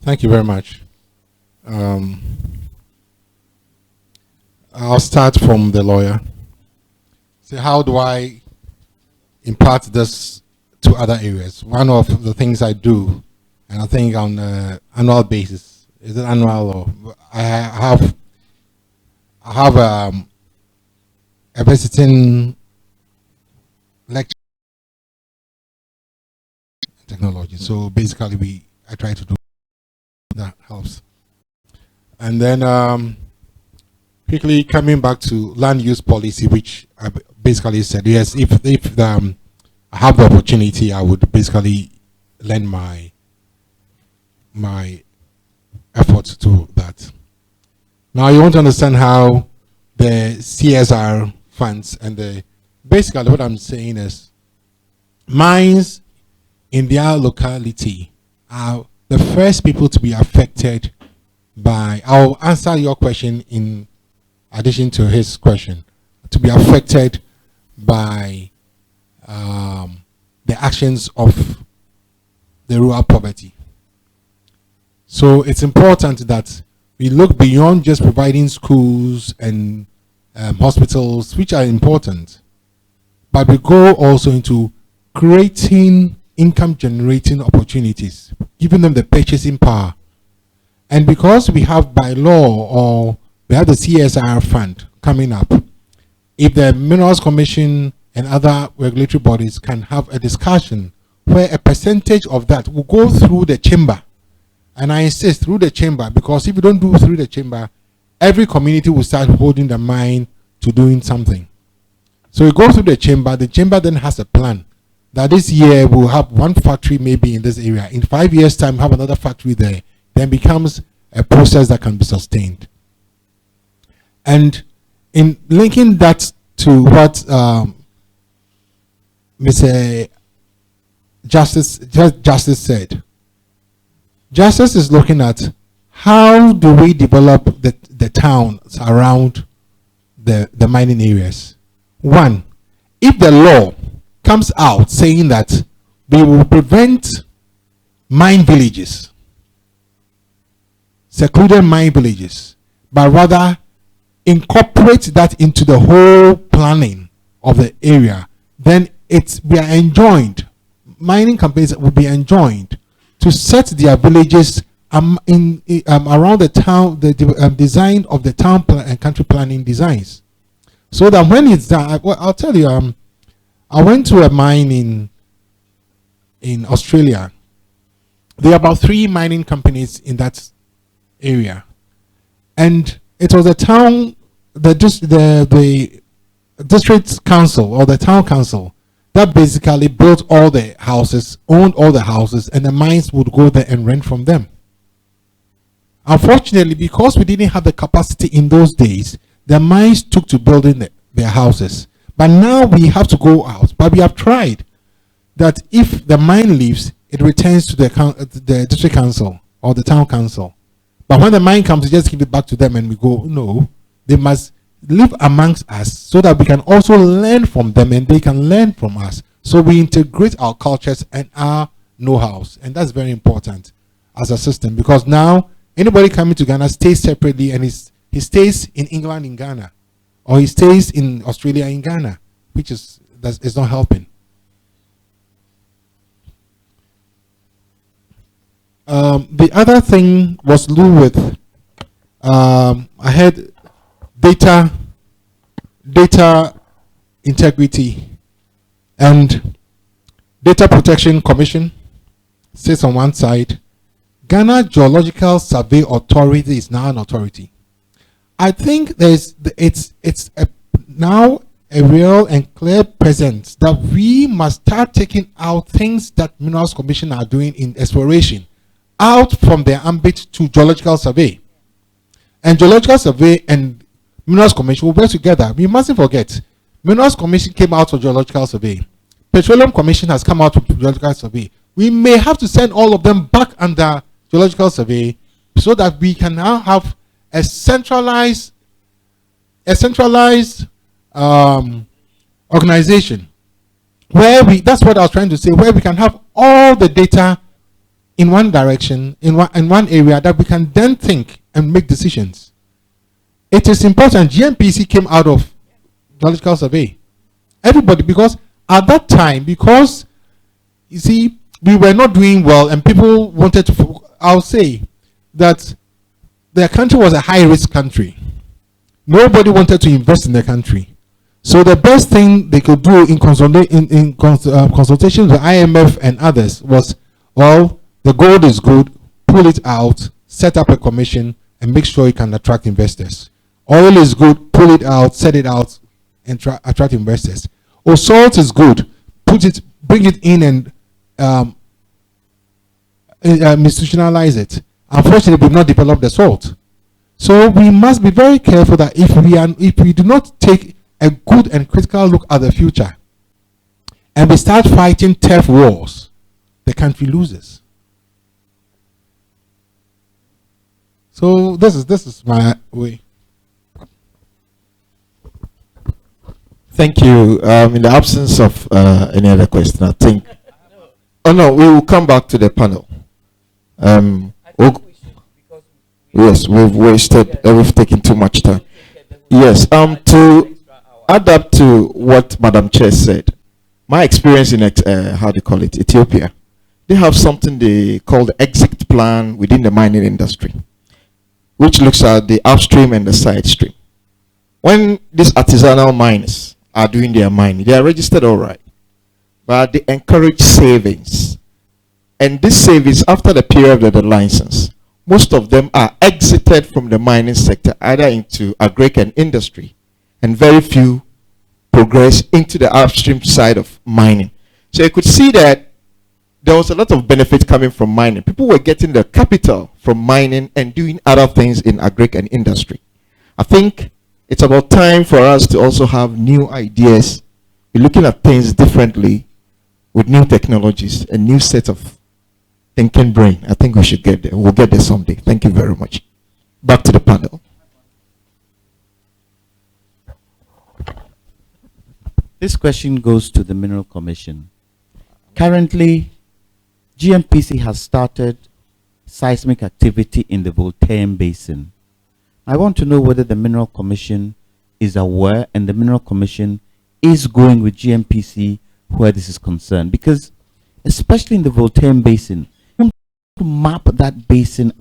Thank you very much. I'll start from the lawyer. So how do I impart this to other areas? One of the things I do, and I think on an annual basis, is it annual or I have a visiting lecture technology. So basically I try to do that helps. And then quickly coming back to land use policy, which I basically said, yes, if I have the opportunity, I would basically lend my effort to that. Now you want to understand how the CSR funds and basically what I'm saying is mines in their locality are the first people to be affected by, I'll answer your question in addition to his question, to be affected by the actions of the rural poverty. So it's important that we look beyond just providing schools and hospitals, which are important, but we go also into creating income generating opportunities, giving them the purchasing power. And because we have by law, or we have the CSR fund coming up, if the Minerals Commission and other regulatory bodies can have a discussion where a percentage of that will go through the chamber, and I insist through the chamber, because if you don't do through the chamber, every community will start holding the mind to doing something. So we go through the chamber then has a plan that this year we'll have one factory maybe in this area. In 5 years' time, have another factory there. Then becomes a process that can be sustained. And in linking that to what Mr. Justice said, Justice is looking at how do we develop the towns around the mining areas. One, if the law comes out saying that we will prevent mine villages, secluded mine villages, but rather incorporate that into the whole planning of the area, then we are enjoined, mining companies will be enjoined to set their villages around the town, the design of the town and country planning designs, so that when it's done, I'll tell you, I went to a mine in Australia. There are about 3 mining companies in that area, and it was the town, the district council or the town council that basically built all the houses, owned all the houses, and the mines would go there and rent from them. Unfortunately, because we didn't have the capacity in those days, the mines took to building their houses. But now we have to go out. But we have tried that if the mine leaves, it returns to the district council or the town council. But when the mine comes, we just give it back to them and we go, no, they must live amongst us so that we can also learn from them and they can learn from us. So we integrate our cultures and our know-hows. And that's very important as a system, because now anybody coming to Ghana stays separately, and he stays in England in Ghana, or he stays in Australia in Ghana, which is not helping. The other thing was to do with I had data integrity and Data Protection Commission sits on one side. Ghana Geological Survey Authority is now an authority. I think it's now a real and clear presence that we must start taking out things that Minerals Commission are doing in exploration out from their ambit to geological survey. And geological survey and Minerals Commission will work together. We mustn't forget, Minerals Commission came out for geological survey. Petroleum Commission has come out for geological survey. We may have to send all of them back under geological survey so that we can now have a centralized organization where that's what I was trying to say, where we can have all the data in one direction, in one area, that we can then think and make decisions. It is important. GMPC came out of geological survey. Everybody, because at that time, because you see, we were not doing well, and people wanted to. I'll say that the country was a high-risk country. Nobody wanted to invest in the country. So the best thing they could do in consultation with IMF and others was, well, the gold is good, pull it out, set up a commission, and make sure you can attract investors. Oil is good, pull it out, set it out, and attract investors. Or salt is good, bring it in and institutionalize it. Unfortunately, we've not developed the salt. So we must be very careful that if we do not take a good and critical look at the future, and we start fighting turf wars, the country loses. So this is my way. Thank you. In the absence of any other question, I think. Oh no, we will come back to the panel. Yes, we've taken too much time. Yes, to add up to what Madam Chair said, my experience in how do you call it, Ethiopia, they have something they call the exit plan within the mining industry, which looks at the upstream and the side stream. When these artisanal miners are doing their mining, they are registered all right, but they encourage savings. And this savings, after the period of the license, most of them are exited from the mining sector, either into agric and industry, and very few progress into the upstream side of mining. So you could see that there was a lot of benefit coming from mining. People were getting the capital from mining and doing other things in agric and industry. I think it's about time for us to also have new ideas. We're looking at things differently with new technologies, a new set of thinking brain. I think we should get there. We'll get there someday. Thank you very much. Back to the panel. This question goes to the Mineral Commission. Currently, GMPC has started seismic activity in the Voltaire Basin. I want to know whether the Mineral Commission is aware and the Mineral Commission is going with GMPC where this is concerned, because especially in the Voltaire Basin, to map that basin,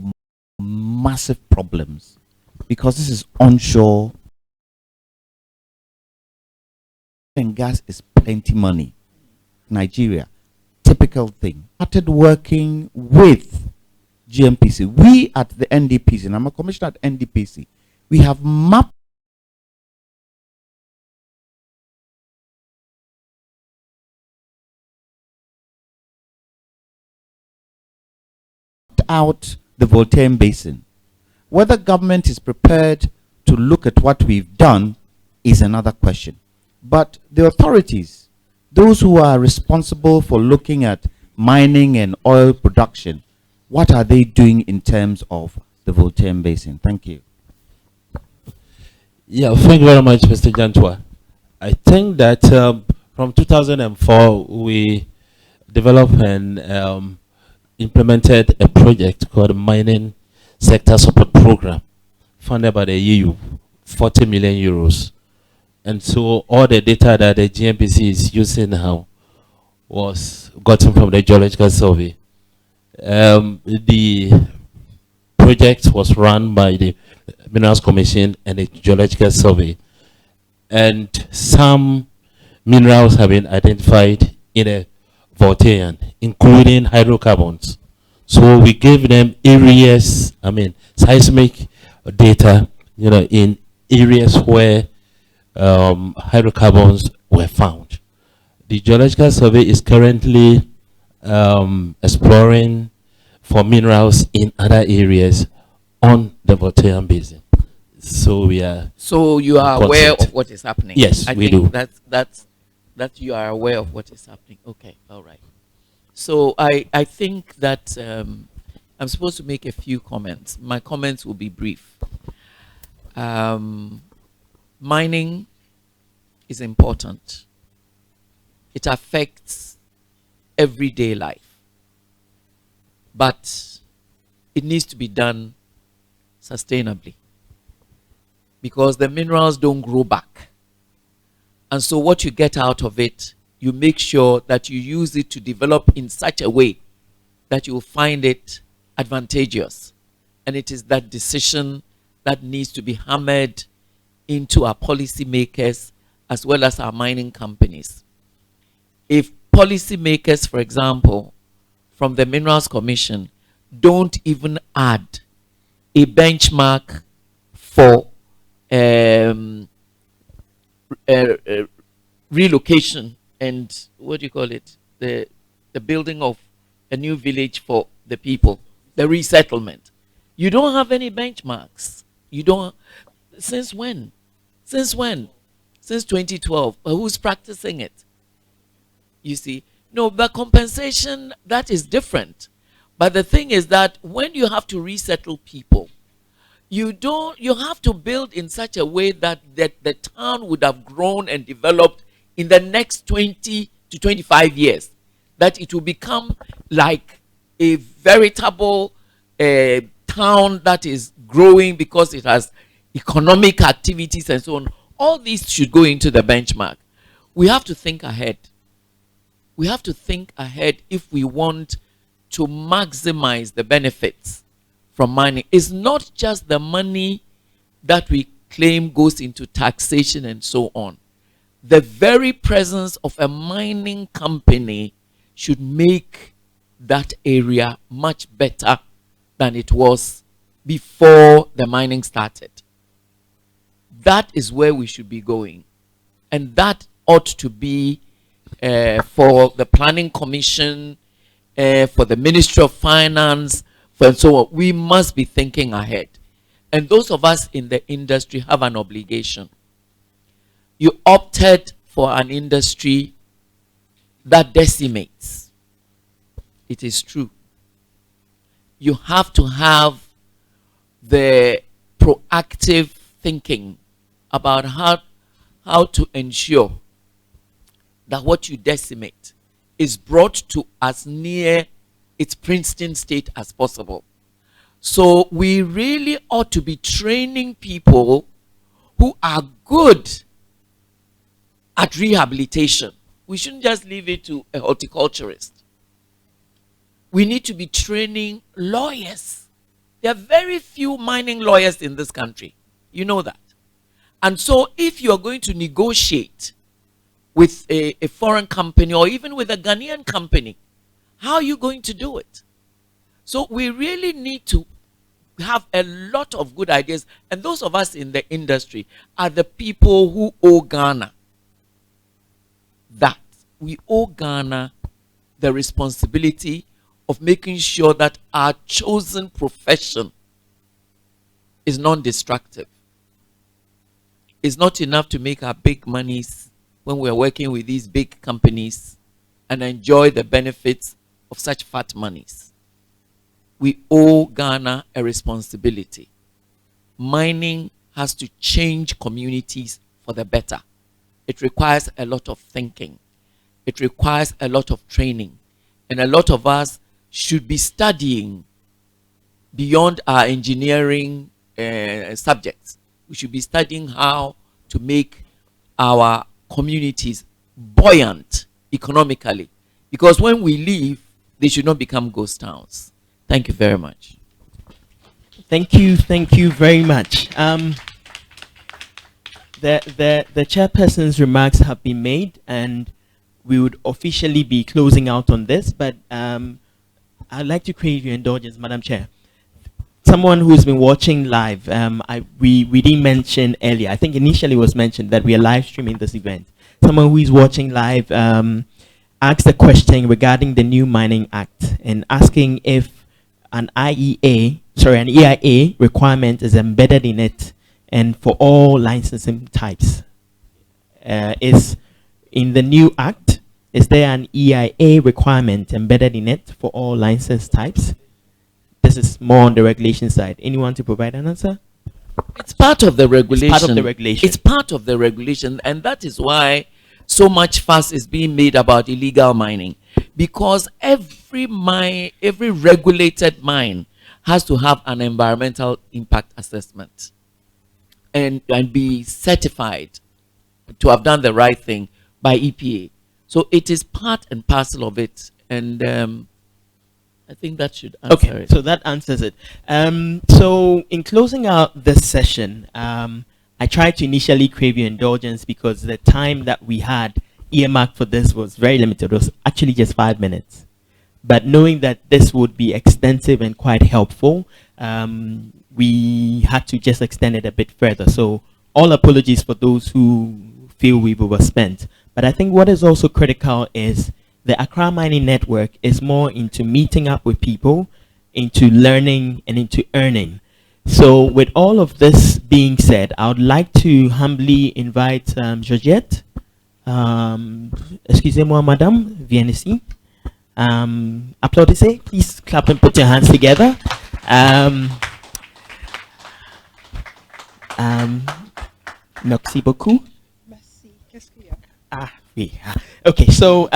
massive problems, because this is onshore and gas is plenty money. Nigeria, typical thing. Started working with GMPC. We at the NDPC, and I'm a commissioner at NDPC, we have mapped out the Voltaire Basin. Whether government is prepared to look at what we've done is another question. But the authorities, those who are responsible for looking at mining and oil production, what are they doing in terms of the Voltaire Basin? Thank you. Yeah, thank you very much, Mr. Jantua. I think that from 2004, we developed and implemented a project called Mining Sector Support Program, funded by the EU, 40 million euros. And so all the data that the GMPC is using now was gotten from the Geological Survey. The project was run by the Minerals Commission and the Geological Survey. And some minerals have been identified in a Voltaire, including hydrocarbons. So we gave them areas, seismic data, in areas where hydrocarbons were found. The Geological Survey is currently exploring for minerals in other areas on the Voltaire Basin. So we are. So you are aware of what is happening. Yes, I we think do. that you are aware of what is happening. Okay, all right. So I think that I'm supposed to make a few comments. My comments will be brief. Mining is important. It affects everyday life. but it needs to be done sustainably, because the minerals don't grow back. And so what you get out of it, you make sure that you use it to develop in such a way that you will find it advantageous. And it is that decision that needs to be hammered into our policymakers as well as our mining companies. If policymakers, for example, from the Minerals Commission, don't even add a benchmark for relocation and what do you call it, the building of a new village for the people, the resettlement. You don't have any benchmarks. You don't. Since when? Since when? Since 2012. But who's practicing it? You see, no, but compensation, that is different. But the thing is that when you have to resettle people, you have to build in such a way that the town would have grown and developed in the next 20 to 25 years, that it will become like a veritable town that is growing because it has economic activities and so on. All these should go into the benchmark. We have to think ahead. We have to think ahead if we want to maximize the benefits from mining. It's not just the money that we claim goes into taxation and so on. The very presence of a mining company should make that area much better than it was before the mining started. That is where we should be going. And that ought to be for the Planning Commission, for the Ministry of Finance, and so on. We must be thinking ahead. And those of us in the industry have an obligation. You opted for an industry that decimates. It is true. You have to have the proactive thinking about how to ensure that what you decimate is brought to as near its pristine state as possible. So we really ought to be training people who are good at rehabilitation. We shouldn't just leave it to a horticulturist. We need to be training lawyers. There are very few mining lawyers in this country. You know that. And so if you are going to negotiate with a foreign company or even with a Ghanaian company, how are you going to do it? So we really need to have a lot of good ideas. And those of us in the industry are the people who owe Ghana that. We owe Ghana the responsibility of making sure that our chosen profession is non-destructive. It's not enough to make our big monies when we're working with these big companies and enjoy the benefits of such fat monies. We owe Ghana a responsibility. Mining has to change communities for the better. It requires a lot of thinking. It requires a lot of training. And a lot of us should be studying beyond our engineering subjects. We should be studying how to make our communities buoyant economically. Because when we leave, they should not become ghost towns. Thank you very much. Thank you very much. The chairperson's remarks have been made, and we would officially be closing out on this, but I'd like to crave your indulgence, Madam Chair. Someone who's been watching live, we didn't mention earlier, I think initially it was mentioned that we are live streaming this event. Someone who is watching live asked a question regarding the new Mining Act and asking if an EIA requirement is embedded in it and for all licensing types. Is in the new act, is there an EIA requirement embedded in it for all license types? This is more on the regulation side. Anyone to provide an answer? It's part of the regulation. It's part of the regulation. It's part of the regulation, and that is why so much fuss is being made about illegal mining. because every mine, every regulated mine has to have an environmental impact assessment and be certified to have done the right thing by EPA. So it is part and parcel of it, and I think that should answer Okay, it. so that answers it. So in closing out this session, I tried to initially crave your indulgence because the time that we had earmarked for this was very limited. It was actually just 5 minutes. But knowing that this would be extensive and quite helpful, we had to just extend it a bit further. So all apologies for those who feel we've overspent. But I think what is also critical is the Accra Mining Network is more into meeting up with people, into learning, and into earning. So with all of this being said, I would like to humbly invite Georgette, excusez-moi, madame, viens ici. Applaudissez, please clap and put your hands together. Merci beaucoup. Merci. Qu'est-ce qu'il y a? Ah, oui. Okay, so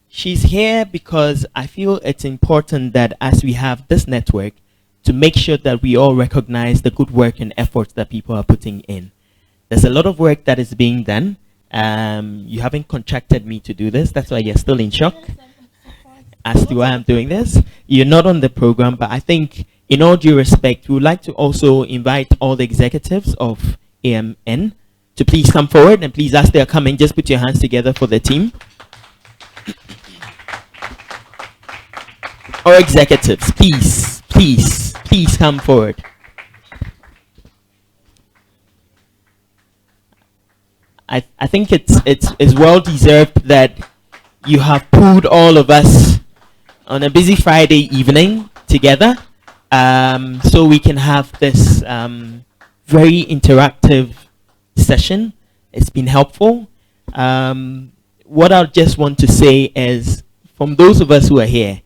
she's here because I feel it's important that as we have this network, to make sure that we all recognize the good work and efforts that people are putting in. There's a lot of work that is being done. You haven't contracted me to do this. That's why you're still in shock as to why I'm doing this. You're not on the program, but I think in all due respect, we would like to also invite all the executives of AMN to please come forward, and please, as they are coming, just put your hands together for the team. Or executives, please, please, please come forward. I think it's well deserved that you have pulled all of us on a busy Friday evening together, so we can have this very interactive session. It's been helpful. What I just want to say is, from those of us who are here,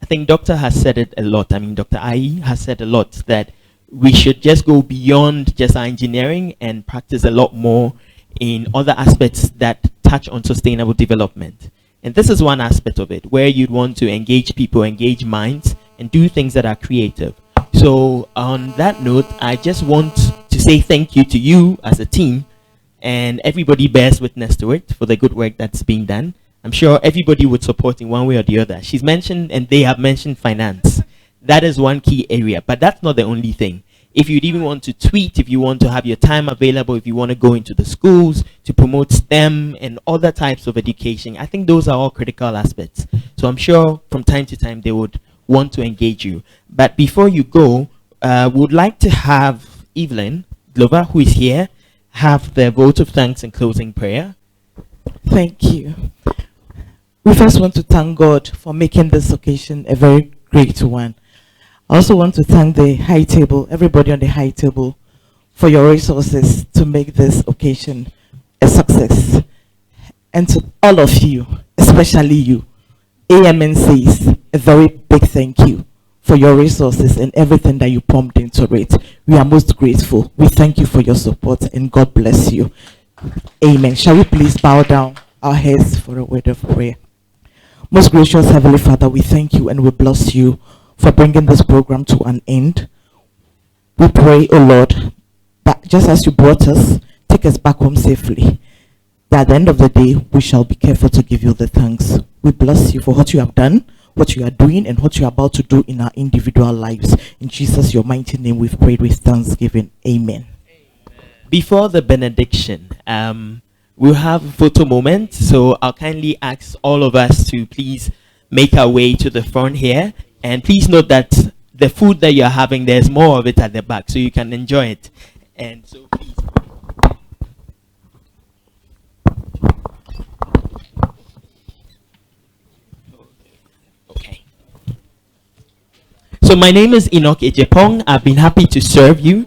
I think Doctor has said it a lot. I mean, Dr. Ai has said a lot that we should just go beyond just our engineering and practice a lot more in other aspects that touch on sustainable development. And this is one aspect of it, where you'd want to engage people, engage minds, and do things that are creative. So on that note, I just want to say thank you to you as a team, and everybody bears witness to it for the good work that's being done. I'm sure everybody would support in one way or the other. She's mentioned, and they have mentioned, finance. That is one key area, but that's not the only thing. If you'd even want to tweet, if you want to have your time available, if you want to go into the schools to promote STEM and other types of education, I think those are all critical aspects. So I'm sure from time to time they would want to engage you. But before you go, we would like to have Evelyn Glover, who is here, have the vote of thanks and closing prayer. Thank you. We first want to thank God for making this occasion a very great one. I also want to thank the high table, everybody on the high table, for your resources to make this occasion a success. And to all of you, especially you, AMN says a very big thank you for your resources and everything that you pumped into it. We are most grateful. We thank you for your support, and God bless you. Amen. Shall we please bow down our heads for a word of prayer? Most gracious Heavenly Father, we thank you and we bless you for bringing this program to an end. We pray, O Lord, that just as you brought us, take us back home safely. That at the end of the day, we shall be careful to give you the thanks. We bless you for what you have done, what you are doing, and what you are about to do in our individual lives. In Jesus, your mighty name, we've prayed with thanksgiving. Amen. Before the benediction, we'll have a photo moment. So I'll kindly ask all of us to please make our way to the front here. And please note that the food that you're having, there's more of it at the back, so you can enjoy it. And so please. Okay. So my name is Enoch Ejepong. I've been happy to serve you.